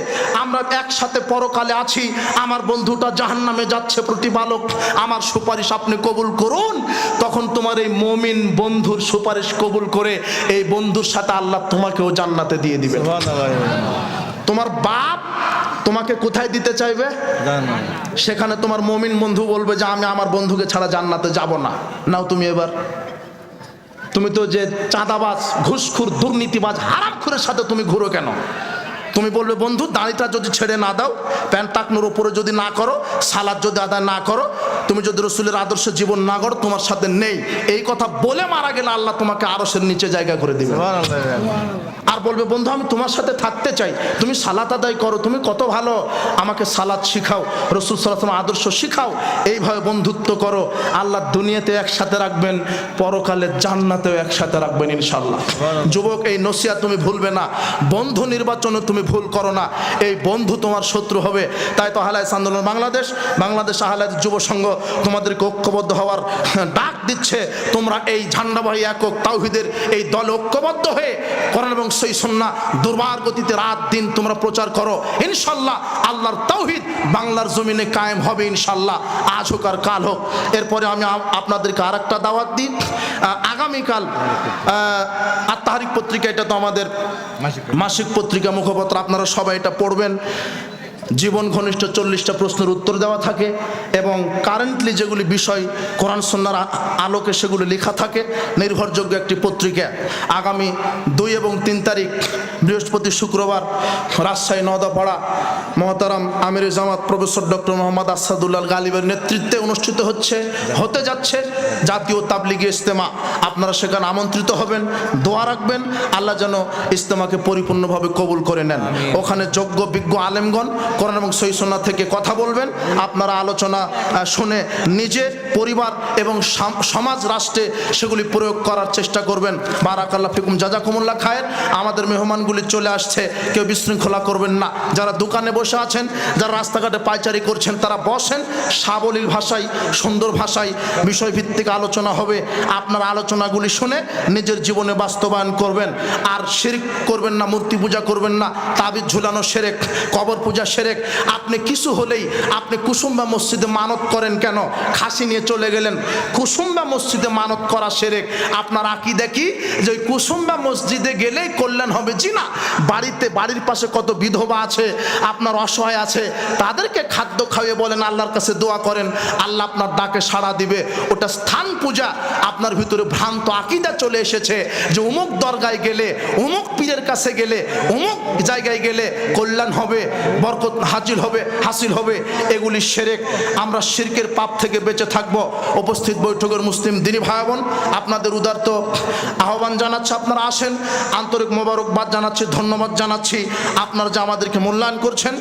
আমরা একসাথে পরকালে আছি, আমার বন্ধুটা জাহান্নামে যাচ্ছে, প্রতিপালক আমার সুপারিশ আপনি কবুল করুন। তখন তোমার এই মুমিন বন্ধুর সুপারিশ কবুল করে এই বন্ধুর সাথে আল্লাহ তোমাকেও জান্নাতে দিয়ে দিবে। তোমার বাপ তোমাকে কোথায় দিতে চাইবে? সেখানে তোমার মুমিন বন্ধু বলবে যে আমি আমার বন্ধুকে ছাড়া জান্নাতে যাব না। নাও তুমি এবার, তুমি তো যে চাঁদাবাজ, ঘুষখোর, দুর্নীতিবাজ, হারামখোরের সাথে তুমি ঘুরো কেন? তুমি বলবে বন্ধু দাড়িটা যদি ছেড়ে না দাও, প্যান্ট টাকনোর উপরে যদি না করো, সালাদ যদি আদায় না করো, তুমি যদি রসুলের আদর্শে জীবন না করো, তোমার সাথে নেই। এই কথা বলে মারা গেলে আল্লাহ তোমাকে আরশের নিচে জায়গা করে দিবে। আর বলবে বন্ধু আমি তোমার সাথে থাকতে চাই, তুমি সালাত আদায় করো, তুমি কত ভালো, আমাকে সালাত শিখাও, রসুল সাল্লাল্লাহু আলাইহি ওয়াসাল্লাম আদর্শ শিখাও। এইভাবে বন্ধুত্ব করো, আল্লাহ দুনিয়াতে একসাথে রাখবেন, পরকালে জান্নাতেও একসাথে রাখবেন ইনশাআল্লাহ। যুবক এই নসিহত তুমি ভুলবে না, বন্ধু নির্বাচনে তুমি ভুল করো না, এই বন্ধু তোমার শত্রু হবে। তাই তো আহলে হাদিস আন্দোলন বাংলাদেশ আহলে হাদিস যুব সংঘ তোমাদেরকে ঐক্যবদ্ধ হওয়ার ডাক দিচ্ছে। তোমরা এই ঝান্ডাবাহী একক তাওহীদের এই দলে ঐক্যবদ্ধ হয়ে কোরআন এবং সহিহ সুন্নাহ দুর্বার গতিতে রাত দিন তোমরা প্রচার করো। ইনশাআল্লাহ আল্লাহর তাওহীদ বাংলার জমিনে কায়েম হবে ইনশাআল্লাহ, আজ হোক আর কাল হোক। এরপরে আমি আপনাদেরকে আরেকটা দাওয়াত দিই, আগামীকাল আত-তাহরিক পত্রিকা, এটা তো আমাদের মাসিক পত্রিকা, মুখপত্র, আপনারা সবাই এটা পড়বেন। জীবন ঘনিষ্ঠ 40টা প্রশ্নের উত্তর দেওয়া থাকে এবং কারেন্টলি যেগুলি বিষয় কোরআন সুন্নাহর আলোকে সেগুলো লেখা থাকে, নির্ভরযোগ্য একটি পত্রিকা। আগামী 2 এবং 3 তারিখ বৃহস্পতি শুক্রবার রাজশাহী নওদাপাড়া মহতারাম আমির জামাত প্রফেসর ডক্টর মোহাম্মদ আসাদুল্লাহ গালিবের নেতৃত্বে অনুষ্ঠিত হতে যাচ্ছে জাতীয় তাবলিগি ইজতেমা। আপনারা সেখানে আমন্ত্রিত হবেন, দোয়া রাখবেন আল্লাহ যেন ইজতেমাকে পরিপূর্ণভাবে কবুল করে নেন। ওখানে যোগ্য বিজ্ঞ আলেমগণ কোরআন এবং সহিহ সুন্নাহ থেকে কথা বলবেন। আপনারা আলোচনা শুনে নিজে, পরিবার এবং সমাজ রাষ্ট্রে সেগুলি প্রয়োগ করার চেষ্টা করবেন। বারাকাল্লাহ ফিকুম, জাযাকুমুল্লাহ খায়ের। আমাদের মেহমানগুলি চলে আসছে, কেউ বিশৃঙ্খলা করবেন না। যারা দোকানে বসে আছেন, যারা রাস্তাঘাটে পায়চারি করছেন, তারা বসেন, সাবলীল ভাষায়, সুন্দর ভাষায় বিষয়ভিত্তিক আলোচনা হবে। আপনার আলোচনাগুলি শুনে নিজের জীবনে বাস্তবায়ন করবেন। আর শিরক করবেন না, মূর্তি পূজা করবেন না, তাবিজ ঝুলানো শিরক, কবর পূজা শিরক। আপনি কিছু হলেই আপনি কুসুম্বা মসজিদে মানত করেন কেন? খাসি নিয়ে চলে গেলেন, কুসুম্বা মসজিদে মানত করা শিরক। আপনার আকীদা কি যে ওই কুসুম্বা মসজিদে গেলেই কল্যাণ হবে? জি না। বাড়ির পাশে কত বিধবা আছে, আপনার অসহায় আছে, তাদেরকে খাদ্য খাইয়ে বলেন আল্লাহর কাছে দোয়া করেন, আল্লাহ আপনার ডাকে সাড়া দিবে। ওটা স্থান পূজা। আপনার ভিতরে ভ্রান্ত আকীদা চলে এসেছে যে অমুক দরগায় গেলে, অমুক পীরের কাছে গেলে, অমুক জায়গায় গেলে কল্যাণ হবে, বরকত হাসিল হবে। এগুলি শিরক। আমরা শিরকের পাপ থেকে বেঁচে থাকব। উপস্থিত বৈঠকের মুসলিম দিনী ভাই বোন, আপনাদের উদারত আহ্বান জানাচ্ছি, আপনারা আসেন। আন্তরিক মোবারকবাদ জানাচ্ছি, ধন্যবাদ জানাচ্ছি। আপনারা যে আমাদেরকে মূল্যায়ন করছেন,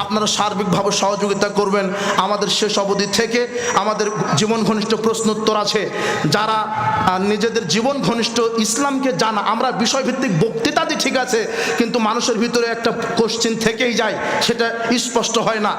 আপনারা সার্বিকভাবে সহযোগিতা করবেন। আমাদের শেষ অবধি থেকে আমাদের জীবন ঘনিষ্ঠ প্রশ্ন উত্তর আছে। যারা নিজেদের জীবন ঘনিষ্ঠ ইসলামকে জানা, আমরা বিষয়ভিত্তিক বক্তৃতা দিই ঠিক আছে, কিন্তু মানুষের ভিতরে একটা কোশ্চেন থেকেই যায়, সেটা স্পষ্ট হয় না।